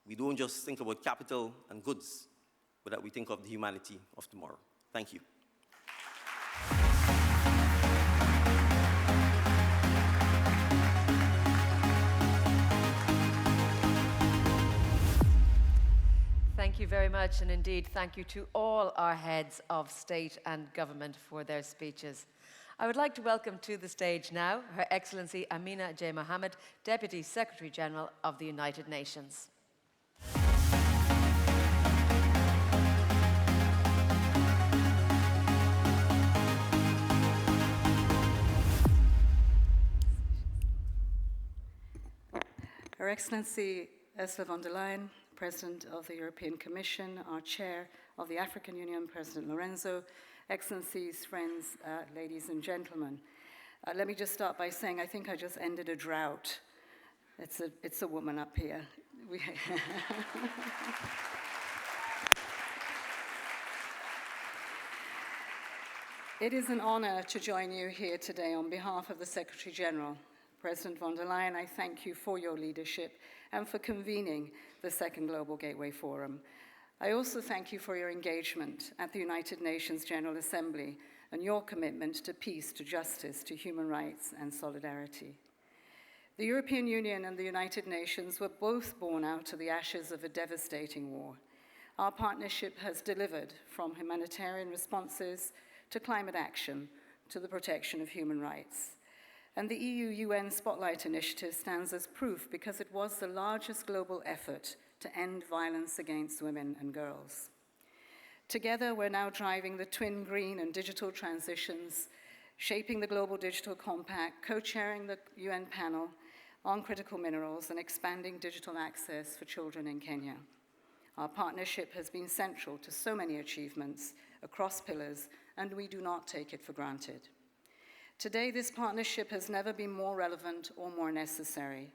we don't just think about capital and goods, but that we think of the humanity of tomorrow. Thank you. Thank you very much, and indeed thank you to all our heads of state and government for their speeches. I would like to welcome to the stage now Her Excellency Amina J. Mohammed, Deputy Secretary General of the United Nations. Her Excellency Ursula von der Leyen, President of the European Commission, our Chair of the African Union, President Lourenço, Excellencies, friends, ladies and gentlemen. Let me just start by saying I think I just ended a drought. It's a woman up here. It is an honor to join you here today on behalf of the Secretary General. President von der Leyen, I thank you for your leadership and for convening the Second Global Gateway Forum. I also thank you for your engagement at the United Nations General Assembly and your commitment to peace, to justice, to human rights and solidarity. The European Union and the United Nations were both born out of the ashes of a devastating war. Our partnership has delivered from humanitarian responses to climate action to the protection of human rights. And the EU-UN Spotlight Initiative stands as proof because it was the largest global effort to end violence against women and girls. Together, we're now driving the twin green and digital transitions, shaping the Global Digital Compact, co-chairing the UN panel on critical minerals, and expanding digital access for children in Kenya. Our partnership has been central to so many achievements across pillars, and we do not take it for granted. Today, this partnership has never been more relevant or more necessary.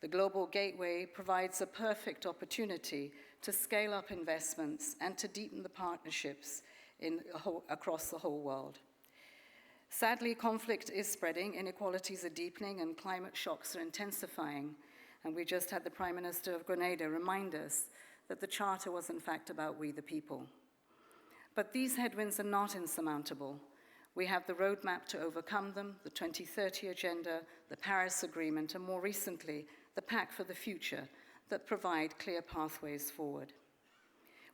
The Global Gateway provides a perfect opportunity to scale up investments and to deepen the partnerships across the whole world. Sadly, conflict is spreading, inequalities are deepening, and climate shocks are intensifying. And we just had the Prime Minister of Grenada remind us that the Charter was in fact about we the people. But these headwinds are not insurmountable. We have the roadmap to overcome them, the 2030 Agenda, the Paris Agreement, and more recently, the Pact for the Future, that provide clear pathways forward.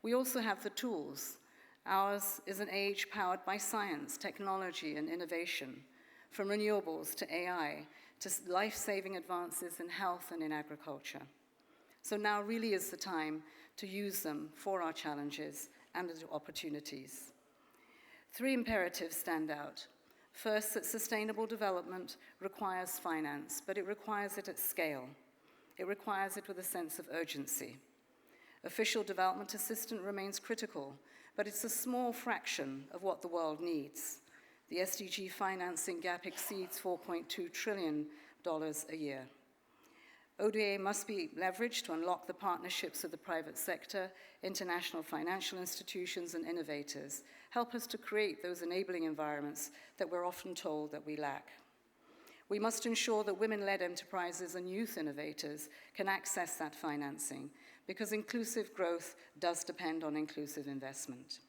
We also have the tools. Ours is an age powered by science, technology, and innovation, from renewables to AI, to life-saving advances in health and in agriculture. So now really is the time to use them for our challenges and opportunities. 3 imperatives stand out. First, that sustainable development requires finance, but it requires it at scale. It requires it with a sense of urgency. Official development assistance remains critical, but it's a small fraction of what the world needs. The SDG financing gap exceeds $4.2 trillion a year. ODA must be leveraged to unlock the partnerships of the private sector, international financial institutions, and innovators. Help us to create those enabling environments that we're often told that we lack. We must ensure that women-led enterprises and youth innovators can access that financing, because inclusive growth does depend on inclusive investment.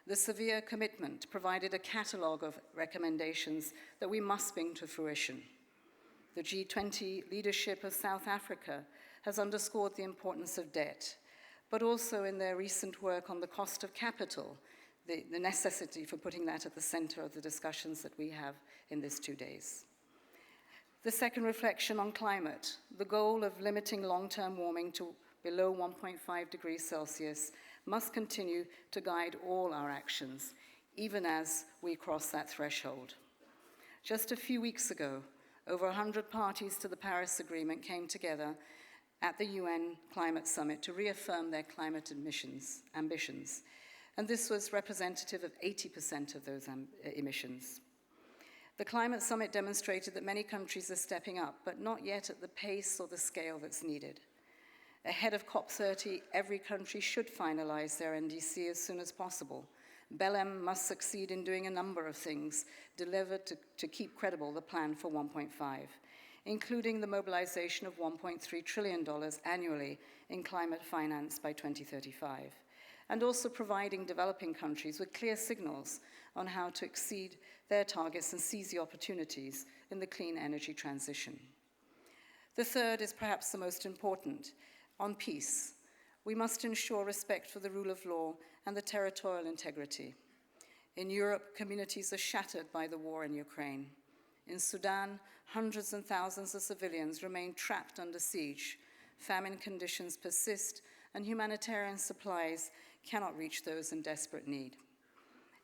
The severe commitment provided a catalogue of recommendations that we must bring to fruition. The G20 leadership of South Africa has underscored the importance of debt, but also in their recent work on the cost of capital, the necessity for putting that at the center of the discussions that we have in these 2 days. The second reflection on climate, the goal of limiting long-term warming to below 1.5 degrees Celsius must continue to guide all our actions, even as we cross that threshold. Just a few weeks ago, over 100 parties to the Paris Agreement came together at the UN Climate Summit to reaffirm their climate ambitions. And this was representative of 80% of those emissions. The Climate Summit demonstrated that many countries are stepping up, but not yet at the pace or the scale that's needed. Ahead of COP30, every country should finalize their NDC as soon as possible. Belém must succeed in doing a number of things delivered to keep credible the plan for 1.5, including the mobilization of $1.3 trillion annually in climate finance by 2035, and also providing developing countries with clear signals on how to exceed their targets and seize the opportunities in the clean energy transition. The third is perhaps the most important. On peace, we must ensure respect for the rule of law and the territorial integrity. In Europe, communities are shattered by the war in Ukraine. In Sudan, hundreds and thousands of civilians remain trapped under siege. Famine conditions persist, and humanitarian supplies cannot reach those in desperate need.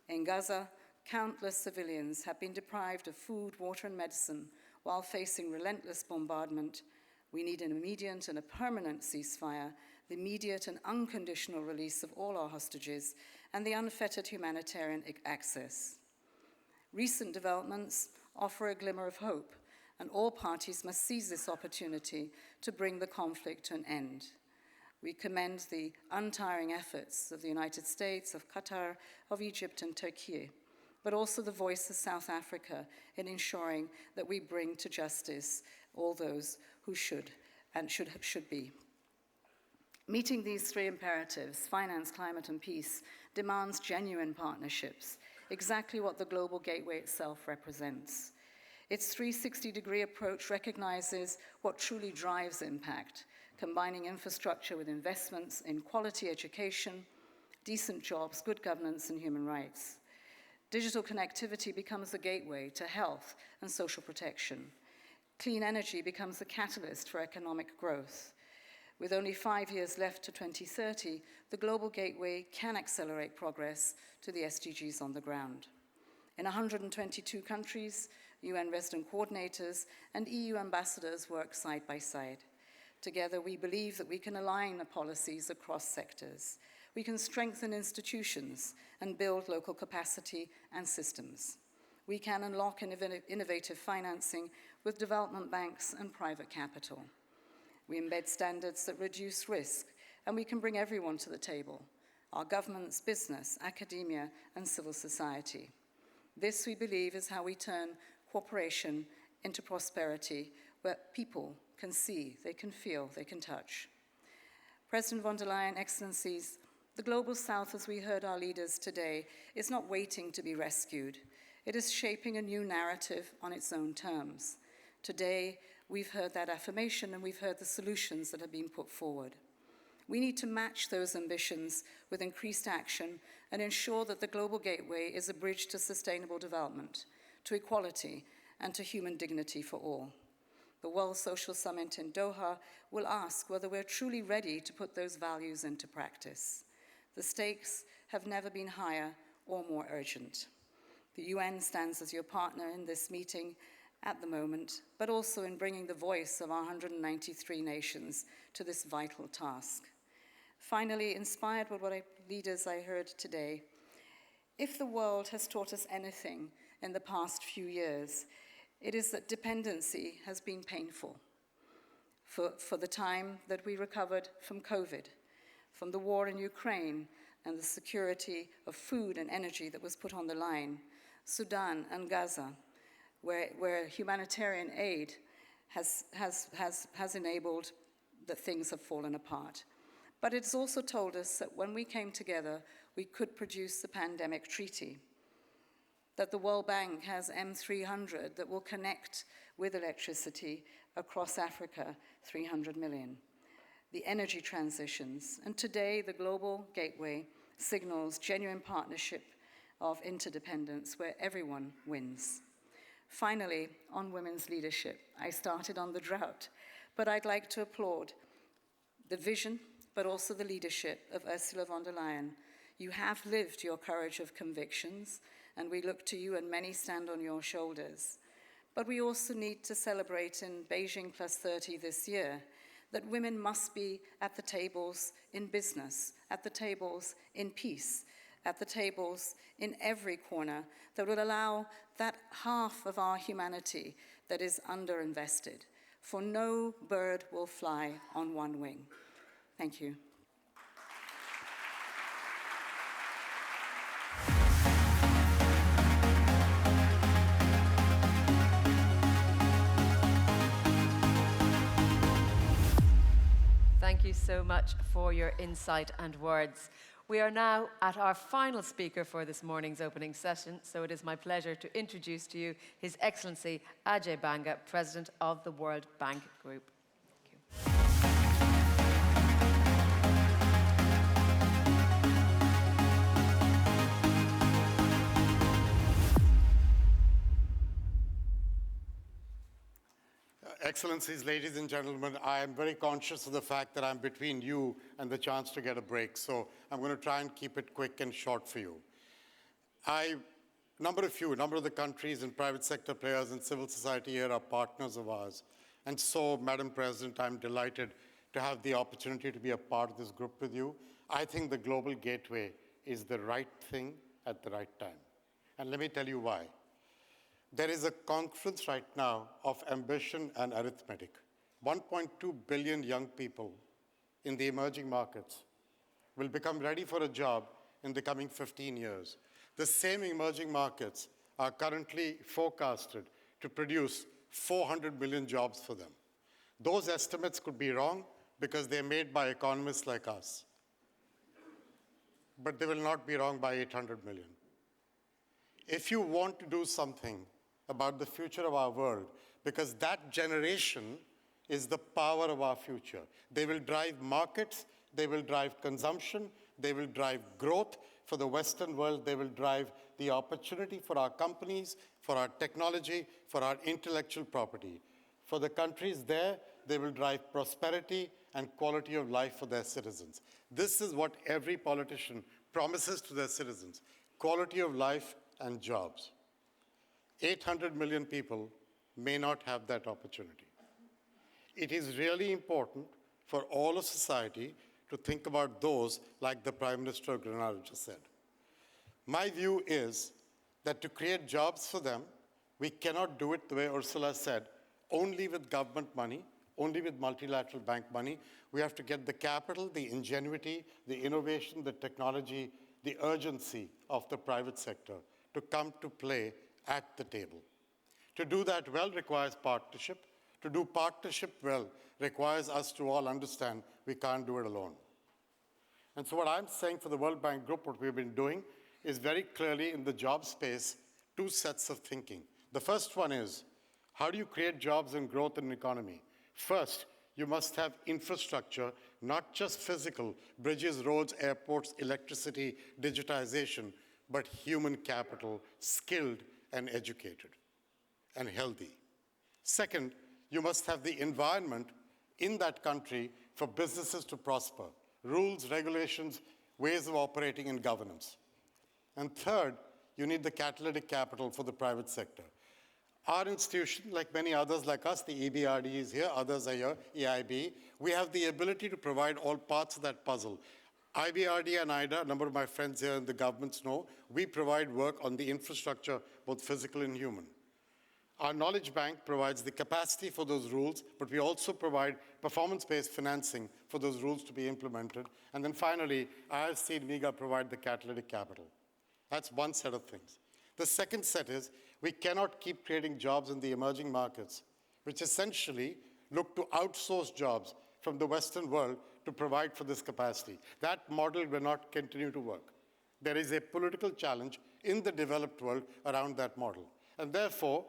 In Gaza, countless civilians have been deprived of food, water, and medicine while facing relentless bombardment. We need an immediate and a permanent ceasefire, the immediate and unconditional release of all our hostages, and the unfettered humanitarian access. Recent developments offer a glimmer of hope, and all parties must seize this opportunity to bring the conflict to an end. We commend the untiring efforts of the United States, of Qatar, of Egypt, and Turkey, but also the voice of South Africa in ensuring that we bring to justice all those who should be. Meeting these 3 imperatives, finance, climate, and peace, demands genuine partnerships, exactly what the Global Gateway itself represents. Its 360-degree approach recognizes what truly drives impact, combining infrastructure with investments in quality education, decent jobs, good governance, and human rights. Digital connectivity becomes the gateway to health and social protection. Clean energy becomes the catalyst for economic growth. With only 5 years left to 2030, the Global Gateway can accelerate progress to the SDGs on the ground. In 122 countries, UN resident coordinators and EU ambassadors work side by side. Together, we believe that we can align the policies across sectors. We can strengthen institutions and build local capacity and systems. We can unlock innovative financing with development banks and private capital. We embed standards that reduce risk, and we can bring everyone to the table, our governments, business, academia, and civil society. This, we believe, is how we turn cooperation into prosperity, where people can see, they can feel, they can touch. President von der Leyen, Excellencies, the Global South, as we heard our leaders today, is not waiting to be rescued. It is shaping a new narrative on its own terms. Today, we've heard that affirmation and we've heard the solutions that have been put forward. We need to match those ambitions with increased action and ensure that the Global Gateway is a bridge to sustainable development, to equality, and to human dignity for all. The World Social Summit in Doha will ask whether we're truly ready to put those values into practice. The stakes have never been higher or more urgent. The UN stands as your partner in this meeting at the moment, but also in bringing the voice of our 193 nations to this vital task. Finally, inspired by what leaders I heard today, if the world has taught us anything in the past few years, it is that dependency has been painful. For the time that we recovered from COVID, from the war in Ukraine and the security of food and energy that was put on the line, Sudan and Gaza, where humanitarian aid has enabled that things have fallen apart. But it's also told us that when we came together, we could produce the pandemic treaty, that the World Bank has M300 that will connect with electricity across Africa, 300 million. The energy transitions, and today the Global Gateway signals genuine partnership of interdependence where everyone wins. Finally, on women's leadership, I started on the drought, but I'd like to applaud the vision, but also the leadership of Ursula von der Leyen. You have lived your courage of convictions, and we look to you, and many stand on your shoulders. But we also need to celebrate in Beijing +30 this year that women must be at the tables in business, at the tables in peace, at the tables in every corner that will allow that half of our humanity that is underinvested. For no bird will fly on one wing. Thank you. Thank you so much for your insight and words. We are now at our final speaker for this morning's opening session, so it is my pleasure to introduce to you His Excellency Ajay Banga, President of the World Bank Group. Thank you. Excellencies, ladies and gentlemen, I am very conscious of the fact that I'm between you and the chance to get a break, so I'm going to try and keep it quick and short for you. A number of the countries and private sector players and civil society here are partners of ours. And so, Madam President, I'm delighted to have the opportunity to be a part of this group with you. I think the Global Gateway is the right thing at the right time. And let me tell you why. There is a confluence right now of ambition and arithmetic. 1.2 billion young people in the emerging markets will become ready for a job in the coming 15 years. The same emerging markets are currently forecasted to produce 400 million jobs for them. Those estimates could be wrong because they're made by economists like us. But they will not be wrong by 800 million. If you want to do something about the future of our world, because that generation is the power of our future. They will drive markets, they will drive consumption, they will drive growth for the Western world, they will drive the opportunity for our companies, for our technology, for our intellectual property. For the countries there, they will drive prosperity and quality of life for their citizens. This is what every politician promises to their citizens, quality of life and jobs. 800 million people may not have that opportunity. It is really important for all of society to think about those like the Prime Minister of Grenada just said. My view is that to create jobs for them, we cannot do it the way Ursula said, only with government money, only with multilateral bank money. We have to get the capital, the ingenuity, the innovation, the technology, the urgency of the private sector to come to play at the table. To do that well requires partnership. To do partnership well requires us to all understand we can't do it alone. And so what I'm saying for the World Bank Group, what we've been doing, is very clearly in the job space, two sets of thinking. The first one is, how do you create jobs and growth in an economy? First, you must have infrastructure, not just physical, bridges, roads, airports, electricity, digitization, but human capital, skilled and educated and healthy. Second, you must have the environment in that country for businesses to prosper, rules, regulations, ways of operating and governance. And third, you need the catalytic capital for the private sector. Our institution, like many others like us, the EBRD is here, others are here, EIB, we have the ability to provide all parts of that puzzle. IBRD and IDA, a number of my friends here in the governments know, we provide work on the infrastructure, both physical and human. Our Knowledge Bank provides the capacity for those rules, but we also provide performance-based financing for those rules to be implemented. And then finally, IFC and MIGA provide the catalytic capital. That's one set of things. The second set is, we cannot keep creating jobs in the emerging markets, which essentially look to outsource jobs from the Western world to provide for this capacity. That model will not continue to work. There is a political challenge in the developed world around that model. And therefore,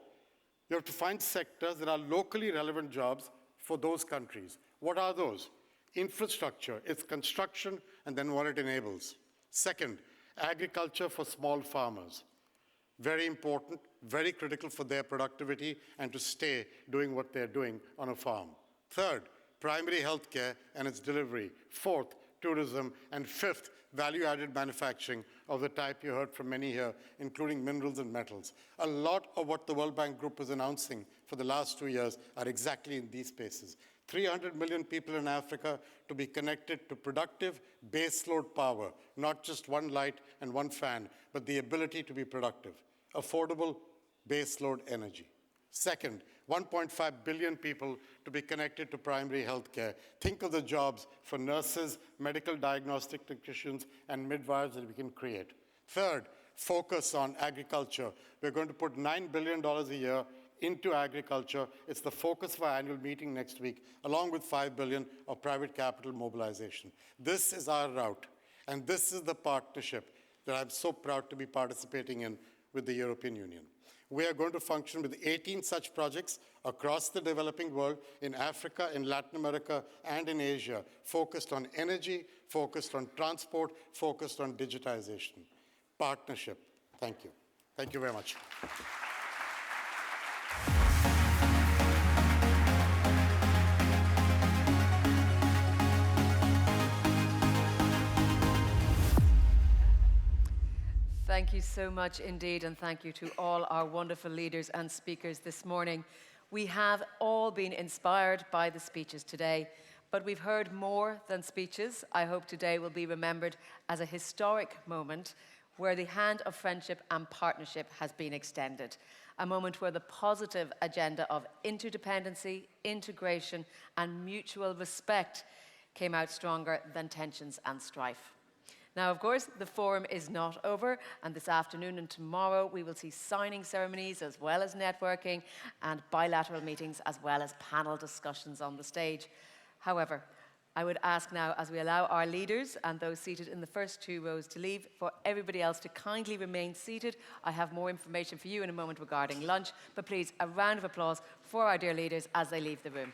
you have to find sectors that are locally relevant jobs for those countries. What are those? Infrastructure, its construction, and then what it enables. Second, agriculture for small farmers. Very important, very critical for their productivity and to stay doing what they're doing on a farm. Third, primary healthcare and its delivery. Fourth, tourism. And fifth, value-added manufacturing of the type you heard from many here, including minerals and metals. A lot of what the World Bank Group is announcing for the last 2 years are exactly in these spaces. 300 million people in Africa to be connected to productive baseload power, not just one light and one fan, but the ability to be productive. Affordable baseload energy. Second, 1.5 billion people to be connected to primary health care. Think of the jobs for nurses, medical diagnostic technicians, and midwives that we can create. Third, focus on agriculture. We're going to put $9 billion a year into agriculture. It's the focus of our annual meeting next week, along with $5 billion of private capital mobilization. This is our route, and this is the partnership that I'm so proud to be participating in with the European Union. We are going to function with 18 such projects across the developing world, in Africa, in Latin America, and in Asia, focused on energy, focused on transport, focused on digitization. Partnership. Thank you. Thank you very much. Thank you so much indeed, and thank you to all our wonderful leaders and speakers this morning. We have all been inspired by the speeches today, but we've heard more than speeches. I hope today will be remembered as a historic moment where the hand of friendship and partnership has been extended, a moment where the positive agenda of interdependency, integration, and mutual respect came out stronger than tensions and strife. Now, of course, the forum is not over, and this afternoon and tomorrow we will see signing ceremonies as well as networking and bilateral meetings as well as panel discussions on the stage. However, I would ask now, as we allow our leaders and those seated in the first 2 rows to leave, for everybody else to kindly remain seated. I have more information for you in a moment regarding lunch, but please, a round of applause for our dear leaders as they leave the room.